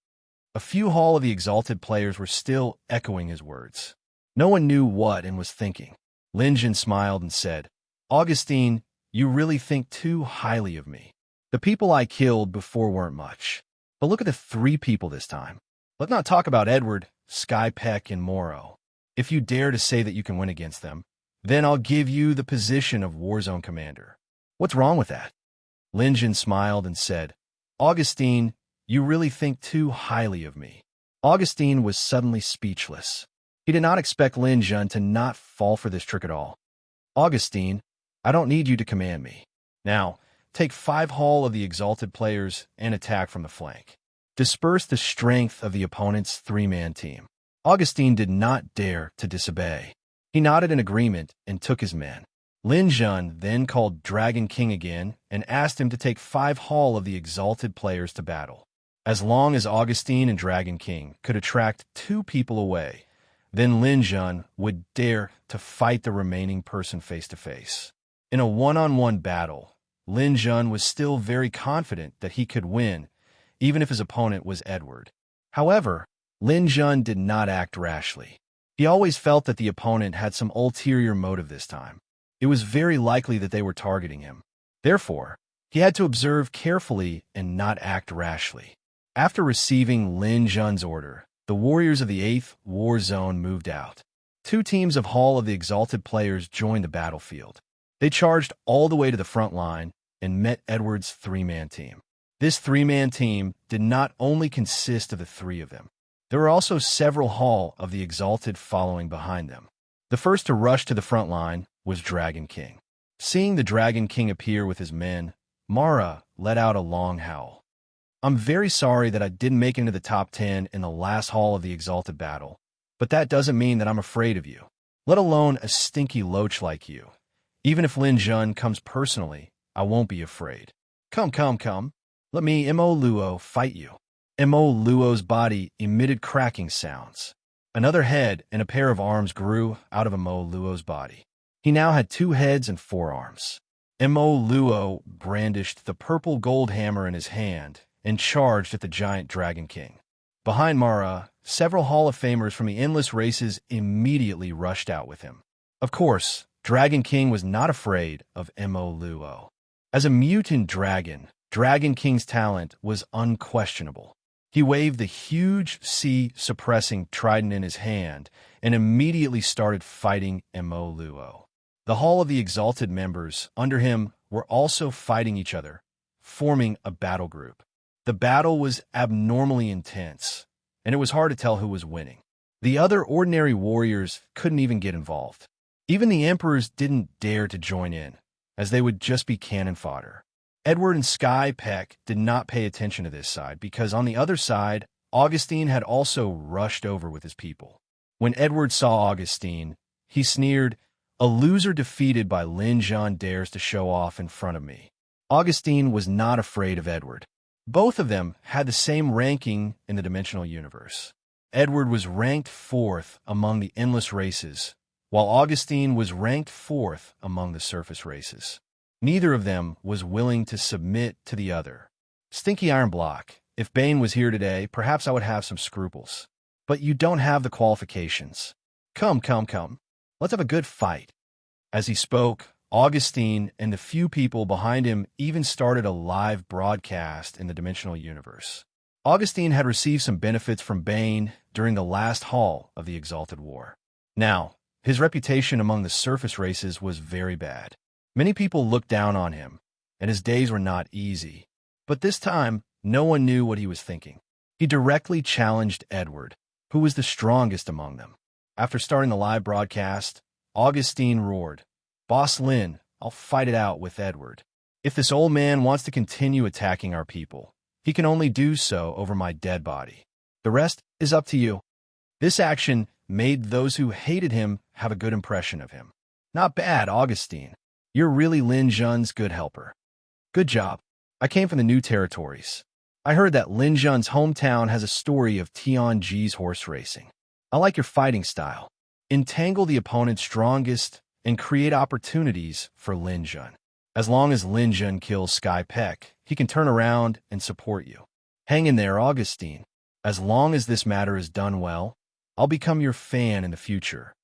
A few Hall of the Exalted players were still echoing his words. No one knew what and was thinking. Lin Jun smiled and said, "Augustine, you really think too highly of me. The people I killed before weren't much. But look at the 3 people this time. Let's not talk about Edward, Skypeck, and Morrow. If you dare to say that you can win against them, then I'll give you the position of Warzone Commander. What's wrong with that?" Lin Jun smiled and said, "Augustine, you really think too highly of me." Augustine was suddenly speechless. He did not expect Lin Jun to not fall for this trick at all. "Augustine, I don't need you to command me. Now, take 5 Hall of the Exalted players and attack from the flank. Disperse the strength of the opponent's 3-man team." Augustine did not dare to disobey. He nodded in agreement and took his men. Lin Jun then called Dragon King again and asked him to take 5 Hall of the Exalted players to battle. As long as Augustine and Dragon King could attract 2 people away, then Lin Jun would dare to fight the remaining person face to face. In a one-on-one battle, Lin Jun was still very confident that he could win, even if his opponent was Edward. However, Lin Jun did not act rashly. He always felt that the opponent had some ulterior motive this time. It was very likely that they were targeting him. Therefore, he had to observe carefully and not act rashly. After receiving Lin Jun's order, the warriors of the 8th War Zone moved out. 2 teams of Hall of the Exalted players joined the battlefield. They charged all the way to the front line, and met Edward's three-man team. This three-man team did not only consist of the three of them. There were also several Hall of the Exalted following behind them. The first to rush to the front line was Dragon King. Seeing the Dragon King appear with his men, Mara let out a long howl. "I'm very sorry that I didn't make it into the top 10 in the last Hall of the Exalted battle, but that doesn't mean that I'm afraid of you, let alone a stinky loach like you. Even if Lin Jun comes personally, I won't be afraid. Come. Let me Mo Luo fight you." Mo Luo's body emitted cracking sounds. Another head and a pair of arms grew out of Mo Luo's body. He now had 2 heads and 4 arms. Mo Luo brandished the purple gold hammer in his hand and charged at the giant Dragon King. Behind Mara, several Hall of Famers from the endless races immediately rushed out with him. Of course, Dragon King was not afraid of Mo Luo. As a mutant dragon, Dragon King's talent was unquestionable. He waved the huge sea-suppressing trident in his hand and immediately started fighting Mo Luo. The Hall of the Exalted members under him were also fighting each other, forming a battle group. The battle was abnormally intense, and it was hard to tell who was winning. The other ordinary warriors couldn't even get involved. Even the emperors didn't dare to join in, as they would just be cannon fodder. Edward and Sky Peck did not pay attention to this side because on the other side, Augustine had also rushed over with his people. When Edward saw Augustine, he sneered, "A loser defeated by Lin Jun dares to show off in front of me." Augustine was not afraid of Edward. Both of them had the same ranking in the dimensional universe. Edward was ranked 4th among the endless races, while Augustine was ranked 4th among the surface races. Neither of them was willing to submit to the other. Stinky Iron Block, if Bane was here today, perhaps I would have some scruples. But you don't have the qualifications. Come. Let's have a good fight. As he spoke, Augustine and the few people behind him even started a live broadcast in the dimensional universe. Augustine had received some benefits from Bane during the last Hall of the Exalted War. Now, his reputation among the surface races was very bad. Many people looked down on him, and his days were not easy. But this time, no one knew what he was thinking. He directly challenged Edward, who was the strongest among them. After starting the live broadcast, Augustine roared, "Boss Lin, I'll fight it out with Edward. If this old man wants to continue attacking our people, he can only do so over my dead body. The rest is up to you." This action made those who hated him have a good impression of him. "Not bad, Augustine. You're really Lin Jun's good helper. Good job. I came from the New Territories. I heard that Lin Jun's hometown has a story of Tianji's horse racing. I like your fighting style. Entangle the opponent's strongest and create opportunities for Lin Jun. As long as Lin Jun kills Sky Peck, he can turn around and support you. Hang in there, Augustine. As long as this matter is done well, I'll become your fan in the future."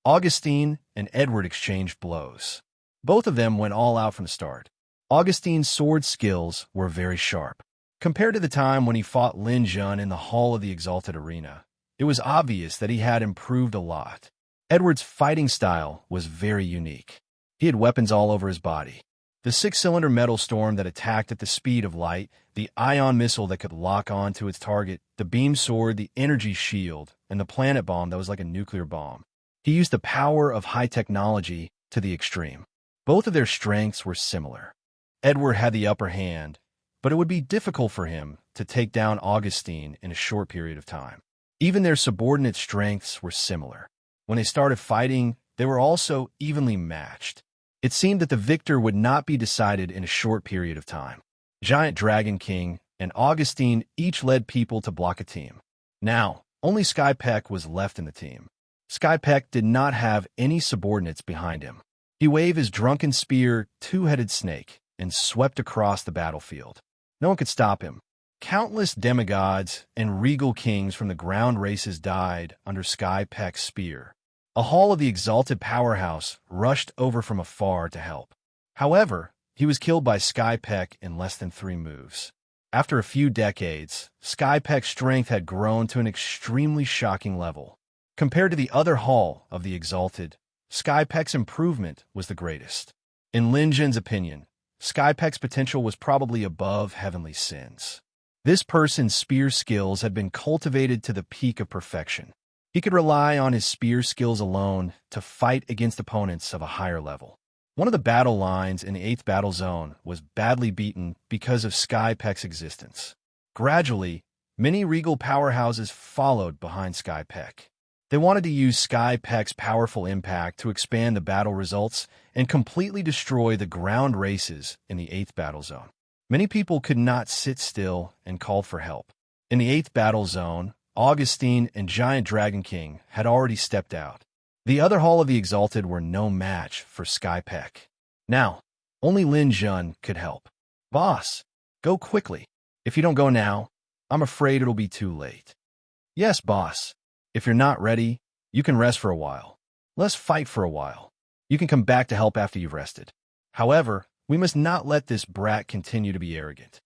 Augustine and Edward exchanged blows. Both of them went all out from the start. Augustine's sword skills were very sharp. Compared to the time when he fought Lin Jun in the Hall of the Exalted Arena, it was obvious that he had improved a lot. Edward's fighting style was very unique. He had weapons all over his body. The 6-cylinder metal storm that attacked at the speed of light, the ion missile that could lock on to its target, the beam sword, the energy shield, and the planet bomb that was like a nuclear bomb. He used the power of high technology to the extreme. Both of their strengths were similar. Edward had the upper hand, but it would be difficult for him to take down Augustine in a short period of time. Even their subordinate strengths were similar. When they started fighting, they were also evenly matched. It seemed that the victor would not be decided in a short period of time. Giant Dragon King and Augustine each led people to block a team. Now, only Sky Peck was left in the team. Sky Peck did not have any subordinates behind him. He waved his drunken spear, two-headed snake, and swept across the battlefield. No one could stop him. Countless demigods and regal kings from the ground races died under Sky Peck's spear. A Hall of the Exalted powerhouse rushed over from afar to help. However, he was killed by Sky Peck in less than 3 moves. After a few decades, Sky Peck's strength had grown to an extremely shocking level. Compared to the other Hall of the Exalted, Sky Peck's improvement was the greatest. In Lin Jin's opinion, Skypeck's potential was probably above heavenly sins. This person's spear skills had been cultivated to the peak of perfection. He could rely on his spear skills alone to fight against opponents of a higher level. One of the battle lines in the 8th battle zone was badly beaten because of Skypeck's existence. Gradually, many regal powerhouses followed behind Skypeck. They wanted to use Skypeck's powerful impact to expand the battle results and completely destroy the ground races in the 8th battle zone. Many people could not sit still and called for help. In the 8th battle zone, Augustine and Giant Dragon King had already stepped out. The other Hall of the Exalted were no match for Skypeck. Now, only Lin Jun could help. Boss, go quickly. If you don't go now, I'm afraid it'll be too late. Yes, boss. If you're not ready, you can rest for a while. Let's fight for a while. You can come back to help after you've rested. However, we must not let this brat continue to be arrogant.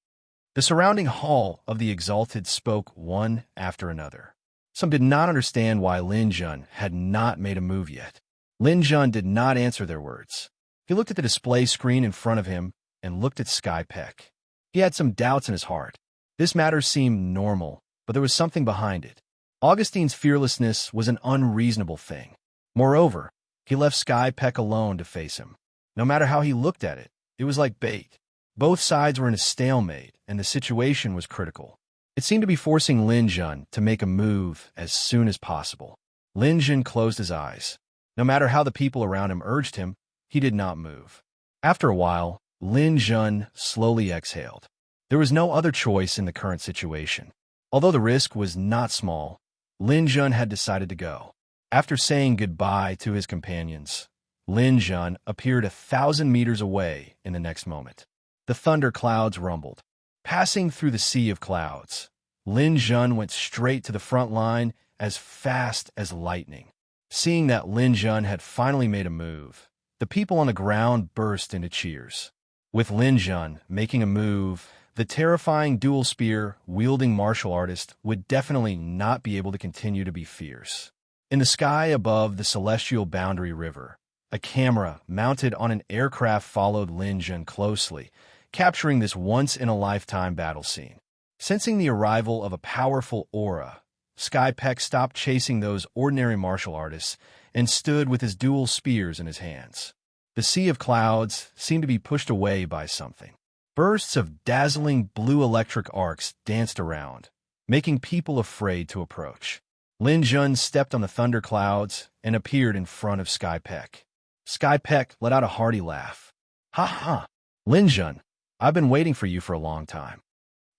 The surrounding Hall of the Exalted spoke one after another. Some did not understand why Lin Jun had not made a move yet. Lin Jun did not answer their words. He looked at the display screen in front of him and looked at Skypeck. He had some doubts in his heart. This matter seemed normal, but there was something behind it. Augustine's fearlessness was an unreasonable thing. Moreover, he left Skypeck alone to face him. No matter how he looked at it, it was like bait. Both sides were in a stalemate, and the situation was critical. It seemed to be forcing Lin Jun to make a move as soon as possible. Lin Jun closed his eyes. No matter how the people around him urged him, he did not move. After a while, Lin Jun slowly exhaled. There was no other choice in the current situation. Although the risk was not small, Lin Jun had decided to go. After saying goodbye to his companions, Lin Jun appeared 1,000 meters away in the next moment. The thunder clouds rumbled. Passing through the sea of clouds, Lin Jun went straight to the front line as fast as lightning. Seeing that Lin Jun had finally made a move, the people on the ground burst into cheers. With Lin Jun making a move, the terrifying dual spear-wielding martial artist would definitely not be able to continue to be fierce. In the sky above the celestial boundary river, a camera mounted on an aircraft followed Lin Jun closely, capturing this once-in-a-lifetime battle scene. Sensing the arrival of a powerful aura, Skypeck stopped chasing those ordinary martial artists and stood with his dual spears in his hands. The sea of clouds seemed to be pushed away by something. Bursts of dazzling blue electric arcs danced around, making people afraid to approach. Lin Jun stepped on the thunder clouds and appeared in front of Skypeck. Skypeck let out a hearty laugh. Ha ha! Lin Jun, I've been waiting for you for a long time.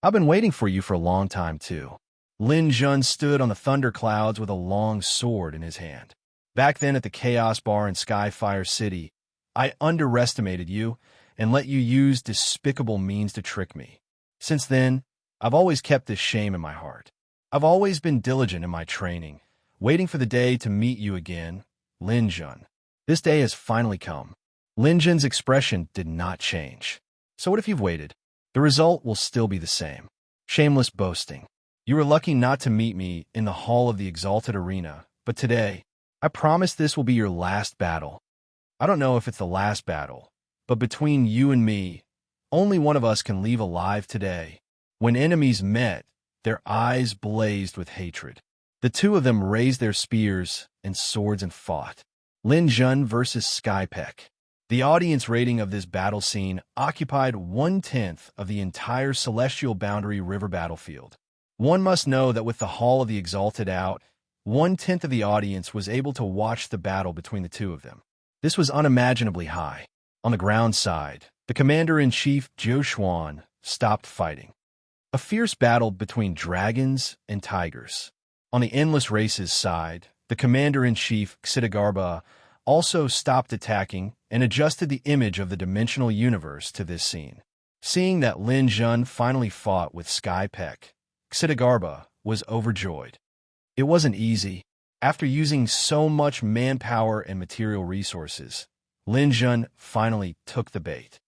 I've been waiting for you for a long time, too. Lin Jun stood on the thunder clouds with a long sword in his hand. Back then at the Chaos Bar in Skyfire City, I underestimated you and let you use despicable means to trick me. Since then, I've always kept this shame in my heart. I've always been diligent in my training, waiting for the day to meet you again, Lin Jun. This day has finally come. Lin Jun's expression did not change. So what if you've waited? The result will still be the same. Shameless boasting. You were lucky not to meet me in the Hall of the Exalted Arena, but today, I promise this will be your last battle. I don't know if it's the last battle, but between you and me, only one of us can leave alive today. When enemies met, their eyes blazed with hatred. The two of them raised their spears and swords and fought. Lin Jun versus Skypeck. The audience rating of this battle scene occupied 1/10 of the entire Celestial Boundary River battlefield. One must know that with the Hall of the Exalted out, 1/10 of the audience was able to watch the battle between the two of them. This was unimaginably high. On the ground side, the commander-in-chief Zhou Xuan stopped fighting. A fierce battle between dragons and tigers. On the Endless Races side, the commander-in-chief Xidagarba also stopped attacking and adjusted the image of the dimensional universe to this scene. Seeing that Lin Jun finally fought with Skypeck, Xidagarba was overjoyed. It wasn't easy. After using so much manpower and material resources, Lin Jun finally took the bait.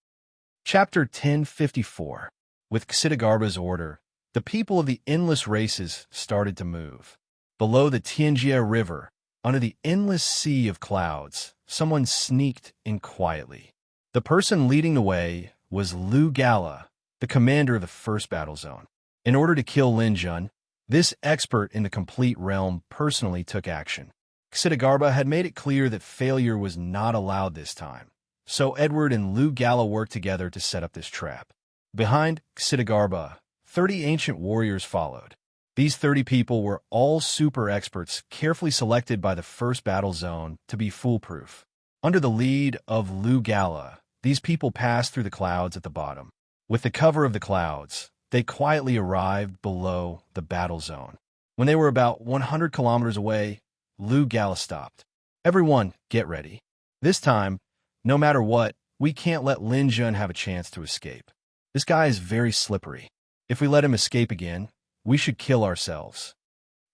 Chapter 1054. With Xidagarba's order, the people of the Endless Races started to move. Below the Tianjia River, under the endless sea of clouds, someone sneaked in quietly. The person leading the way was Lu Gala, the commander of the first battle zone. In order to kill Lin Jun, this expert in the complete realm personally took action. Xidagarba had made it clear that failure was not allowed this time, so Edward and Lu Gala worked together to set up this trap. Behind Xidagarba, 30 ancient warriors followed. These 30 people were all super experts carefully selected by the first battle zone to be foolproof. Under the lead of Lu Gala, these people passed through the clouds at the bottom. With the cover of the clouds, they quietly arrived below the battle zone. When they were about 100 kilometers away, Lu Gala stopped. Everyone, get ready. This time, no matter what, we can't let Lin Jun have a chance to escape. This guy is very slippery. If we let him escape again, we should kill ourselves.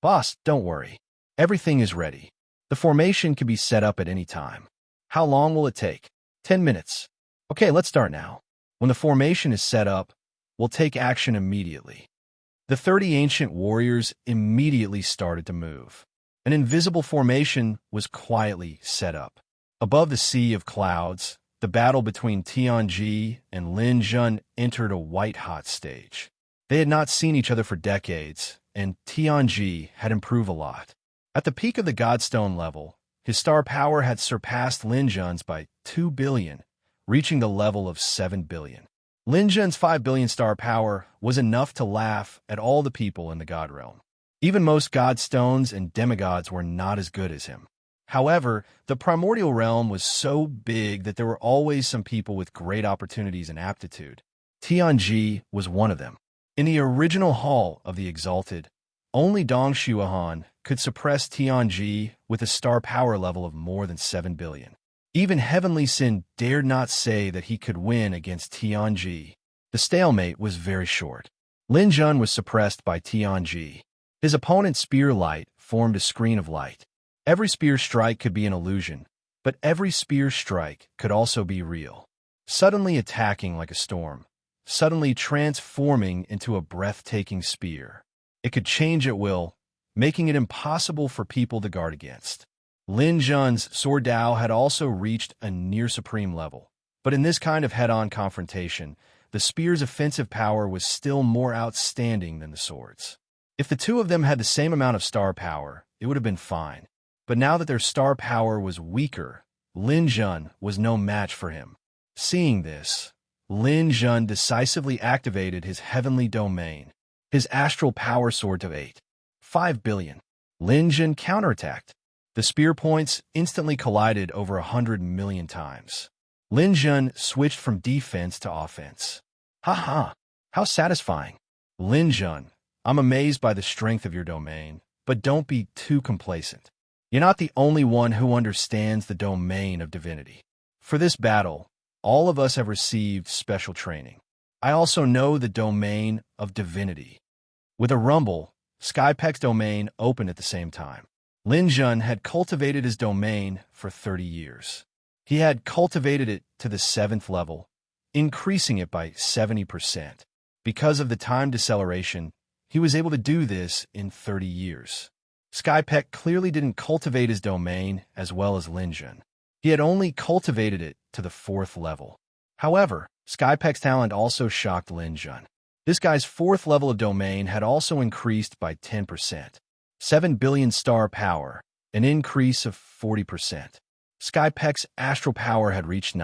Boss, don't worry. Everything is ready. The formation can be set up at any time. How long will it take? 10 minutes. Okay, let's start now. When the formation is set up, we'll take action immediately. The 30 ancient warriors immediately started to move. An invisible formation was quietly set up. Above the sea of clouds, the battle between Tianji and Lin Jun entered a white-hot stage. They had not seen each other for decades, and Tianji had improved a lot. At the peak of the Godstone level, his star power had surpassed Lin Jun's by 2 billion, reaching the level of 7 billion. Lin Jun's 5 billion star power was enough to laugh at all the people in the God realm. Even most Godstones and demigods were not as good as him. However, the primordial realm was so big that there were always some people with great opportunities and aptitude. Tianji was one of them. In the original Hall of the Exalted, only Dong Shuahan could suppress Tianji with a star power level of more than 7 billion. Even Heavenly Sin dared not say that he could win against Tianji. The stalemate was very short. Lin Jun was suppressed by Tianji. His opponent's spear light formed a screen of light. Every spear strike could be an illusion, but every spear strike could also be real. Suddenly attacking like a storm, suddenly transforming into a breathtaking spear. It could change at will, making it impossible for people to guard against. Lin Jun's sword Dao had also reached a near-supreme level, but in this kind of head-on confrontation, the spear's offensive power was still more outstanding than the sword's. If the two of them had the same amount of star power, it would have been fine. But now that their star power was weaker, Lin Jun was no match for him. Seeing this, Lin Jun decisively activated his heavenly domain, his astral power sword to 5 billion. Lin Jun counterattacked. The spear points instantly collided over 100 million times. Lin Jun switched from defense to offense. Haha, how satisfying. Lin Jun, I'm amazed by the strength of your domain, but don't be too complacent. You're not the only one who understands the domain of divinity. For this battle, all of us have received special training. I also know the domain of divinity. With a rumble, Skypeck's domain opened at the same time. Lin Jun had cultivated his domain for 30 years. He had cultivated it to the 7th level, increasing it by 70%. Because of the time deceleration, he was able to do this in 30 years. Skypeck clearly didn't cultivate his domain as well as Lin Jun. He had only cultivated it to the 4th level. However, Skypeck's talent also shocked Lin Jun. This guy's 4th level of domain had also increased by 10%. 7 billion star power, an increase of 40%. Skypeck's astral power had reached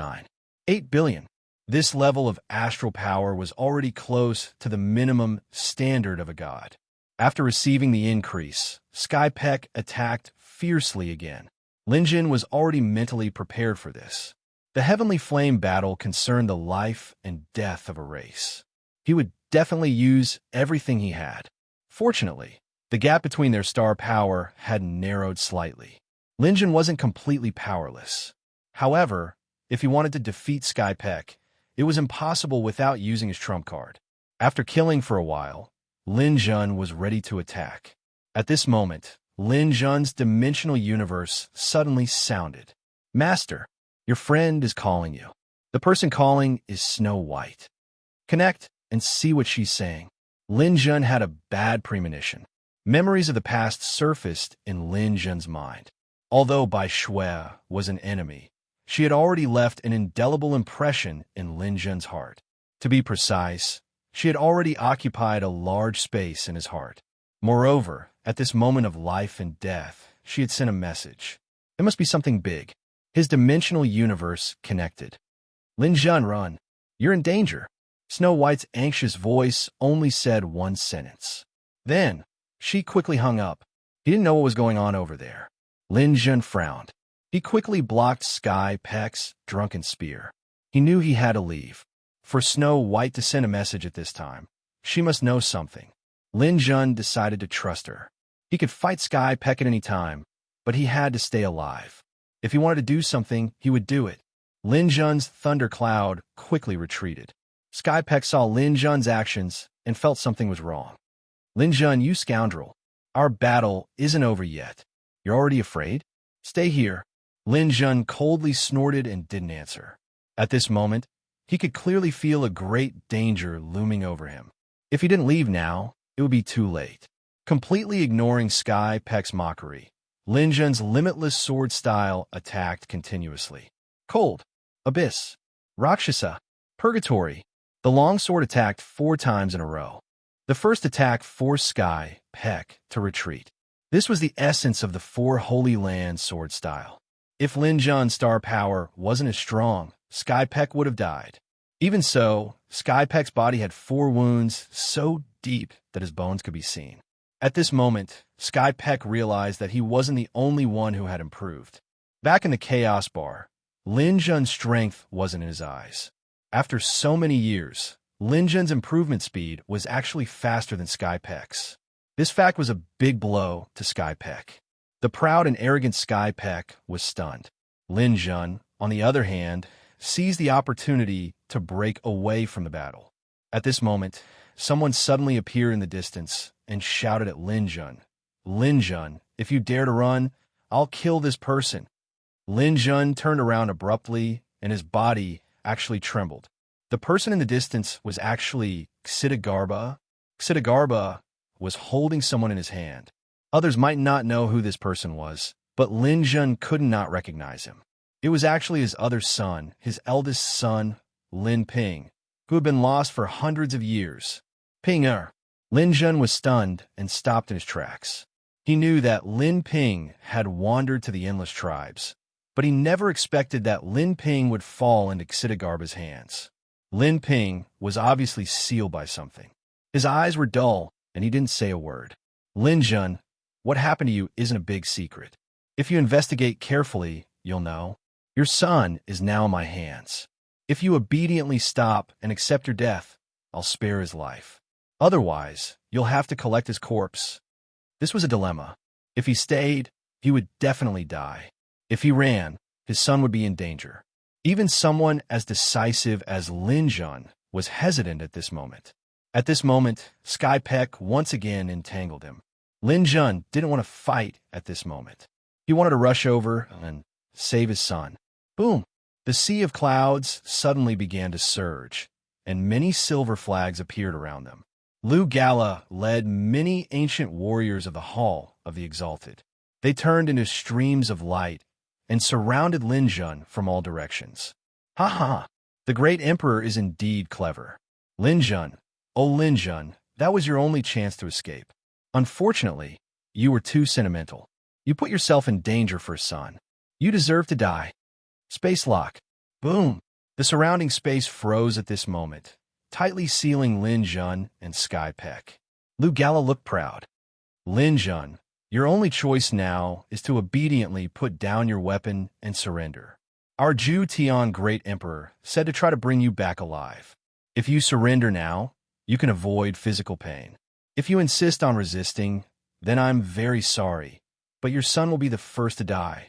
8 billion. This level of astral power was already close to the minimum standard of a god. After receiving the increase, Skypeck attacked fiercely again. Lin Jun was already mentally prepared for this. The Heavenly Flame battle concerned the life and death of a race. He would definitely use everything he had. Fortunately, the gap between their star power had narrowed slightly. Lin Jun wasn't completely powerless. However, if he wanted to defeat Skypeck, it was impossible without using his trump card. After killing for a while, Lin Jun was ready to attack. At this moment, Lin Jun's dimensional universe suddenly sounded. Master, your friend is calling you. The person calling is Snow White. Connect and see what she's saying. Lin Jun had a bad premonition. Memories of the past surfaced in Lin Jun's mind. Although Bai Shui was an enemy, she had already left an indelible impression in Lin Jun's heart. To be precise, she had already occupied a large space in his heart. Moreover, at this moment of life and death, she had sent a message. It must be something big. His dimensional universe connected. Lin Jun, run. You're in danger. Snow White's anxious voice only said one sentence. Then, she quickly hung up. He didn't know what was going on over there. Lin Jun frowned. He quickly blocked Sky Peck's drunken spear. He knew he had to leave. For Snow White to send a message at this time, she must know something. Lin Jun decided to trust her. He could fight Sky Peck at any time, but he had to stay alive. If he wanted to do something, he would do it. Lin Jun's thundercloud quickly retreated. Sky Peck saw Lin Jun's actions and felt something was wrong. Lin Jun, you scoundrel. Our battle isn't over yet. You're already afraid? Stay here. Lin Jun coldly snorted and didn't answer. At this moment, he could clearly feel a great danger looming over him. If he didn't leave now, it would be too late. Completely ignoring Sky Peck's mockery, Lin Jun's limitless sword style attacked continuously. Cold, Abyss, Rakshasa, Purgatory. The long sword attacked 4 times in a row. The first attack forced Sky Peck to retreat. This was the essence of the 4 Holy Land sword style. If Lin Jun's star power wasn't as strong, Sky Peck would have died. Even so, Sky Peck's body had 4 wounds so deep that his bones could be seen. At this moment, Sky Peck realized that he wasn't the only one who had improved. Back in the Chaos Bar, Lin Jun's strength wasn't in his eyes. After so many years, Lin Jun's improvement speed was actually faster than Sky Peck's. This fact was a big blow to Sky Peck. The proud and arrogant Sky Peck was stunned. Lin Jun, on the other hand, seized the opportunity to break away from the battle. At this moment, someone suddenly appeared in the distance and shouted at Lin Jun, Lin Jun, if you dare to run, I'll kill this person. Lin Jun turned around abruptly, and his body actually trembled. The person in the distance was actually Xidagarba. Xidagarba was holding someone in his hand. Others might not know who this person was, but Lin Jun could not recognize him. It was actually his other son, his eldest son, Lin Ping, who had been lost for hundreds of years. Ping-er. Lin Jun was stunned and stopped in his tracks. He knew that Lin Ping had wandered to the Endless Tribes, but he never expected that Lin Ping would fall into Xidagarba's hands. Lin Ping was obviously sealed by something. His eyes were dull, and he didn't say a word. Lin Jun, what happened to you isn't a big secret. If you investigate carefully, you'll know. Your son is now in my hands. If you obediently stop and accept your death, I'll spare his life. Otherwise, you'll have to collect his corpse. This was a dilemma. If he stayed, he would definitely die. If he ran, his son would be in danger. Even someone as decisive as Lin Jun was hesitant at this moment. At this moment, Sky Peck once again entangled him. Lin Jun didn't want to fight at this moment. He wanted to rush over and save his son. Boom! The sea of clouds suddenly began to surge, and many silver flags appeared around them. Lu Gala led many ancient warriors of the Hall of the Exalted. They turned into streams of light and surrounded Lin Jun from all directions. Ha ha! The great emperor is indeed clever. Lin Jun, oh Lin Jun, that was your only chance to escape. Unfortunately, you were too sentimental. You put yourself in danger for a son. You deserve to die. Space lock. Boom! The surrounding space froze at this moment, tightly sealing Lin Jun and Sky Peck. Lu Gala looked proud. Lin Jun, your only choice now is to obediently put down your weapon and surrender. Our Ju Tian Great Emperor said to try to bring you back alive. If you surrender now, you can avoid physical pain. If you insist on resisting, then I'm very sorry, but your son will be the first to die.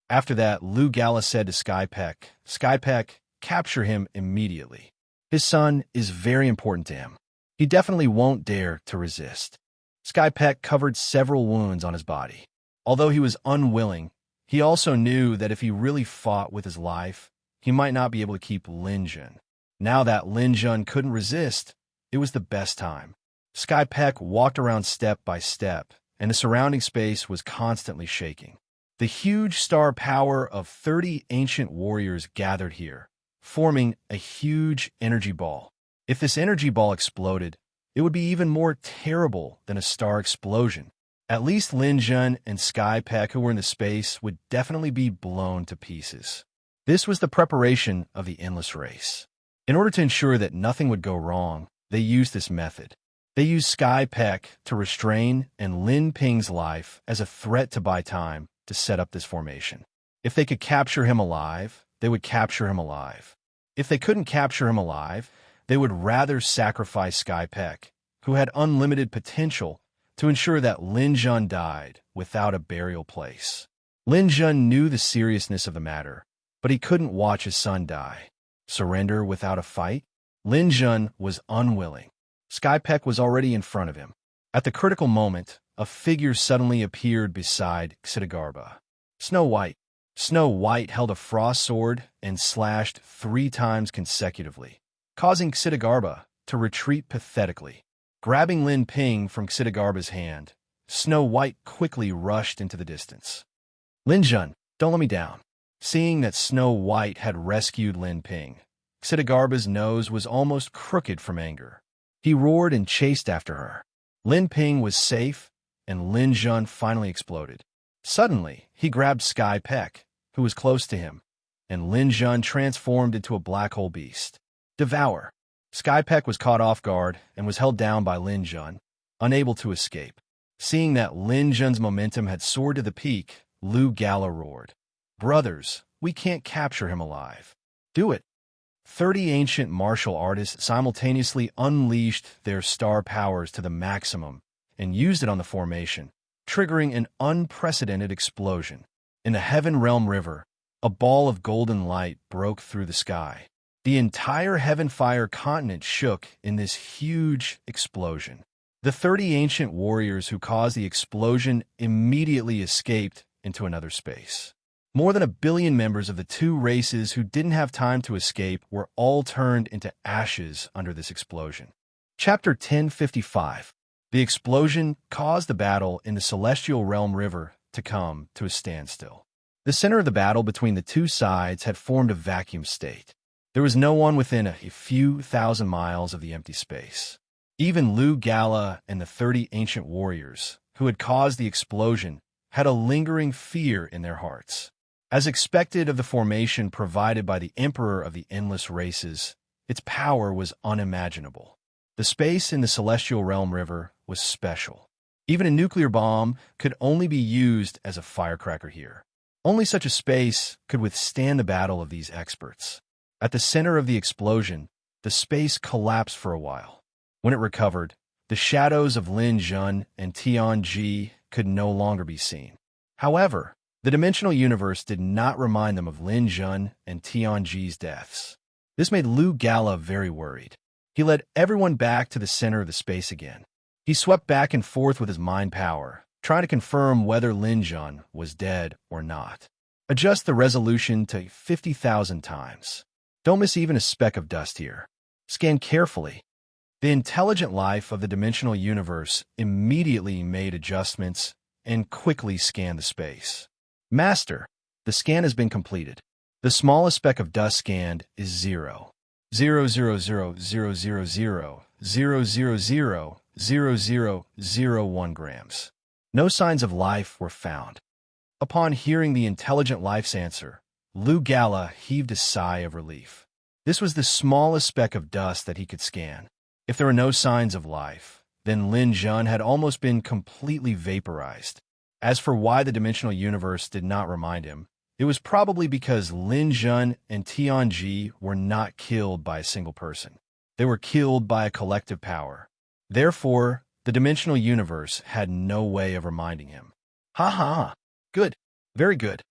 After that, Lu Gala said to Sky Peck, capture him immediately. His son is very important to him. He definitely won't dare to resist. Sky Peck covered several wounds on his body. Although he was unwilling, he also knew that if he really fought with his life, he might not be able to keep Lin Jun. Now that Lin Jun couldn't resist, it was the best time. Sky Peck walked around step by step, and the surrounding space was constantly shaking. The huge star power of 30 ancient warriors gathered here, forming a huge energy ball. If this energy ball exploded, it would be even more terrible than a star explosion. At least Lin Jun and Sky Peck, who were in the space, would definitely be blown to pieces. This was the preparation of the endless race. In order to ensure that nothing would go wrong, they used this method. They used Sky Peck to restrain and Lin Ping's life as a threat to buy time to set up this formation. If they could capture him alive, they would capture him alive. If they couldn't capture him alive, they would rather sacrifice Sky Peck, who had unlimited potential, to ensure that Lin Jun died without a burial place. Lin Jun knew the seriousness of the matter, but he couldn't watch his son die. Surrender without a fight? Lin Jun was unwilling. Sky Peck was already in front of him. At the critical moment, a figure suddenly appeared beside Xidagarba. Snow White. Snow White held a frost sword and slashed 3 times consecutively, causing Xidagarba to retreat pathetically. Grabbing Lin Ping from Xidagarba's hand, Snow White quickly rushed into the distance. Lin Jun, don't let me down. Seeing that Snow White had rescued Lin Ping, Xidagarba's nose was almost crooked from anger. He roared and chased after her. Lin Ping was safe, and Lin Jun finally exploded. Suddenly, he grabbed Sky Peck, who was close to him, and Lin Jun transformed into a black hole beast. Devour. Sky Peck was caught off guard and was held down by Lin Jun, unable to escape. Seeing that Lin Jun's momentum had soared to the peak, Lu Gala roared, "Brothers, we can't capture him alive. Do it." 30 ancient martial artists simultaneously unleashed their star powers to the maximum and used it on the formation, triggering an unprecedented explosion. In the Heaven Realm River, a ball of golden light broke through the sky. The entire Heaven Fire continent shook in this huge explosion. The 30 ancient warriors who caused the explosion immediately escaped into another space. More than 1 billion members of the 2 races who didn't have time to escape were all turned into ashes under this explosion. Chapter 1055. The explosion caused the battle in the Celestial Realm River to come to a standstill. The center of the battle between the 2 sides had formed a vacuum state. There was no one within a few thousand miles of the empty space. Even Lu Gala and the 30 ancient warriors, who had caused the explosion, had a lingering fear in their hearts. As expected of the formation provided by the Emperor of the Endless Races, its power was unimaginable. The space in the Celestial Realm River was special. Even a nuclear bomb could only be used as a firecracker here. Only such a space could withstand the battle of these experts. At the center of the explosion, the space collapsed for a while. When it recovered, the shadows of Lin Jun and Tianji could no longer be seen. However, the dimensional universe did not remind them of Lin Jun and Tianji's deaths. This made Lu Gala very worried. He led everyone back to the center of the space again. He swept back and forth with his mind power, trying to confirm whether Lin Jun was dead or not. Adjust the resolution to 50,000 times. Don't miss even a speck of dust here. Scan carefully. The intelligent life of the dimensional universe immediately made adjustments and quickly scanned the space. Master, the scan has been completed. The smallest speck of dust scanned is 0. 0.0000000000001 grams. No signs of life were found. Upon hearing the intelligent life's answer, Lu Gala heaved a sigh of relief. This was the smallest speck of dust that he could scan. If there were no signs of life, then Lin Jun had almost been completely vaporized. As for why the dimensional universe did not remind him, it was probably because Lin Jun and Tianji were not killed by a single person. They were killed by a collective power. Therefore, the dimensional universe had no way of reminding him. Ha ha! Good. Very good.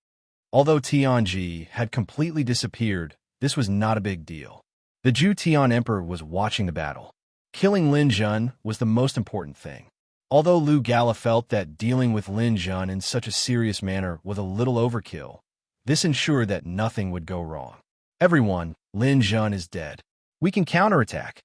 Although Tianji had completely disappeared, this was not a big deal. The Ju Tian Emperor was watching the battle. Killing Lin Jun was the most important thing. Although Lu Gala felt that dealing with Lin Jun in such a serious manner was a little overkill, this ensured that nothing would go wrong. Everyone, Lin Jun is dead. We can counterattack.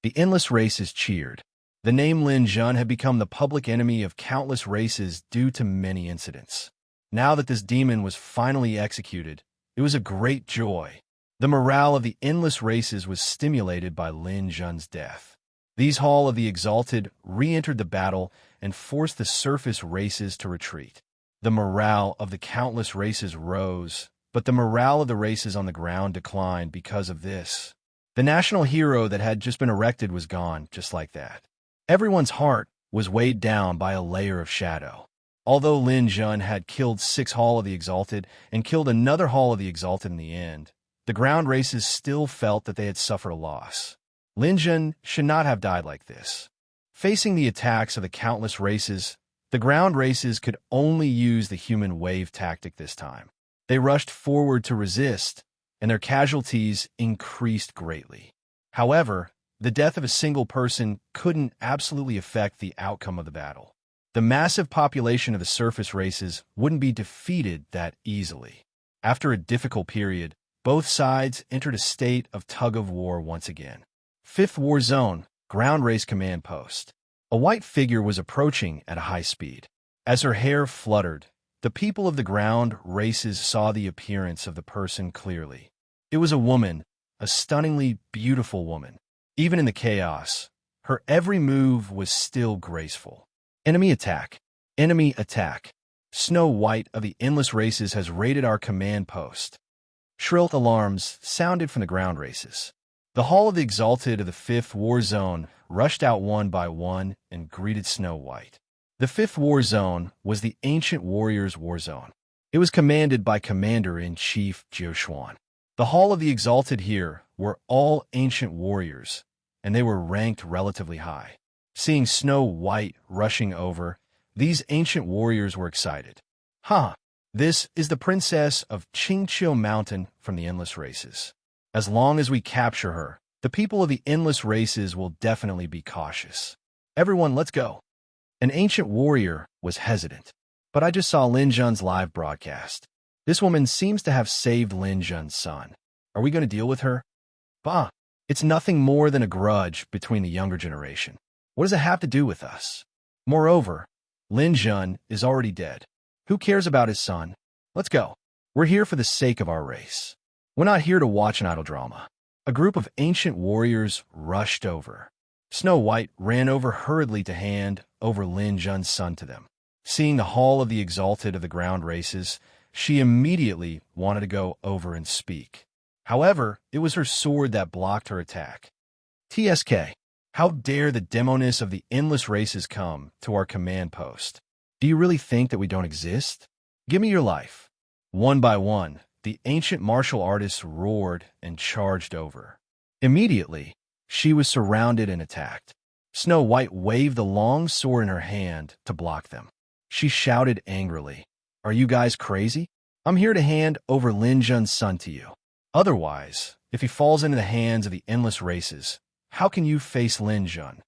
The endless races cheered. The name Lin Jun had become the public enemy of countless races due to many incidents. Now that this demon was finally executed, it was a great joy. The morale of the endless races was stimulated by Lin Jun's death. These Hall of the Exalted re-entered the battle and forced the surface races to retreat. The morale of the countless races rose, but the morale of the races on the ground declined because of this. The national hero that had just been erected was gone, just like that. Everyone's heart was weighed down by a layer of shadow. Although Lin Jun had killed 6 Hall of the Exalted and killed another Hall of the Exalted in the end, the ground races still felt that they had suffered a loss. Lin Jun should not have died like this. Facing the attacks of the countless races, the ground races could only use the human wave tactic this time. They rushed forward to resist, and their casualties increased greatly. However, the death of a single person couldn't absolutely affect the outcome of the battle. The massive population of the surface races wouldn't be defeated that easily. After a difficult period, both sides entered a state of tug-of-war once again. 5th War Zone, Ground Race Command Post. A white figure was approaching at a high speed. As her hair fluttered, the people of the ground races saw the appearance of the person clearly. It was a woman, a stunningly beautiful woman. Even in the chaos, her every move was still graceful. Enemy attack. Enemy attack. Snow White of the Endless Races has raided our command post. Shrill alarms sounded from the ground races. The Hall of the Exalted of the 5th War Zone rushed out one by one and greeted Snow White. The 5th War Zone was the Ancient Warriors' War Zone. It was commanded by Commander-in-Chief Jiu Xuan. The Hall of the Exalted here were all ancient warriors, and they were ranked relatively high. Seeing Snow White rushing over, these ancient warriors were excited. This is the princess of Qingqiu Mountain from the Endless Races. As long as we capture her, the people of the Endless Races will definitely be cautious. Everyone, let's go. An ancient warrior was hesitant, but I just saw Lin Jun's live broadcast. This woman seems to have saved Lin Jun's son. Are we going to deal with her? It's nothing more than a grudge between the younger generation. What does it have to do with us? Moreover, Lin Jun is already dead. Who cares about his son? Let's go. We're here for the sake of our race. We're not here to watch an idle drama. A group of ancient warriors rushed over. Snow White ran over hurriedly to hand over Lin Jun's son to them. Seeing the Hall of the Exalted of the ground races, she immediately wanted to go over and speak. However, it was her sword that blocked her attack. TSK, how dare the demoness of the Endless Races come to our command post? Do you really think that we don't exist? Give me your life. One by one, the ancient martial artists roared and charged over. Immediately, she was surrounded and attacked. Snow White waved the long sword in her hand to block them. She shouted angrily, "Are you guys crazy? I'm here to hand over Lin Jun's son to you. Otherwise, if he falls into the hands of the Endless Races, how can you face Lin Jun?"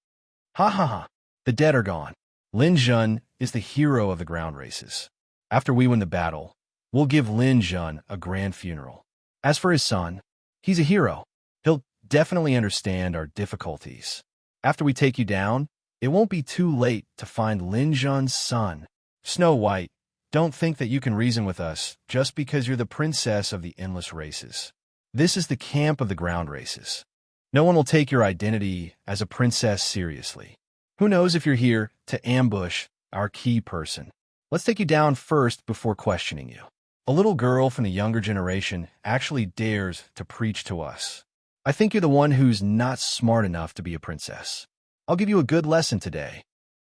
The dead are gone. Lin Jun is the hero of the ground races. After we win the battle, we'll give Lin Jun a grand funeral. As for his son, he's a hero. He'll definitely understand our difficulties. After we take you down, it won't be too late to find Lin Jun's son. Snow White, don't think that you can reason with us just because you're the princess of the Endless Races. This is the camp of the ground races. No one will take your identity as a princess seriously. Who knows if you're here to ambush our key person? Let's take you down first before questioning you. A little girl from the younger generation actually dares to preach to us. I think you're the one who's not smart enough to be a princess. I'll give you a good lesson today.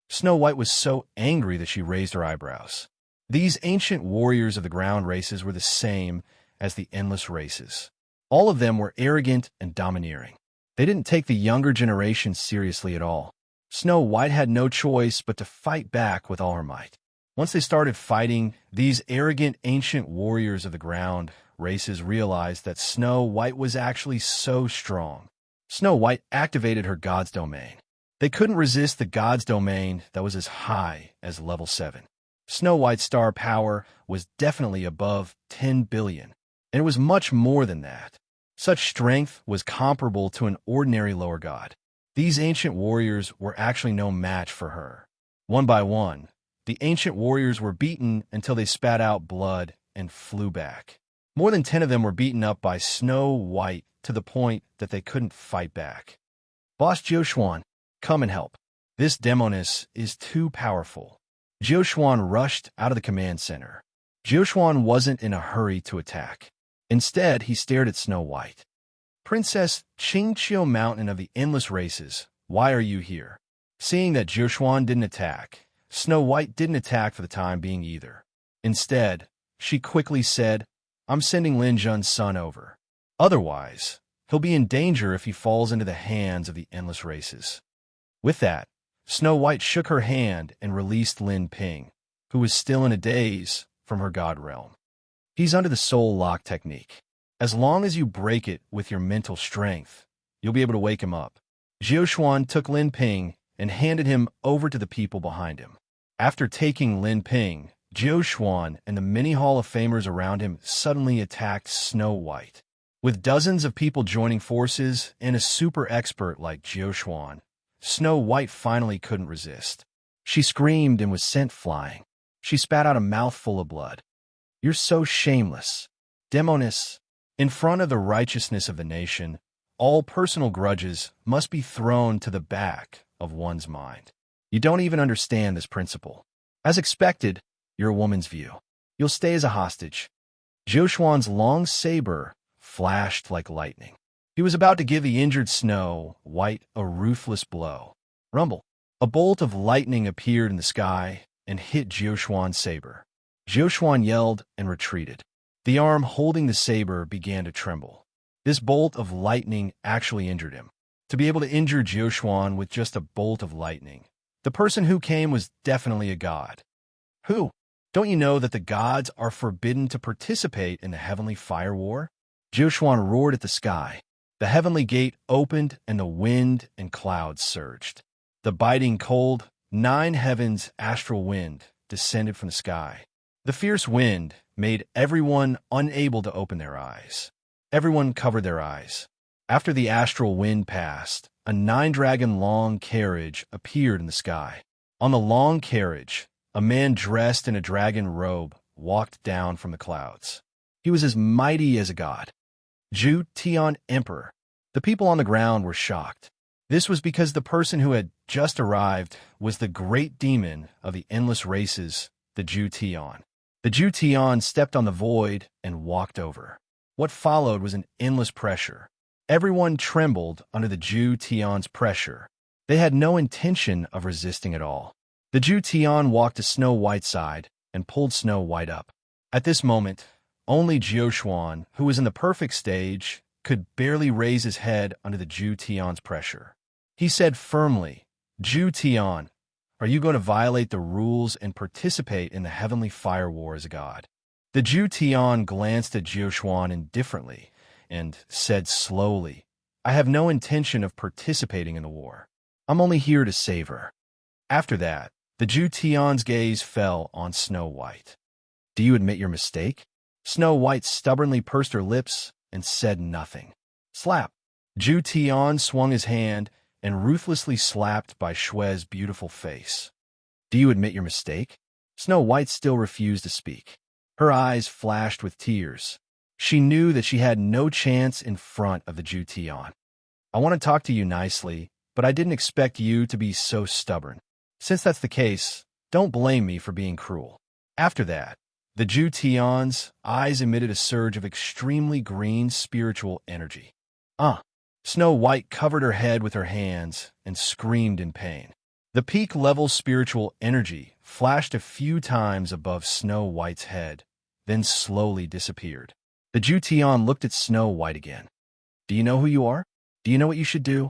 Snow White was so angry that she raised her eyebrows. These ancient warriors of the ground races were the same as the Endless Races. All of them were arrogant and domineering. They didn't take the younger generation seriously at all. Snow White had no choice but to fight back with all her might. Once they started fighting, these arrogant ancient warriors of the ground races realized that Snow White was actually so strong. Snow White activated her God's Domain. They couldn't resist the God's Domain that was as high as level 7. Snow White's star power was definitely above 10 billion, and it was much more than that. Such strength was comparable to an ordinary lower god. These ancient warriors were actually no match for her. One by one, The ancient warriors were beaten until they spat out blood and flew back. More than 10 of them were beaten up by Snow White to the point that they couldn't fight back. Boss Jiuquan, come and help. This demoness is too powerful. Jiuquan rushed out of the command center. Jiuquan wasn't in a hurry to attack. Instead, he stared at Snow White. Princess Qingqiu Mountain of the Endless Races, why are you here? Seeing that Jiuquan didn't attack, Snow White didn't attack for the time being either. Instead, she quickly said, I'm sending Lin Zhun's son over. Otherwise, he'll be in danger if he falls into the hands of the Endless Races. With that, Snow White shook her hand and released Lin Ping, who was still in a daze, from her god realm. He's under the soul lock technique. As long as you break it with your mental strength, you'll be able to wake him up. Jiuquan took Lin Ping and handed him over to the people behind him. After taking Lin Ping, Jiuquan and the many Hall of Famers around him suddenly attacked Snow White. With dozens of people joining forces and a super expert like Jiuquan, Snow White finally couldn't resist. She screamed and was sent flying. She spat out a mouthful of blood. You're so shameless. Demoness. In front of the righteousness of the nation, all personal grudges must be thrown to the back of one's mind. You don't even understand this principle. As expected, you're a woman's view. You'll stay as a hostage. Jiuquan's long saber flashed like lightning. He was about to give the injured Snow White a ruthless blow. Rumble. A bolt of lightning appeared in the sky and hit Jiuquan's saber. Jiuquan yelled and retreated. The arm holding the saber began to tremble. This bolt of lightning actually injured him. To be able to injure Jiuquan with just a bolt of lightning, the person who came was definitely a god. Who? Don't you know that the gods are forbidden to participate in the heavenly fire war? Jiuquan roared at the sky. The heavenly gate opened and the wind and clouds surged. The biting cold, 9 heavens astral wind descended from the sky. The fierce wind made everyone unable to open their eyes. Everyone covered their eyes. After the astral wind passed, a 9-dragon-long carriage appeared in the sky. On the long carriage, a man dressed in a dragon robe walked down from the clouds. He was as mighty as a god. Zhu Tian Emperor. The people on the ground were shocked. This was because the person who had just arrived was the great demon of the endless races, the Zhu Tian. The Zhu Tian stepped on the void and walked over. What followed was an endless pressure. Everyone trembled under the Zhu Tian's pressure. They had no intention of resisting at all. The Zhu Tian walked to Snow White's side and pulled Snow White up. At this moment, only Jiuquan, who was in the perfect stage, could barely raise his head under the Zhu Tian's pressure. He said firmly, Zhu Tian, are you going to violate the rules and participate in the heavenly fire war as a god? The Zhu Tian glanced at Jiuquan indifferently and said slowly, I have no intention of participating in the war. I'm only here to save her. After that, the Zhu Tian's gaze fell on Snow White. Do you admit your mistake? Snow White stubbornly pursed her lips and said nothing. Slap. Zhu Tian swung his hand and ruthlessly slapped by Shue's beautiful face. Do you admit your mistake? Snow White still refused to speak. Her eyes flashed with tears. She knew that she had no chance in front of the Zhu Tian. I want to talk to you nicely, but I didn't expect you to be so stubborn. Since that's the case, don't blame me for being cruel. After that, the Zhu Tian's eyes emitted a surge of extremely green spiritual energy. Snow White covered her head with her hands and screamed in pain. The peak-level spiritual energy flashed a few times above Snow White's head, then slowly disappeared. The Zhu Tian looked at Snow White again. Do you know who you are? Do you know what you should do?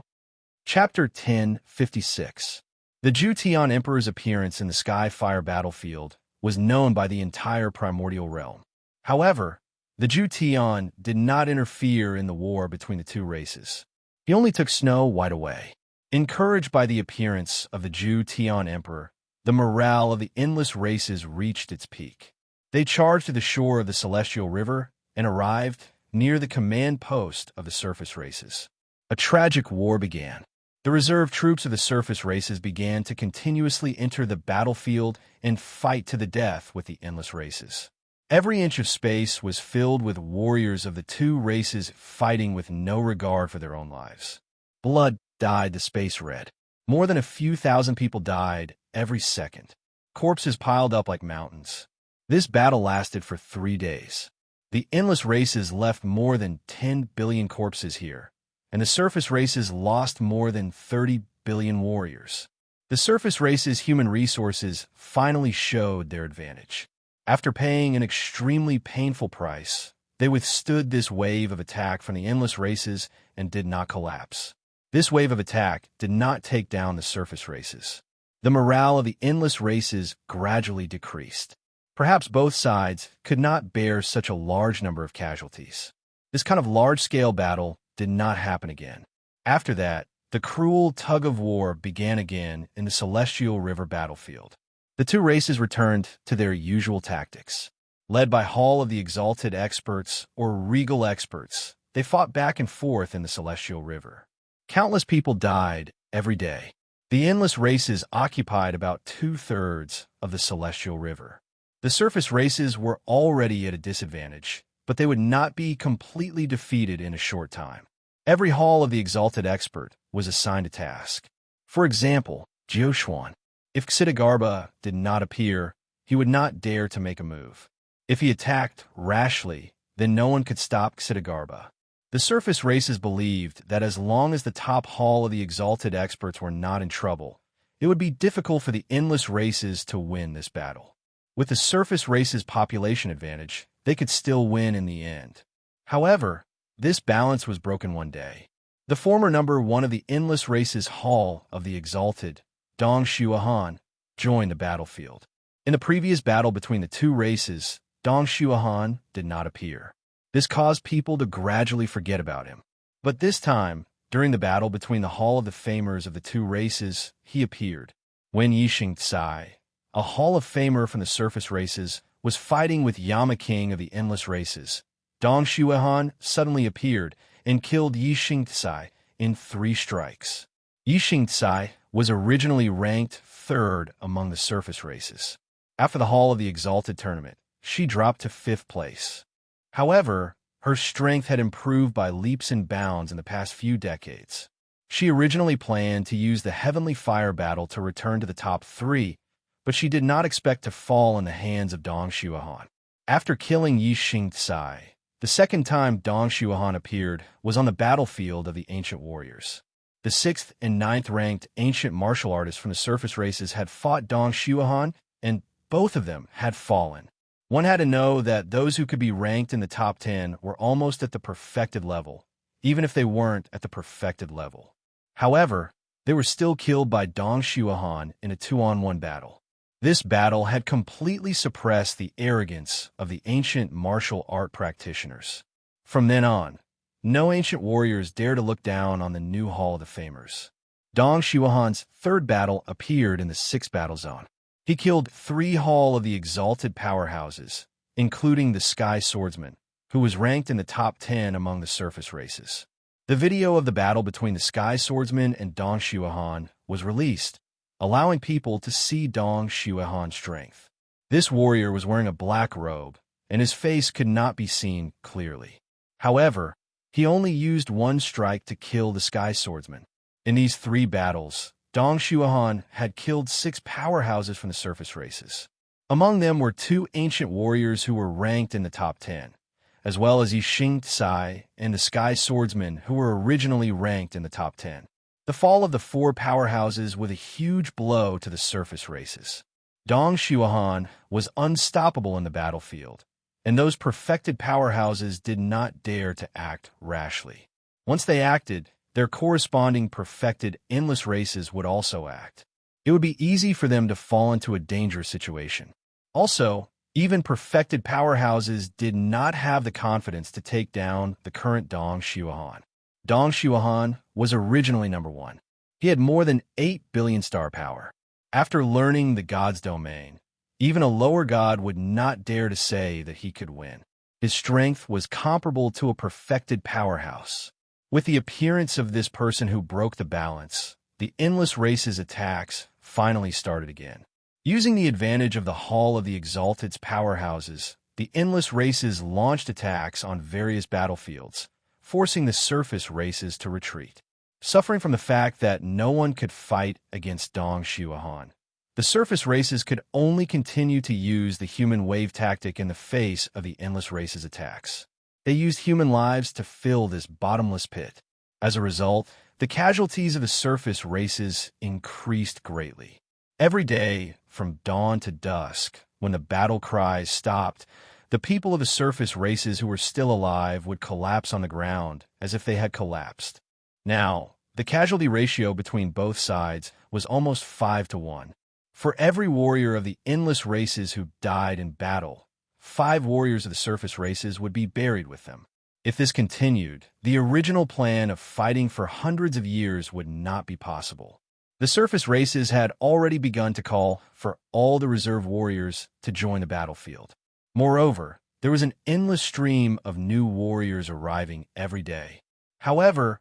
Chapter 1056. The Zhu Tian Emperor's appearance in the Sky-Fire battlefield was known by the entire primordial realm. However, the Zhu Tian did not interfere in the war between the two races. He only took Snow White away. Encouraged by the appearance of the Zhu Tian Emperor, the morale of the endless races reached its peak. They charged to the shore of the Celestial River and arrived near the command post of the surface races. A tragic war began. The reserve troops of the surface races began to continuously enter the battlefield and fight to the death with the endless races. Every inch of space was filled with warriors of the two races fighting with no regard for their own lives. Blood dyed the space red. More than a few thousand people died every second. Corpses piled up like mountains. This battle lasted for 3 days. The endless races left more than 10 billion corpses here, and the surface races lost more than 30 billion warriors. The surface races' human resources finally showed their advantage. After paying an extremely painful price, they withstood this wave of attack from the endless races and did not collapse. This wave of attack did not take down the surface races. The morale of the endless races gradually decreased. Perhaps both sides could not bear such a large number of casualties. This kind of large-scale battle did not happen again. After that, the cruel tug-of-war began again in the Celestial River battlefield. The two races returned to their usual tactics. Led by Hall of the Exalted Experts or Regal Experts, they fought back and forth in the Celestial River. Countless people died every day. The endless races occupied about 2/3 of the Celestial River. The surface races were already at a disadvantage, but they would not be completely defeated in a short time. Every Hall of the Exalted Expert was assigned a task. For example, Jioxuan. If Xidagarba did not appear, he would not dare to make a move. If he attacked rashly, then no one could stop Xidagarba. The surface races believed that as long as the top Hall of the Exalted Experts were not in trouble, it would be difficult for the endless races to win this battle. With the surface races' population advantage, they could still win in the end. However, this balance was broken one day. The former number 1 of the endless races' Hall of the Exalted, Dong Shuahan, joined the battlefield. In the previous battle between the two races, Dong Shuahan did not appear. This caused people to gradually forget about him. But this time, during the battle between the Hall of the Famers of the two races, he appeared. When Yixing Tsai, a Hall of Famer from the surface races, was fighting with Yama King of the endless races, Dong Shuahan suddenly appeared and killed Yixing Tsai in 3 strikes. Yixing Tsai was originally ranked 3rd among the surface races. After the Hall of the Exalted tournament, she dropped to 5th place. However, her strength had improved by leaps and bounds in the past few decades. She originally planned to use the Heavenly Fire battle to return to the top 3, but she did not expect to fall in the hands of Dong Shuahan. After killing Yixing Tsai, the second time Dong Shuahan appeared was on the battlefield of the Ancient Warriors. The 6th and 9th ranked ancient martial artists from the surface races had fought Dong Shuahan, and both of them had fallen. One had to know that those who could be ranked in the top 10 were almost at the perfected level, even if they weren't at the perfected level. However, they were still killed by Dong Shuahan in a 2-on-1 battle. This battle had completely suppressed the arrogance of the ancient martial art practitioners. From then on, no ancient warriors dared to look down on the new Hall of the Famers. Dong Shuahan's 3rd battle appeared in the 6th battle zone. He killed 3 Hall of the Exalted powerhouses, including the Sky Swordsman, who was ranked in the top 10 among the surface races. The video of the battle between the Sky Swordsman and Dong Shuahan was released, allowing people to see Dong Shuahan's strength. This warrior was wearing a black robe, and his face could not be seen clearly. However, he only used 1 strike to kill the Sky Swordsman. In these 3 battles, Dong Shuahan had killed 6 powerhouses from the surface races. Among them were 2 ancient warriors who were ranked in the top 10, as well as Yixing Tsai and the Sky Swordsman who were originally ranked in the top 10. The fall of the 4 powerhouses was a huge blow to the surface races. Dong Shuahan was unstoppable in the battlefield, and those perfected powerhouses did not dare to act rashly. Once they acted, their corresponding perfected endless races would also act. It would be easy for them to fall into a dangerous situation. Also, even perfected powerhouses did not have the confidence to take down the current Dong Shuahan. Dong Shuahan was originally number 1. He had more than 8 billion star power. After learning the god's domain, even a lower god would not dare to say that he could win. His strength was comparable to a perfected powerhouse. With the appearance of this person who broke the balance, the endless race's attacks finally started again. Using the advantage of the Hall of the Exalted's powerhouses, the endless races launched attacks on various battlefields, forcing the surface races to retreat. Suffering from the fact that no one could fight against Dong Xiuhan, the surface races could only continue to use the human wave tactic in the face of the endless races' attacks. They used human lives to fill this bottomless pit. As a result, the casualties of the surface races increased greatly. Every day, from dawn to dusk, when the battle cries stopped, the people of the surface races who were still alive would collapse on the ground as if they had collapsed. Now, the casualty ratio between both sides was almost 5-1. For every warrior of the endless races who died in battle, 5 warriors of the surface races would be buried with them. If this continued, the original plan of fighting for hundreds of years would not be possible. The surface races had already begun to call for all the reserve warriors to join the battlefield. Moreover, there was an endless stream of new warriors arriving every day. However,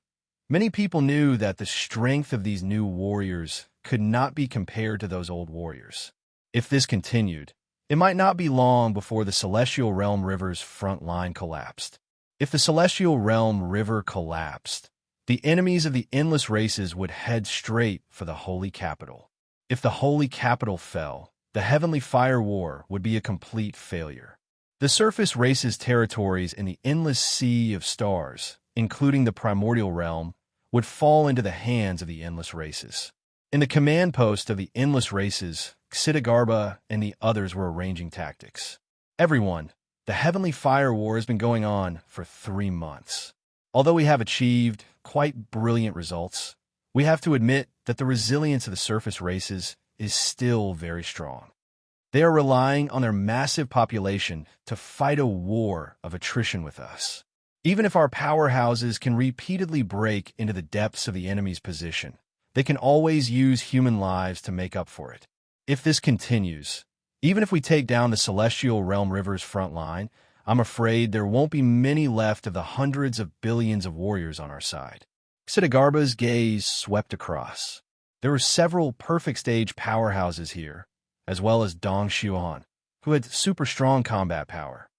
many people knew that the strength of these new warriors could not be compared to those old warriors. If this continued, it might not be long before the Celestial Realm River's front line collapsed. If the Celestial Realm River collapsed, the enemies of the endless races would head straight for the Holy Capital. If the Holy Capital fell, the Heavenly Fire War would be a complete failure. The surface races' territories in the endless sea of stars, including the Primordial Realm, would fall into the hands of the endless races. In the command post of the endless races, Xidagarba and the others were arranging tactics. Everyone, the Heavenly Fire War has been going on for 3 months. Although we have achieved quite brilliant results, we have to admit that the resilience of the surface races is still very strong. They are relying on their massive population to fight a war of attrition with us. Even if our powerhouses can repeatedly break into the depths of the enemy's position, they can always use human lives to make up for it. If this continues, even if we take down the Celestial Realm River's front line, I'm afraid there won't be many left of the hundreds of billions of warriors on our side. Xidagarba's gaze swept across. There were several perfect stage powerhouses here, as well as Dong Xiuhan, who had super strong combat power.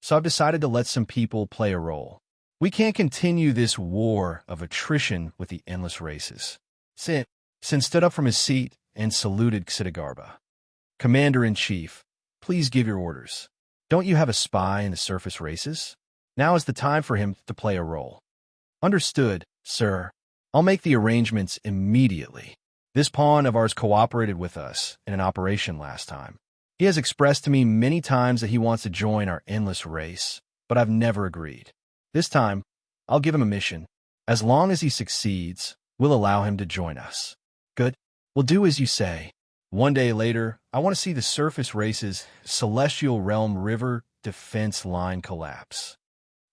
So I've decided to let some people play a role. We can't continue this war of attrition with the endless races. Sin stood up from his seat and saluted Xidagarba. Commander-in-Chief, please give your orders. Don't you have a spy in the surface races? Now is the time for him to play a role. Understood, sir. I'll make the arrangements immediately. This pawn of ours cooperated with us in an operation last time. He has expressed to me many times that he wants to join our endless race, but I've never agreed. This time, I'll give him a mission. As long as he succeeds, we'll allow him to join us. Good. We'll do as you say. One day later, I want to see the surface race's Celestial Realm River defense line collapse.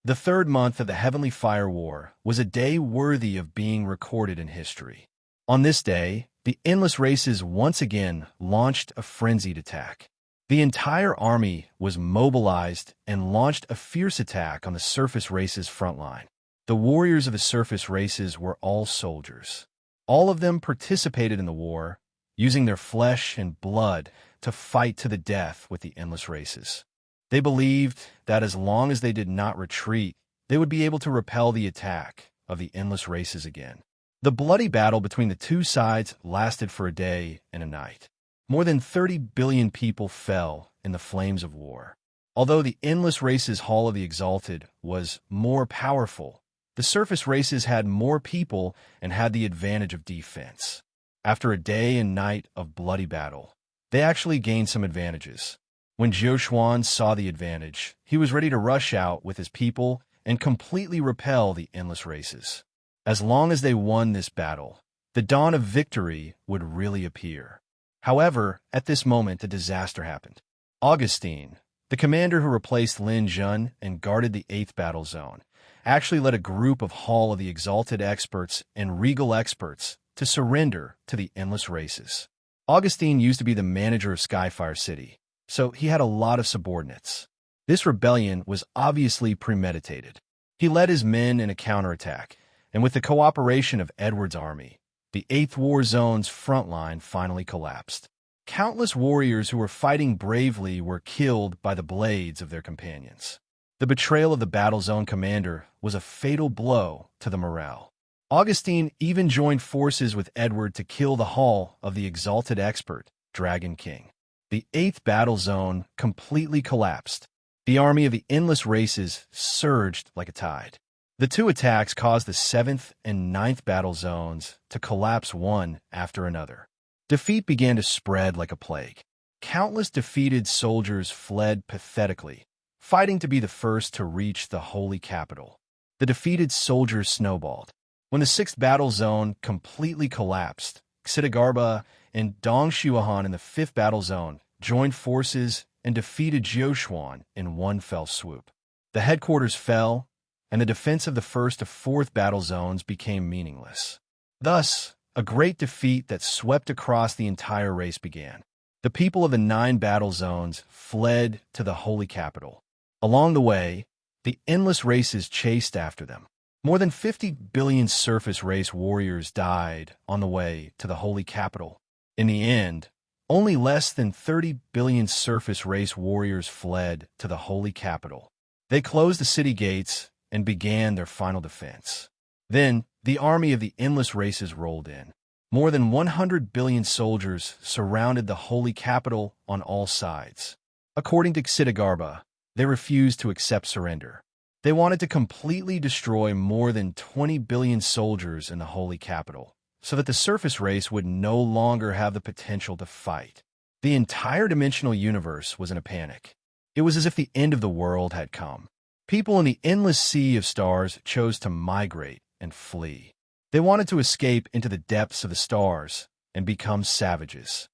The 3rd month of the Heavenly Fire War was a day worthy of being recorded in history. On this day, the endless races once again launched a frenzied attack. The entire army was mobilized and launched a fierce attack on the surface race's front line. The warriors of the surface races were all soldiers. All of them participated in the war, using their flesh and blood to fight to the death with the endless races. They believed that as long as they did not retreat, they would be able to repel the attack of the endless races again. The bloody battle between the two sides lasted for a day and a night. More than 30 billion people fell in the flames of war. Although the endless races' Hall of the Exalted was more powerful, the surface races had more people and had the advantage of defense. After a day and night of bloody battle, they actually gained some advantages. When Zhou Xuan saw the advantage, he was ready to rush out with his people and completely repel the endless races. As long as they won this battle, the dawn of victory would really appear. However, at this moment, a disaster happened. Augustine, the commander who replaced Lin Zhun and guarded the 8th battle zone, actually led a group of Hall of the Exalted experts and regal experts to surrender to the endless races. Augustine used to be the manager of Skyfire City, so he had a lot of subordinates. This rebellion was obviously premeditated. He led his men in a counterattack, and with the cooperation of Edward's army, the Eighth War Zone's front line finally collapsed. Countless warriors who were fighting bravely were killed by the blades of their companions. The betrayal of the battle zone commander was a fatal blow to the morale. Augustine even joined forces with Edward to kill the Hall of the exalted expert, Dragon King. The Eighth Battle Zone completely collapsed. The army of the endless races surged like a tide. The two attacks caused the Seventh and Ninth Battle Zones to collapse one after another. Defeat began to spread like a plague. Countless defeated soldiers fled pathetically, fighting to be the first to reach the holy capital. The defeated soldiers snowballed. When the Sixth Battle Zone completely collapsed, Xitigarbha and Dong Shuahan in the Fifth Battle Zone joined forces and defeated Jiuquan in one fell swoop. The headquarters fell, and the defense of the First to Fourth Battle Zones became meaningless. Thus, a great defeat that swept across the entire race began. The people of the 9 battle zones fled to the holy capital. Along the way, the endless races chased after them. More than 50 billion surface race warriors died on the way to the holy capital. In the end, only less than 30 billion surface race warriors fled to the holy capital. They closed the city gates and began their final defense. Then, the army of the endless races rolled in. More than 100 billion soldiers surrounded the holy capital on all sides. According to Xitigarbha, they refused to accept surrender. They wanted to completely destroy more than 20 billion soldiers in the holy capital, so that the surface race would no longer have the potential to fight. The entire dimensional universe was in a panic. It was as if the end of the world had come. People in the endless sea of stars chose to migrate and flee. They wanted to escape into the depths of the stars and become savages.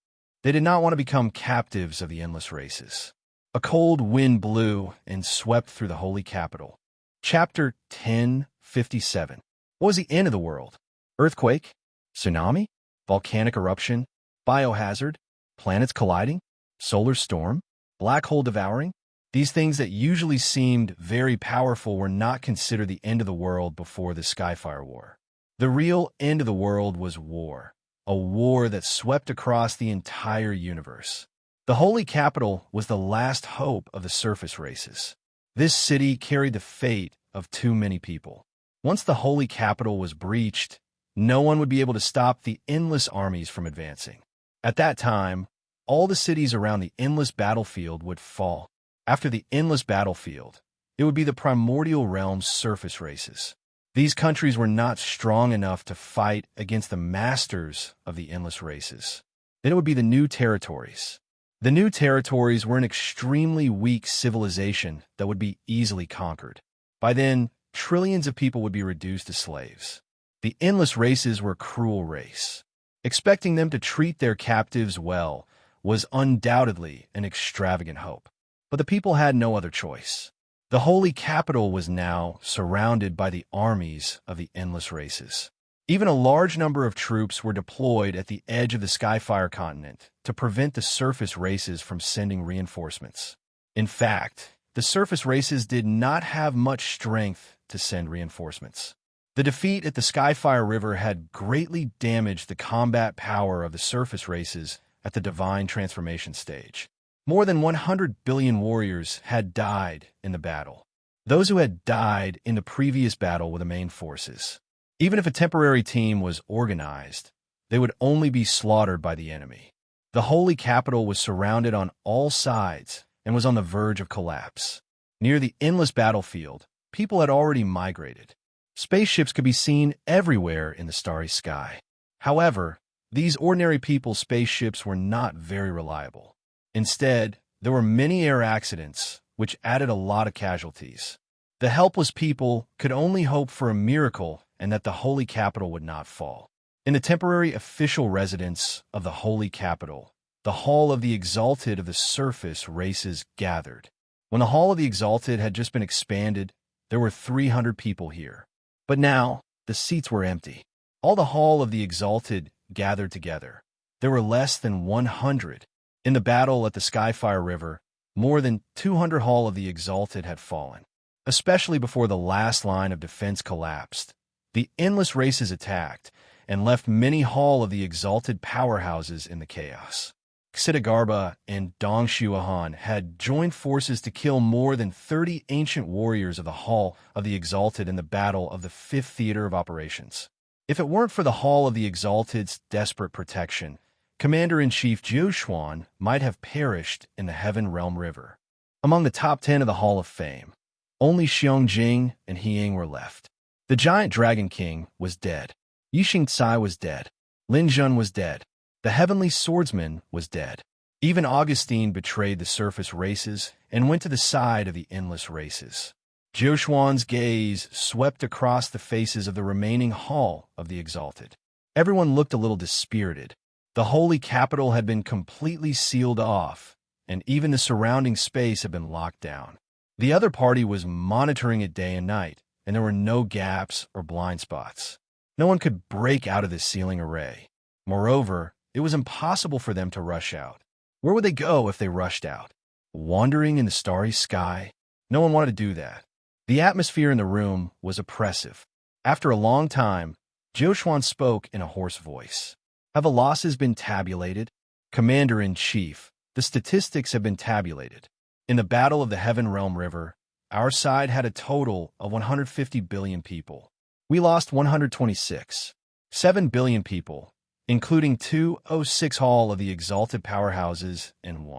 They did not want to become captives of the endless races. A cold wind blew and swept through the holy capital. Chapter 1057. What was the end of the world? Earthquake? Tsunami? Volcanic eruption? Biohazard? Planets colliding? Solar storm? Black hole devouring? These things that usually seemed very powerful were not considered the end of the world before the Skyfire War. The real end of the world was war, a war that swept across the entire universe. The holy capital was the last hope of the surface races. This city carried the fate of too many people. Once the holy capital was breached, no one would be able to stop the endless armies from advancing. At that time, all the cities around the endless battlefield would fall. After the endless battlefield, it would be the primordial realm's surface races. These countries were not strong enough to fight against the masters of the endless races. Then it would be the new territories. The new territories were an extremely weak civilization that would be easily conquered. By then, trillions of people would be reduced to slaves. The endless races were a cruel race. Expecting them to treat their captives well was undoubtedly an extravagant hope. But the people had no other choice. The holy capital was now surrounded by the armies of the endless races. Even a large number of troops were deployed at the edge of the Skyfire continent to prevent the surface races from sending reinforcements. In fact, the surface races did not have much strength to send reinforcements. The defeat at the Skyfire River had greatly damaged the combat power of the surface races at the divine transformation stage. More than 100 billion warriors had died in the battle. Those who had died in the previous battle were the main forces. Even if a temporary team was organized, they would only be slaughtered by the enemy. The holy capital was surrounded on all sides and was on the verge of collapse. Near the endless battlefield, people had already migrated. Spaceships could be seen everywhere in the starry sky. However, these ordinary people's spaceships were not very reliable. Instead, there were many air accidents, which added a lot of casualties. The helpless people could only hope for a miracle and that the holy capital would not fall. In the temporary official residence of the holy capital, the Hall of the Exalted of the surface races gathered. When the Hall of the Exalted had just been expanded, there were 300 people here. But now, the seats were empty. All the Hall of the Exalted gathered together. There were less than 100. In the battle at the Skyfire River, more than 200 Hall of the Exalted had fallen. Especially before the last line of defense collapsed, The endless races attacked and left many Hall of the Exalted powerhouses in the chaos. Xidagarba and Dongshuahan had joined forces to kill more than 30 ancient warriors of the Hall of the Exalted in the Battle of the Fifth Theater of Operations. If it weren't for the Hall of the Exalted's desperate protection, Commander-in-Chief Jiushuan might have perished in the Heaven Realm River. Among the top 10 of the Hall of Fame, only Xiong and Hiying were left. The giant Dragon King was dead. Yixing Cai was dead. Lin Zhun was dead. The Heavenly Swordsman was dead. Even Augustine betrayed the surface races and went to the side of the endless races. Jiushuan's gaze swept across the faces of the remaining Hall of the Exalted. Everyone looked a little dispirited. The holy capital had been completely sealed off, and even the surrounding space had been locked down. The other party was monitoring it day and night, and there were no gaps or blind spots. No one could break out of this sealing array. Moreover, it was impossible for them to rush out. Where would they go if they rushed out? Wandering in the starry sky? No one wanted to do that. The atmosphere in the room was oppressive. After a long time, Jiushuan spoke in a hoarse voice. Have the losses been tabulated? Commander-in-Chief, the statistics have been tabulated. In the Battle of the Heaven Realm River, our side had a total of 150 billion people. We lost 126. 7 billion people, including 206 Hall of the Exalted powerhouses and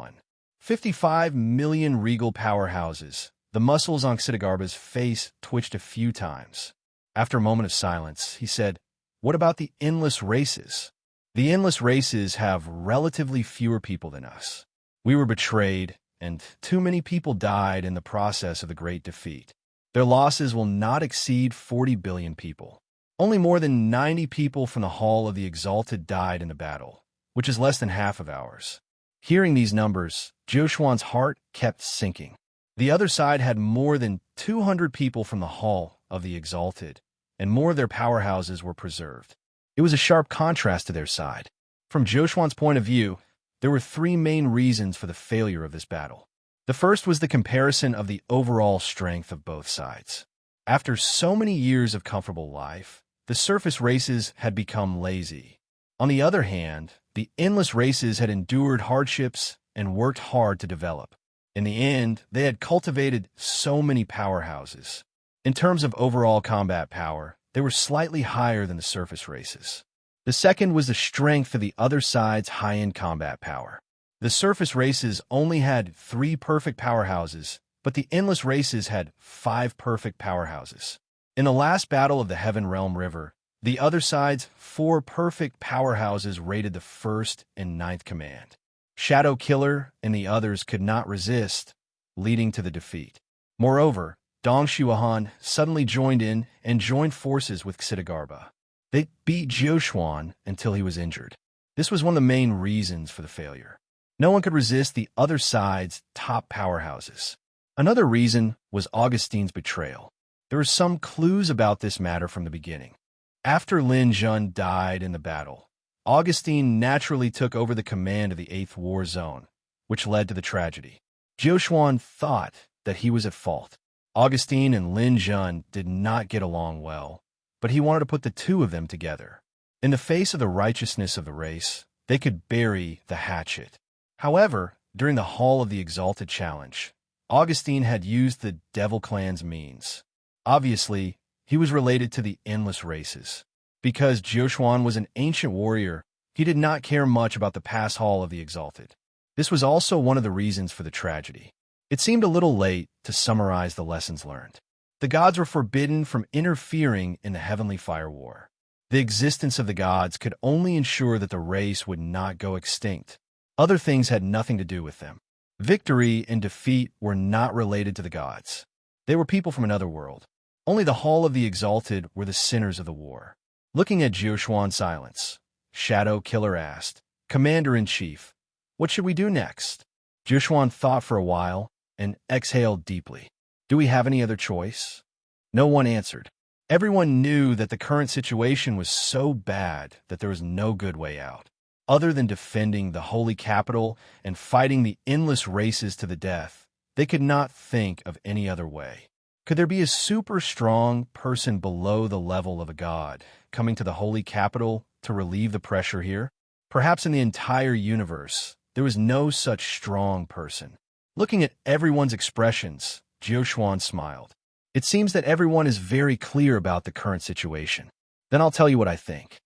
55 million regal powerhouses. The muscles on Xidagarba's face twitched a few times. After a moment of silence, he said, "What about the endless races?" The endless races have relatively fewer people than us. We were betrayed, and too many people died in the process of the great defeat. Their losses will not exceed 40 billion people. Only more than 90 people from the Hall of the Exalted died in the battle, which is less than half of ours. Hearing these numbers, Jiushuan's heart kept sinking. The other side had more than 200 people from the Hall of the Exalted, and more of their powerhouses were preserved. It was a sharp contrast to their side. From Jiushuan's point of view, there were three main reasons for the failure of this battle. The first was the comparison of the overall strength of both sides. After so many years of comfortable life, the surface races had become lazy. On the other hand, the endless races had endured hardships and worked hard to develop. In the end, they had cultivated so many powerhouses. In terms of overall combat power, they were slightly higher than the surface races. The second was the strength of the other side's high-end combat power. The surface races only had 3 perfect powerhouses, but the endless races had 5 perfect powerhouses. In the last battle of the Heaven Realm River, the other side's 4 perfect powerhouses raided the 1st and 9th command. Shadow Killer and the others could not resist, leading to the defeat. Moreover, Dongshuahan suddenly joined in and joined forces with Xidagarba. They beat Jiushuan until he was injured. This was one of the main reasons for the failure. No one could resist the other side's top powerhouses. Another reason was Augustine's betrayal. There were some clues about this matter from the beginning. After Lin Zhun died in the battle, Augustine naturally took over the command of the 8th War Zone, which led to the tragedy. Jiushuan thought that he was at fault. Augustine and Lin Zhun did not get along well, but he wanted to put the two of them together. In the face of the righteousness of the race, they could bury the hatchet. However, during the Hall of the Exalted challenge, Augustine had used the Devil Clan's means. Obviously, he was related to the endless races. Because Jiushuan was an ancient warrior, he did not care much about the past Hall of the Exalted. This was also one of the reasons for the tragedy. It seemed a little late to summarize the lessons learned. The gods were forbidden from interfering in the heavenly fire war. The existence of the gods could only ensure that the race would not go extinct. Other things had nothing to do with them. Victory and defeat were not related to the gods. They were people from another world. Only the Hall of the Exalted were the sinners of the war. Looking at Jiushuan's silence, Shadow Killer asked, "Commander-in-Chief, what should we do next?" Jiushuan thought for a while and exhaled deeply. "Do we have any other choice?" No one answered. Everyone knew that the current situation was so bad that there was no good way out. Other than defending the holy capital and fighting the endless races to the death, they could not think of any other way. Could there be a super strong person below the level of a god coming to the holy capital to relieve the pressure here? Perhaps in the entire universe, there was no such strong person. Looking at everyone's expressions, Jiuquan smiled. It seems that everyone is very clear about the current situation. Then I'll tell you what I think.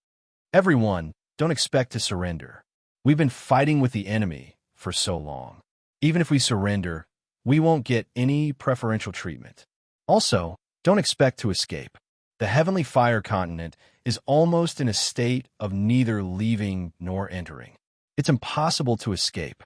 Everyone, don't expect to surrender. We've been fighting with the enemy for so long. Even if we surrender, we won't get any preferential treatment. Also, don't expect to escape. The heavenly fire continent is almost in a state of neither leaving nor entering. It's impossible to escape.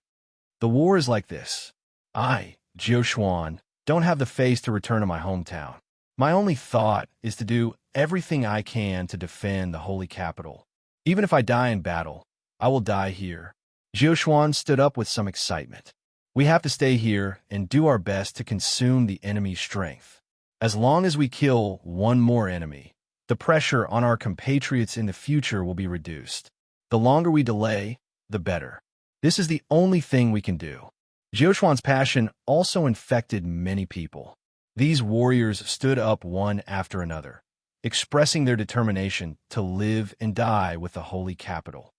The war is like this. I, Jiuquan, don't have the face to return to my hometown. My only thought is to do everything I can to defend the holy capital. Even if I die in battle, I will die here. Jiuquan stood up with some excitement. We have to stay here and do our best to consume the enemy's strength. As long as we kill one more enemy, the pressure on our compatriots in the future will be reduced. The longer we delay, the better. This is the only thing we can do. Jiuquan's passion also infected many people. These warriors stood up one after another, expressing their determination to live and die with the holy capital.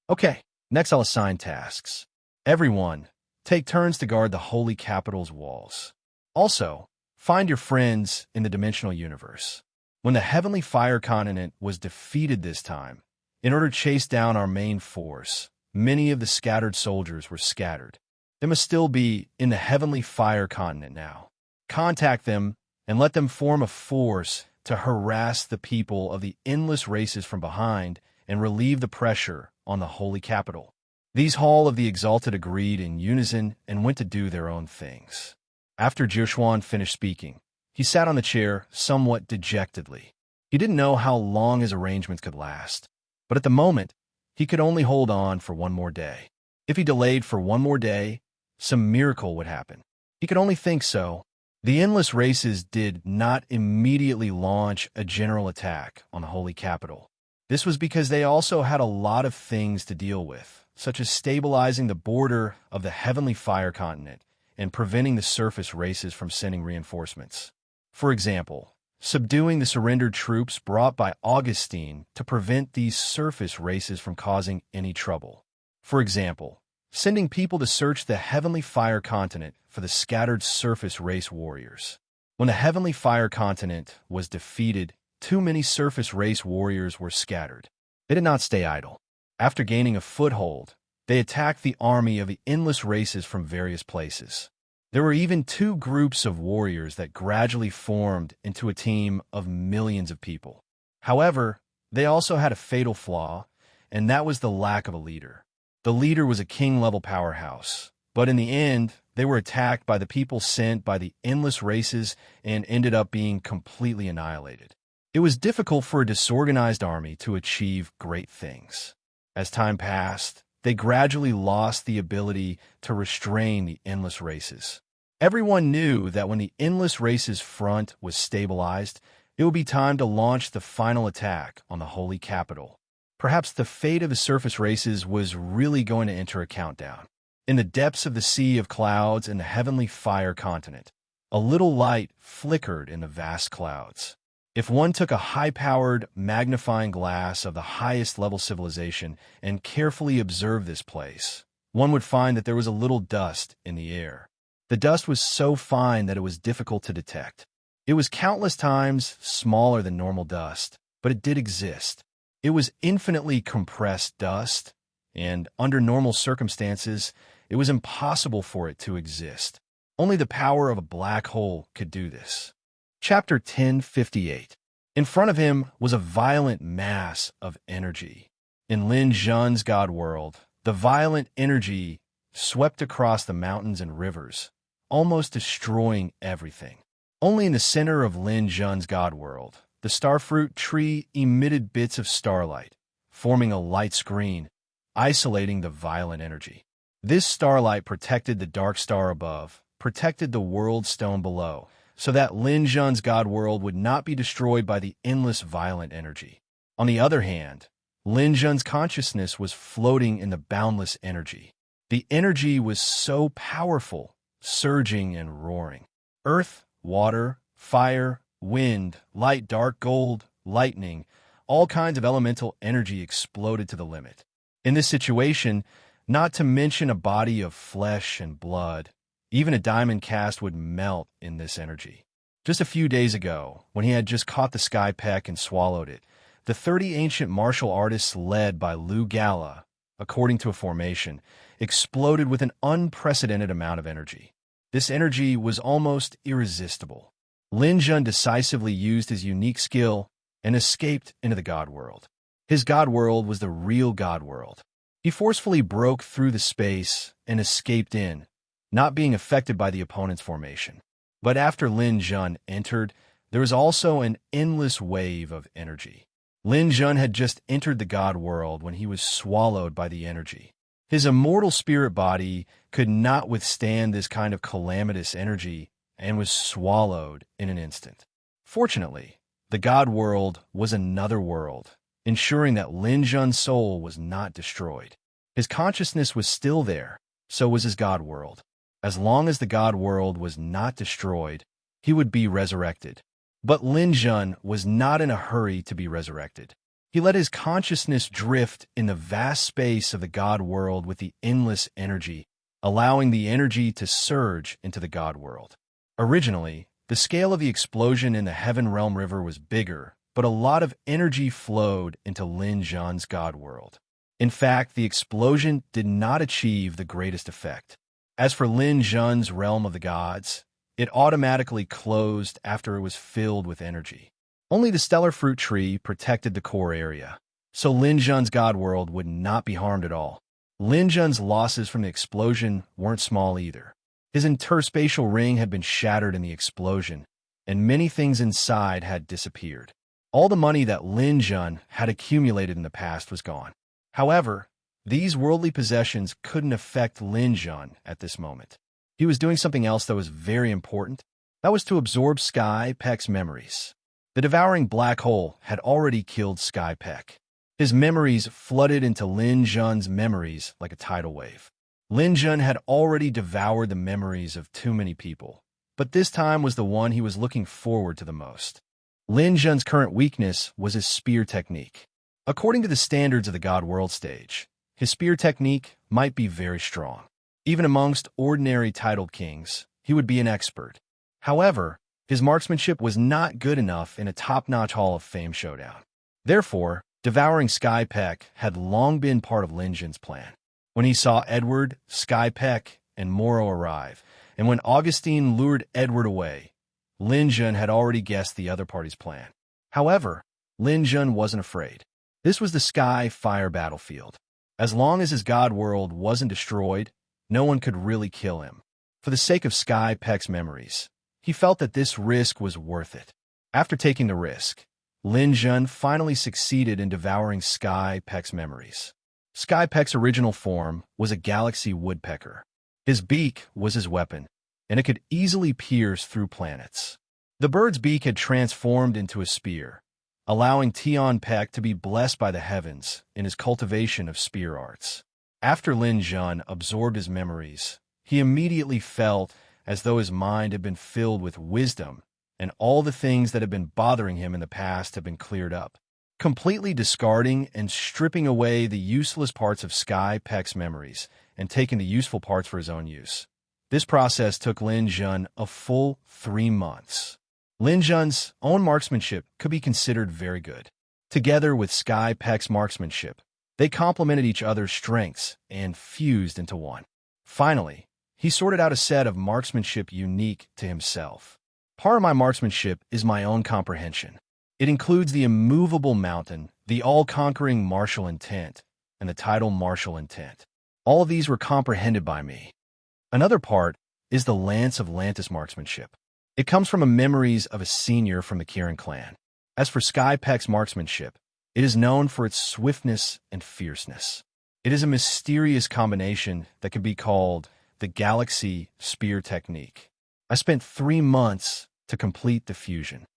Okay, next I'll assign tasks. Everyone, take turns to guard the holy capital's walls. Also, find your friends in the dimensional universe. When the heavenly fire continent was defeated this time, in order to chase down our main force, many of the scattered soldiers were scattered. They must still be in the heavenly fire continent now. Contact them and let them form a force to harass the people of the endless races from behind and relieve the pressure on the holy capital. These Hall of the Exalted agreed in unison and went to do their own things. After Jiuquan finished speaking, he sat on the chair somewhat dejectedly. He didn't know how long his arrangements could last, but at the moment, he could only hold on for one more day. If he delayed for one more day, some miracle would happen. He could only think so. The endless races did not immediately launch a general attack on the holy capital. This was because they also had a lot of things to deal with, such as stabilizing the border of the heavenly fire continent and preventing the surface races from sending reinforcements. For example, subduing the surrendered troops brought by Augustine to prevent these surface races from causing any trouble. For example, sending people to search the heavenly fire continent for the scattered surface race warriors. When the heavenly fire continent was defeated, too many surface race warriors were scattered. They did not stay idle. After gaining a foothold, they attacked the army of the endless races from various places. There were even two groups of warriors that gradually formed into a team of millions of people. However, they also had a fatal flaw, and that was the lack of a leader. The leader was a king-level powerhouse, but in the end, they were attacked by the people sent by the endless races and ended up being completely annihilated. It was difficult for a disorganized army to achieve great things. As time passed, they gradually lost the ability to restrain the endless races. Everyone knew that when the endless races front was stabilized, it would be time to launch the final attack on the holy capital. Perhaps the fate of the surface races was really going to enter a countdown. In the depths of the sea of clouds and the heavenly fire continent, a little light flickered in the vast clouds. If one took a high-powered magnifying glass of the highest level civilization and carefully observed this place, one would find that there was a little dust in the air. The dust was so fine that it was difficult to detect. It was countless times smaller than normal dust, but it did exist. It was infinitely compressed dust, and under normal circumstances, it was impossible for it to exist. Only the power of a black hole could do this. Chapter 1058. In front of him was a violent mass of energy. In Lin Zhun's God world, the violent energy swept across the mountains and rivers, almost destroying everything. Only in the center of Lin Zhun's God world, the starfruit tree emitted bits of starlight, forming a light screen, isolating the violent energy. This starlight protected the dark star above, protected the world stone below, so that Lin Zhun's God world would not be destroyed by the endless violent energy. On the other hand, Lin Zhun's consciousness was floating in the boundless energy. The energy was so powerful, surging and roaring. Earth, water, fire, wind, light, dark, gold, lightning, all kinds of elemental energy exploded to the limit. In this situation, not to mention a body of flesh and blood, even a diamond cast would melt in this energy. Just a few days ago, when he had just caught the sky peck and swallowed it, the 30 ancient martial artists led by Lu Gala, according to a formation, exploded with an unprecedented amount of energy. This energy was almost irresistible. Lin Jun decisively used his unique skill and escaped into the God world. His God world was the real God world. He forcefully broke through the space and escaped in, not being affected by the opponent's formation. But after Lin Jun entered, there was also an endless wave of energy. Lin Jun had just entered the God world when he was swallowed by the energy. His immortal spirit body could not withstand this kind of calamitous energy and was swallowed in an instant. Fortunately, the God world was another world, ensuring that Lin Jun's soul was not destroyed. His consciousness was still there, so was his God world. As long as the God world was not destroyed, he would be resurrected. But Lin Jun was not in a hurry to be resurrected. He let his consciousness drift in the vast space of the God world with the endless energy, allowing the energy to surge into the God world. Originally, the scale of the explosion in the Heaven Realm River was bigger, but a lot of energy flowed into Lin Jun's God world. In fact, the explosion did not achieve the greatest effect. As for Lin Jun's realm of the gods, it automatically closed after it was filled with energy. Only the stellar fruit tree protected the core area, so Lin Jun's God world would not be harmed at all. Lin Jun's losses from the explosion weren't small either. His interspatial ring had been shattered in the explosion, and many things inside had disappeared. All the money that Lin Jun had accumulated in the past was gone. However, these worldly possessions couldn't affect Lin Jun at this moment. He was doing something else that was very important. That was to absorb Sky Peck's memories. The devouring black hole had already killed Sky Peck. His memories flooded into Lin Jun's memories like a tidal wave. Lin Jun had already devoured the memories of too many people, but this time was the one he was looking forward to the most. Lin Jun's current weakness was his spear technique. According to the standards of the God World stage, his spear technique might be very strong. Even amongst ordinary titled kings, he would be an expert. However, his marksmanship was not good enough in a top-notch Hall of Fame showdown. Therefore, devouring Sky Peck had long been part of Lin Jun's plan. When he saw Edward, Sky Peck, and Morrow arrive, and when Augustine lured Edward away, Lin Jun had already guessed the other party's plan. However, Lin Jun wasn't afraid. This was the Sky-Fire battlefield. As long as his God world wasn't destroyed, no one could really kill him. For the sake of Sky Peck's memories, he felt that this risk was worth it. After taking the risk, Lin Jun finally succeeded in devouring Sky Peck's memories. Sky Peck's original form was a galaxy woodpecker. His beak was his weapon, and it could easily pierce through planets. The bird's beak had transformed into a spear, allowing Tion Peck to be blessed by the heavens in his cultivation of spear arts. After Lin Jun absorbed his memories, he immediately felt as though his mind had been filled with wisdom, and all the things that had been bothering him in the past had been cleared up, completely discarding and stripping away the useless parts of Sky Peck's memories and taking the useful parts for his own use. This process took Lin Jun a full 3 months. Lin Jun's own marksmanship could be considered very good. Together with Sky Peck's marksmanship, they complemented each other's strengths and fused into one. Finally, he sorted out a set of marksmanship unique to himself. Part of my marksmanship is my own comprehension. It includes the immovable mountain, the all-conquering martial intent, and the title martial intent. All of these were comprehended by me. Another part is the Lance of Lantis marksmanship. It comes from memories of a senior from the Kirin clan. As for Sky Peck's marksmanship, it is known for its swiftness and fierceness. It is a mysterious combination that could be called the Galaxy Spear Technique. I spent 3 months to complete the fusion.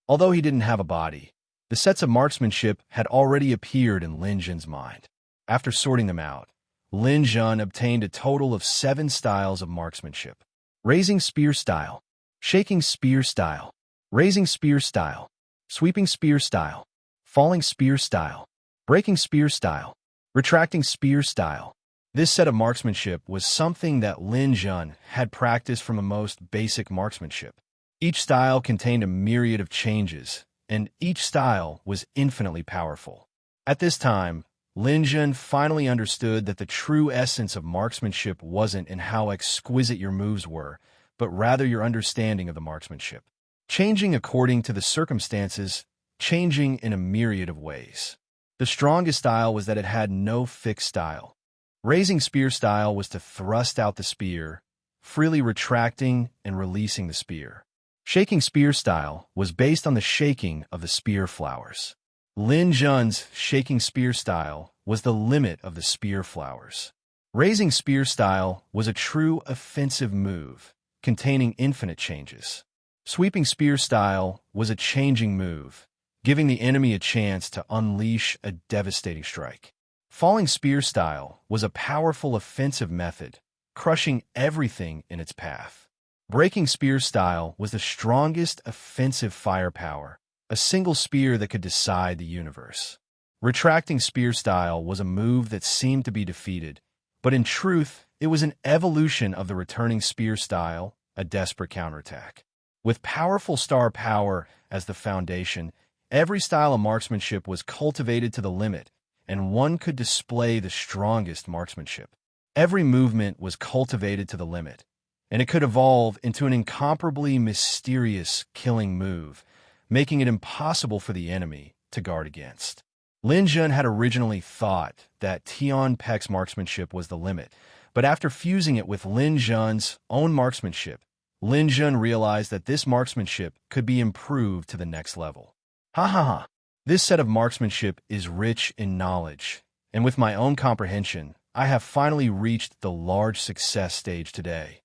Although he didn't have a body, the sets of marksmanship had already appeared in Lin Jun's mind. After sorting them out, Lin Jun obtained a total of 7 styles of marksmanship. Raising spear style, shaking spear style, raising spear style, sweeping spear style, falling spear style, breaking spear style, retracting spear style. This set of marksmanship was something that Lin Jun had practiced from the most basic marksmanship. Each style contained a myriad of changes, and each style was infinitely powerful. At this time, Lin Jun finally understood that the true essence of marksmanship wasn't in how exquisite your moves were, but rather your understanding of the marksmanship. Changing according to the circumstances, changing in a myriad of ways. The strongest style was that it had no fixed style. Raising spear style was to thrust out the spear, freely retracting and releasing the spear. Shaking spear style was based on the shaking of the spear flowers. Lin Jun's shaking spear style was the limit of the spear flowers. Raising spear style was a true offensive move, containing infinite changes. Sweeping spear style was a changing move, giving the enemy a chance to unleash a devastating strike. Falling spear style was a powerful offensive method, crushing everything in its path. Breaking spear style was the strongest offensive firepower, a single spear that could decide the universe. Retracting spear style was a move that seemed to be defeated, but in truth, it was an evolution of the returning spear style, a desperate counterattack. With powerful star power as the foundation, every style of marksmanship was cultivated to the limit, and one could display the strongest marksmanship. Every movement was cultivated to the limit, and it could evolve into an incomparably mysterious killing move, making it impossible for the enemy to guard against. Lin Jun had originally thought that Tian Pek's marksmanship was the limit, but after fusing it with Lin Jun's own marksmanship, Lin Jun realized that this marksmanship could be improved to the next level. Ha ha ha! This set of marksmanship is rich in knowledge, and with my own comprehension, I have finally reached the large success stage today.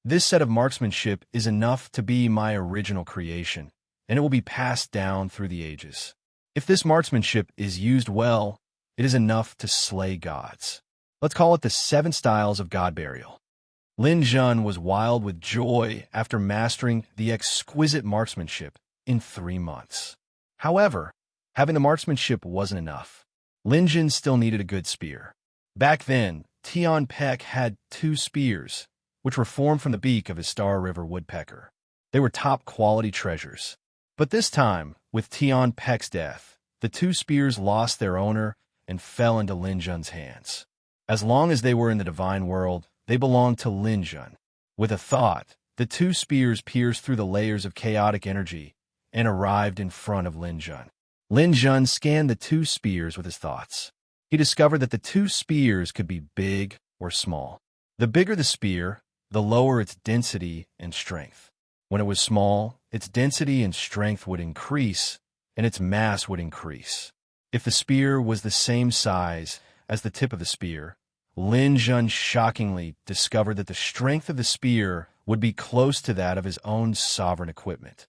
This set of marksmanship is enough to be my original creation, and it will be passed down through the ages. If this marksmanship is used well, it is enough to slay gods. Let's call it the 7 styles of god burial. Lin Jun was wild with joy after mastering the exquisite marksmanship in 3 months. However, having the marksmanship wasn't enough. Lin Jun still needed a good spear. Back then, Tian Pek had 2 spears, which were formed from the beak of his Star River woodpecker. They were top-quality treasures. But this time, with Tian Pek's death, the 2 spears lost their owner and fell into Lin Jun's hands. As long as they were in the divine world, they belonged to Lin Jun. With a thought, the 2 spears pierced through the layers of chaotic energy and arrived in front of Lin Jun. Lin Jun scanned the 2 spears with his thoughts. He discovered that the 2 spears could be big or small. The bigger the spear, the lower its density and strength. When it was small, its density and strength would increase, and its mass would increase. If the spear was the same size as the tip of the spear, Lin Jun shockingly discovered that the strength of the spear would be close to that of his own sovereign equipment.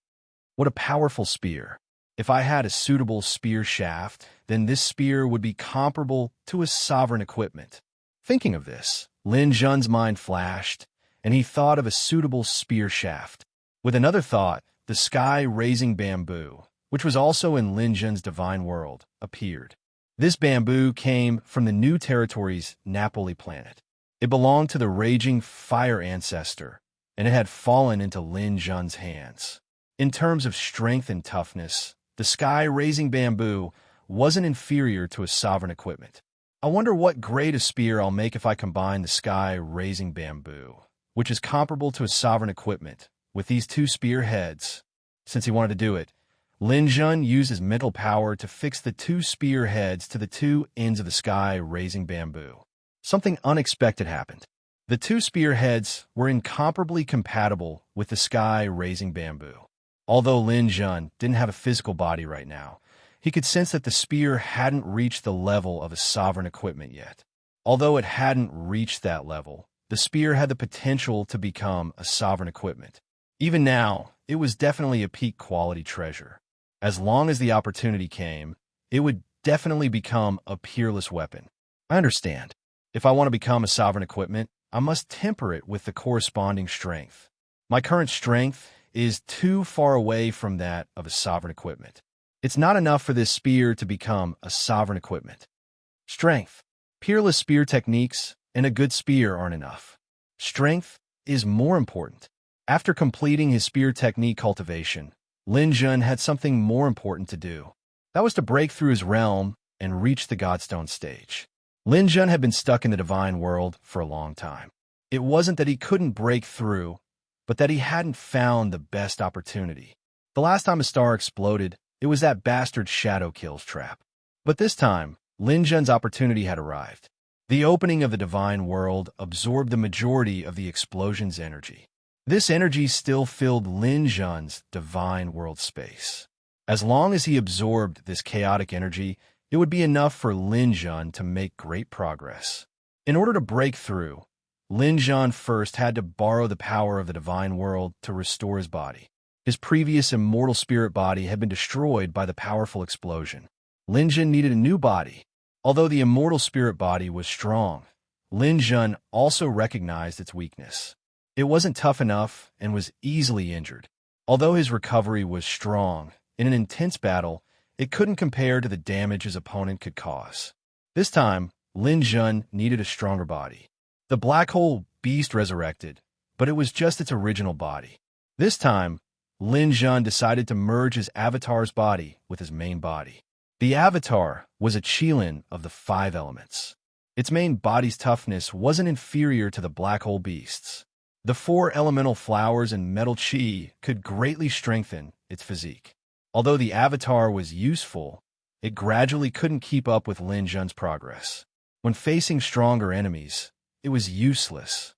What a powerful spear! If I had a suitable spear shaft, then this spear would be comparable to a sovereign equipment. Thinking of this, Lin Jun's mind flashed, and he thought of a suitable spear shaft. With another thought, the sky-raising bamboo, which was also in Lin Jun's divine world, appeared. This bamboo came from the New Territories' Napoli planet. It belonged to the raging fire ancestor, and it had fallen into Lin Jun's hands. In terms of strength and toughness, the sky-raising bamboo wasn't inferior to a sovereign equipment. I wonder what grade of spear I'll make if I combine the sky-raising bamboo, which is comparable to a sovereign equipment, with these 2 spear heads. Since he wanted to do it, Lin Jun used his mental power to fix the 2 spear heads to the 2 ends of the sky-raising bamboo. Something unexpected happened. The 2 spear heads were incomparably compatible with the sky-raising bamboo. Although Lin Jun didn't have a physical body right now, he could sense that the spear hadn't reached the level of a sovereign equipment yet. Although it hadn't reached that level, the spear had the potential to become a sovereign equipment. Even now, it was definitely a peak quality treasure. As long as the opportunity came, it would definitely become a peerless weapon. I understand. If I want to become a sovereign equipment, I must temper it with the corresponding strength. My current strength is too far away from that of a sovereign equipment. It's not enough for this spear to become a sovereign equipment. Strength. Peerless spear techniques and a good spear aren't enough. Strength is more important. After completing his spear technique cultivation, Lin Jun had something more important to do. That was to break through his realm and reach the Godstone stage. Lin Jun had been stuck in the divine world for a long time. It wasn't that he couldn't break through, but that he hadn't found the best opportunity. The last time a star exploded, it was that bastard Shadow Kill's trap. But this time, Lin Jun's opportunity had arrived. The opening of the divine world absorbed the majority of the explosion's energy. This energy still filled Lin Jun's divine world space. As long as he absorbed this chaotic energy, it would be enough for Lin Jun to make great progress. In order to break through, Lin Jun first had to borrow the power of the divine world to restore his body. His previous immortal spirit body had been destroyed by the powerful explosion. Lin Jun needed a new body. Although the immortal spirit body was strong, Lin Jun also recognized its weakness. It wasn't tough enough and was easily injured. Although his recovery was strong, in an intense battle, it couldn't compare to the damage his opponent could cause. This time, Lin Jun needed a stronger body. The black hole beast resurrected, but it was just its original body. This time, Lin Jun decided to merge his avatar's body with his main body. The avatar was a Qilin of the 5 elements. Its main body's toughness wasn't inferior to the black hole beast's. The 4 elemental flowers and metal chi could greatly strengthen its physique. Although the avatar was useful, it gradually couldn't keep up with Lin Jun's progress. When facing stronger enemies, it was useless.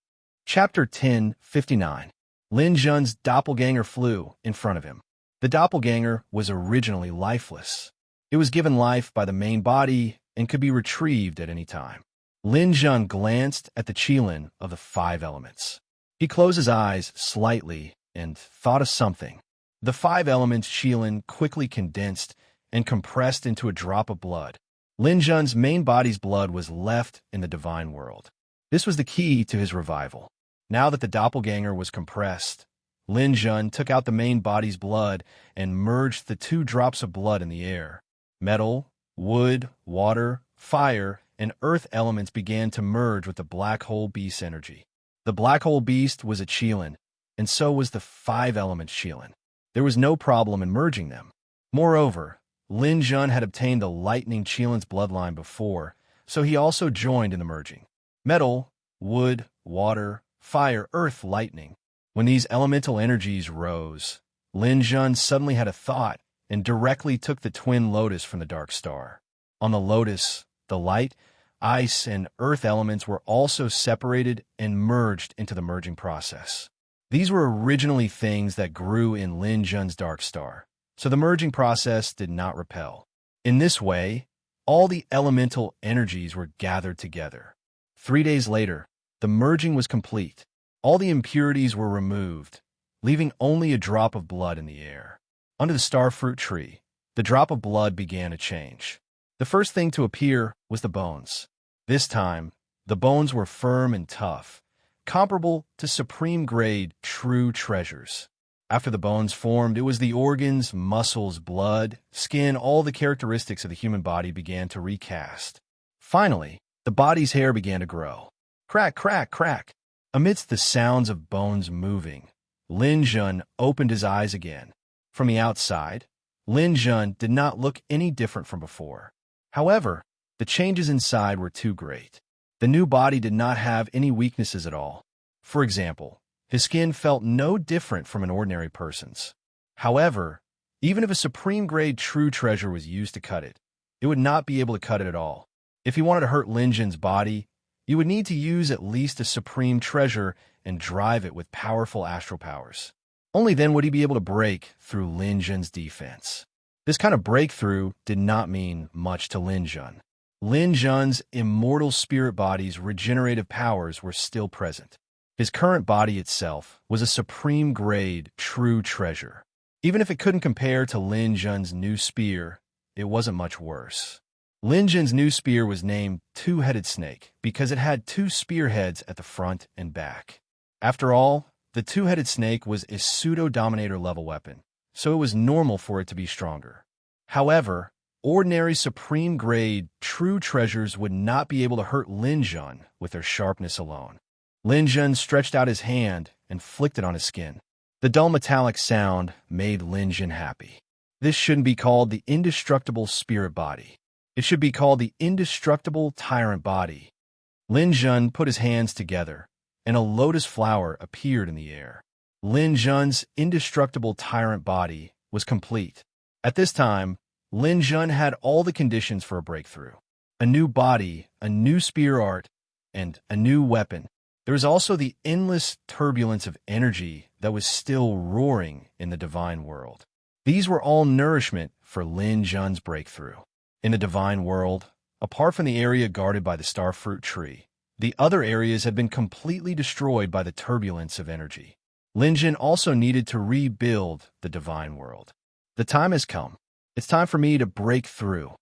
Chapter 10:59. Lin Jun's doppelganger flew in front of him. The doppelganger was originally lifeless. It was given life by the main body and could be retrieved at any time. Lin Jun glanced at the Qilin of the 5 elements. He closed his eyes slightly and thought of something. The 5 elements Qilin quickly condensed and compressed into a drop of blood. Lin Jun's main body's blood was left in the divine world. This was the key to his revival. Now that the doppelganger was compressed, Lin Jun took out the main body's blood and merged the 2 drops of blood in the air. Metal, wood, water, fire, and earth elements began to merge with the black hole beast's energy. The black hole beast was a Qilin, and so was the 5 elements Qilin. There was no problem in merging them. Moreover, Lin Jun had obtained the lightning Qilin's bloodline before, so he also joined in the merging. Metal, wood, water, fire, earth, lightning. When these elemental energies rose, Lin Jun suddenly had a thought and directly took the twin lotus from the dark star. On the lotus, the light, ice, and earth elements were also separated and merged into the merging process. These were originally things that grew in Lin Jun's dark star, so the merging process did not repel. In this way, all the elemental energies were gathered together. 3 days later, the merging was complete. All the impurities were removed, leaving only a drop of blood in the air. Under the starfruit tree, the drop of blood began to change. The first thing to appear was the bones. This time, the bones were firm and tough, comparable to supreme-grade true treasures. After the bones formed, it was the organs, muscles, blood, skin, all the characteristics of the human body began to recast. Finally, the body's hair began to grow. Crack, crack, crack. Amidst the sounds of bones moving, Lin Jun opened his eyes again. From the outside, Lin Jun did not look any different from before. However, the changes inside were too great. The new body did not have any weaknesses at all. For example, his skin felt no different from an ordinary person's. However, even if a supreme-grade true treasure was used to cut it, it would not be able to cut it at all. If you wanted to hurt Lin Jun's body, you would need to use at least a supreme treasure and drive it with powerful astral powers. Only then would he be able to break through Lin Jun's defense. This kind of breakthrough did not mean much to Lin Jun. Lin Jun's immortal spirit body's regenerative powers were still present. His current body itself was a supreme-grade true treasure. Even if it couldn't compare to Lin Jun's new spear, it wasn't much worse. Lin Jun's new spear was named Two-Headed Snake because it had 2 spearheads at the front and back. After all, the two-headed snake was a pseudo-dominator level weapon, so it was normal for it to be stronger. However, ordinary supreme-grade true treasures would not be able to hurt Lin Jun with their sharpness alone. Lin Jun stretched out his hand and flicked it on his skin. The dull metallic sound made Lin Jun happy. This shouldn't be called the indestructible spirit body. It should be called the indestructible tyrant body. Lin Jun put his hands together, and a lotus flower appeared in the air. Lin Jun's indestructible tyrant body was complete. At this time, Lin Jun had all the conditions for a breakthrough. A new body, a new spear art, and a new weapon. There was also the endless turbulence of energy that was still roaring in the divine world. These were all nourishment for Lin Jun's breakthrough. In the divine world, apart from the area guarded by the starfruit tree, the other areas had been completely destroyed by the turbulence of energy. Lin Jun also needed to rebuild the divine world. The time has come. It's time for me to break through.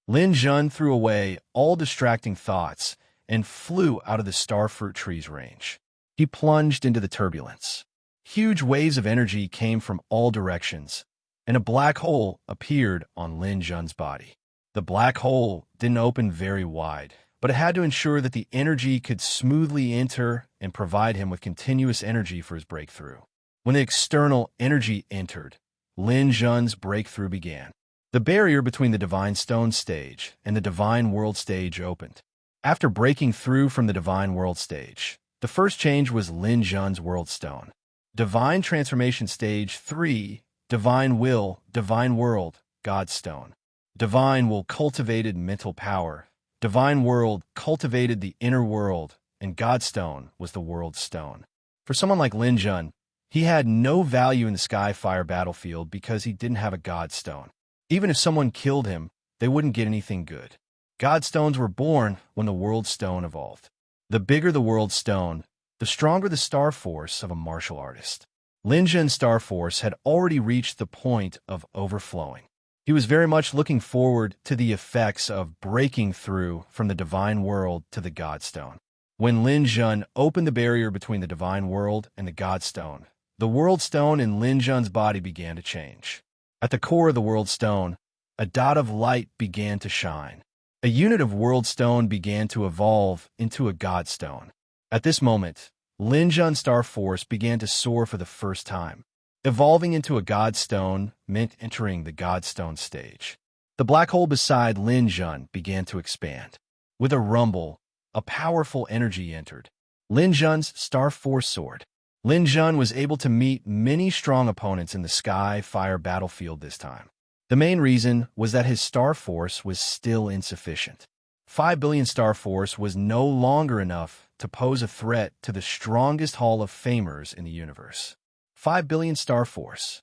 Lin Jun threw away all distracting thoughts and flew out of the starfruit tree's range. He plunged into the turbulence. Huge waves of energy came from all directions, and a black hole appeared on Lin Jun's body. The black hole didn't open very wide, but it had to ensure that the energy could smoothly enter and provide him with continuous energy for his breakthrough. When the external energy entered, Lin Jun's breakthrough began. The barrier between the Divine Stone stage and the Divine World stage opened. After breaking through from the Divine World stage, the first change was Lin Jun's World Stone. Divine Transformation Stage 3, Divine Will, Divine World, God Stone. Divine Will cultivated mental power. Divine World cultivated the inner world, and God Stone was the World Stone. For someone like Lin Jun, he had no value in the Skyfire battlefield because he didn't have a God Stone. Even if someone killed him, they wouldn't get anything good. God Stones were born when the World Stone evolved. The bigger the World Stone, the stronger the star force of a martial artist. Lin Jun's star force had already reached the point of overflowing. He was very much looking forward to the effects of breaking through from the divine world to the God Stone. When Lin Jun opened the barrier between the divine world and the God Stone, the World Stone in Lin Jun's body began to change. At the core of the World Stone, a dot of light began to shine. A unit of World Stone began to evolve into a God Stone. At this moment, Lin Jun's star force began to soar for the first time. Evolving into a God Stone meant entering the God Stone stage. The black hole beside Lin Jun began to expand. With a rumble, a powerful energy entered. Lin Jun's star force soared. Lin Jun was able to meet many strong opponents in the Sky-Fire battlefield this time. The main reason was that his star force was still insufficient. 5 billion star force was no longer enough to pose a threat to the strongest Hall of Famers in the universe. 5 billion star force.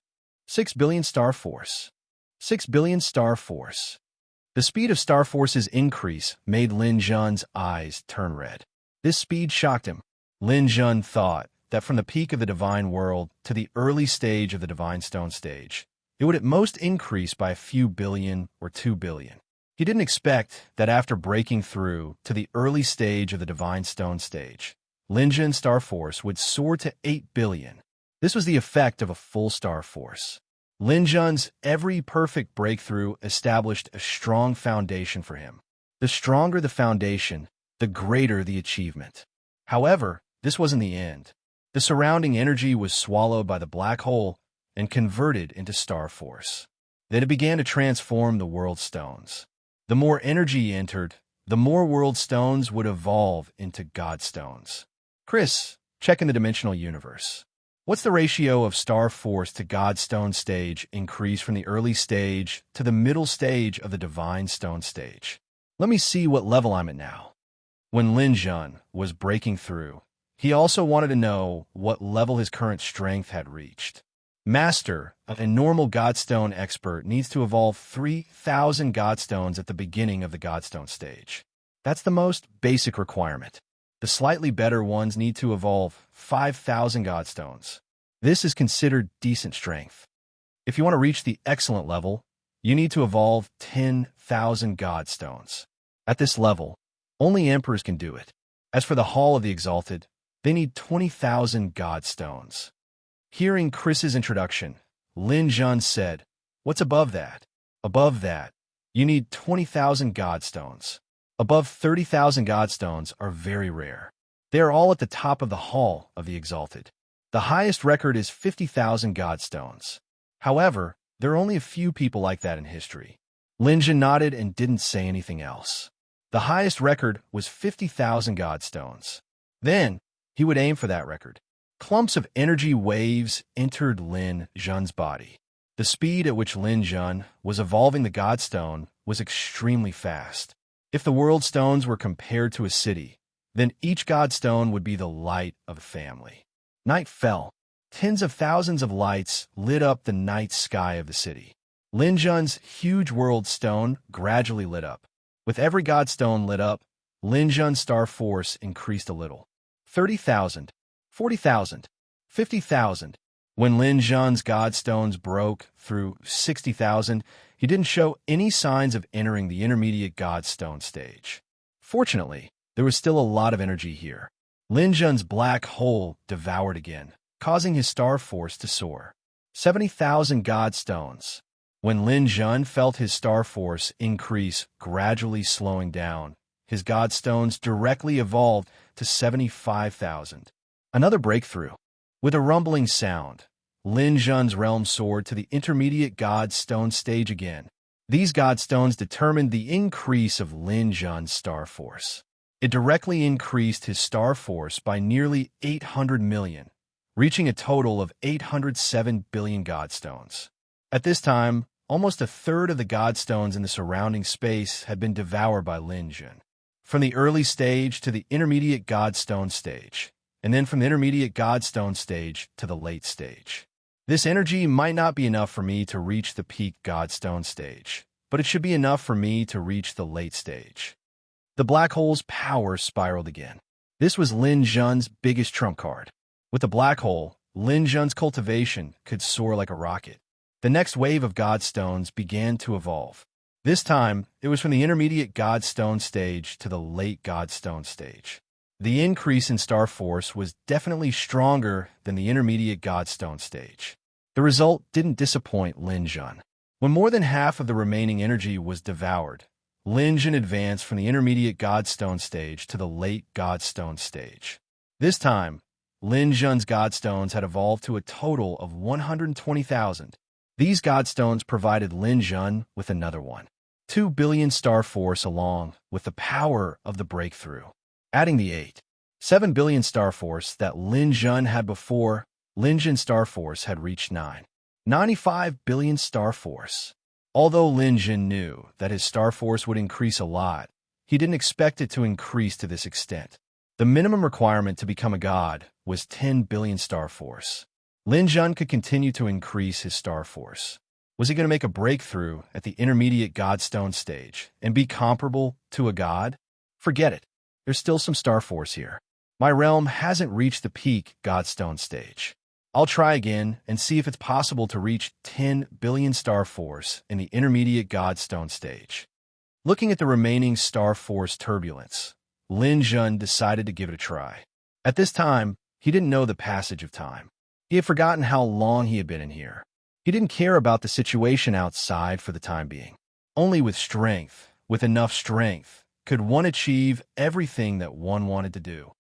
6 billion star force. 6 billion star force. The speed of star force's increase made Lin Jun's eyes turn red. This speed shocked him. Lin Jun thought that from the peak of the divine world to the early stage of the divine stone stage, it would at most increase by a few billion or 2 billion. He didn't expect that after breaking through to the early stage of the divine stone stage, Lin Jun's star force would soar to 8 billion. This was the effect of a full star force. Lin Jun's every perfect breakthrough established a strong foundation for him. The stronger the foundation, the greater the achievement. However, this wasn't the end. The surrounding energy was swallowed by the black hole and converted into star force. Then it began to transform the world stones. The more energy entered, the more world stones would evolve into God stones. Chris, check in the dimensional universe. What's the ratio of star force to God stone stage increase from the early stage to the middle stage of the divine stone stage? Let me see what level I'm at now. When Lin Jun was breaking through, he also wanted to know what level his current strength had reached. Master, a normal Godstone expert, needs to evolve 3,000 Godstones at the beginning of the Godstone stage. That's the most basic requirement. The slightly better ones need to evolve 5,000 Godstones. This is considered decent strength. If you want to reach the excellent level, you need to evolve 10,000 Godstones. At this level, only emperors can do it. As for the Hall of the Exalted, They need 20,000 Godstones. Hearing Chris's introduction, Lin Jun said, "What's above that?" "Above that, you need 20,000 Godstones. Above 30,000 Godstones are very rare. They are all at the top of the Hall of the Exalted. The highest record is 50,000 Godstones. However, there are only a few people like that in history." Lin Jun nodded and didn't say anything else. The highest record was 50,000 Godstones. Then, he would aim for that record. Clumps of energy waves entered Lin Jun's body. The speed at which Lin Jun was evolving the Godstone was extremely fast. If the world stones were compared to a city, then each Godstone would be the light of a family. Night fell. Tens of thousands of lights lit up the night sky of the city. Lin Jun's huge world stone gradually lit up. With every Godstone lit up, Lin Jun's star force increased a little. 30,000, 40,000, 50,000. When Lin Jun's Godstones broke through 60,000, he didn't show any signs of entering the intermediate Godstone stage. Fortunately, there was still a lot of energy here. Lin Jun's black hole devoured again, causing his star force to soar. 70,000 Godstones. When Lin Jun felt his star force increase, gradually slowing down, his Godstones directly evolved to 75,000. Another breakthrough. With a rumbling sound, Lin Jun's realm soared to the intermediate Godstone stage again. These Godstones determined the increase of Lin Jun's star force. It directly increased his star force by nearly 800 million, reaching a total of 807 billion Godstones. At this time, almost a third of the Godstones in the surrounding space had been devoured by Lin Jun. From the early stage to the intermediate Godstone stage, and then from the intermediate Godstone stage to the late stage. This energy might not be enough for me to reach the peak Godstone stage, but it should be enough for me to reach the late stage. The black hole's power spiraled again. This was Lin Jun's biggest trump card. With the black hole, Lin Jun's cultivation could soar like a rocket. The next wave of Godstones began to evolve. This time, it was from the intermediate Godstone stage to the late Godstone stage. The increase in star force was definitely stronger than the intermediate Godstone stage. The result didn't disappoint Lin Jun. When more than half of the remaining energy was devoured, Lin Jun advanced from the intermediate Godstone stage to the late Godstone stage. This time, Lin Jun's Godstones had evolved to a total of 120,000. These Godstones provided Lin Jun with another one. 2 billion star force along with the power of the breakthrough. Adding the 7 billion star force that Lin Jun had before, Lin Jun's star force had reached 95 billion star force. Although Lin Jun knew that his star force would increase a lot, he didn't expect it to increase to this extent. The minimum requirement to become a god was 10 billion star force. Lin Jun could continue to increase his star force. Was he going to make a breakthrough at the intermediate Godstone stage and be comparable to a god? Forget it. There's still some star force here. My realm hasn't reached the peak Godstone stage. I'll try again and see if it's possible to reach 10 billion star force in the intermediate Godstone stage. Looking at the remaining star force turbulence, Lin Jun decided to give it a try. At this time, he didn't know the passage of time. He had forgotten how long he had been in here. He didn't care about the situation outside for the time being. Only with strength, with enough strength, could one achieve everything that one wanted to do.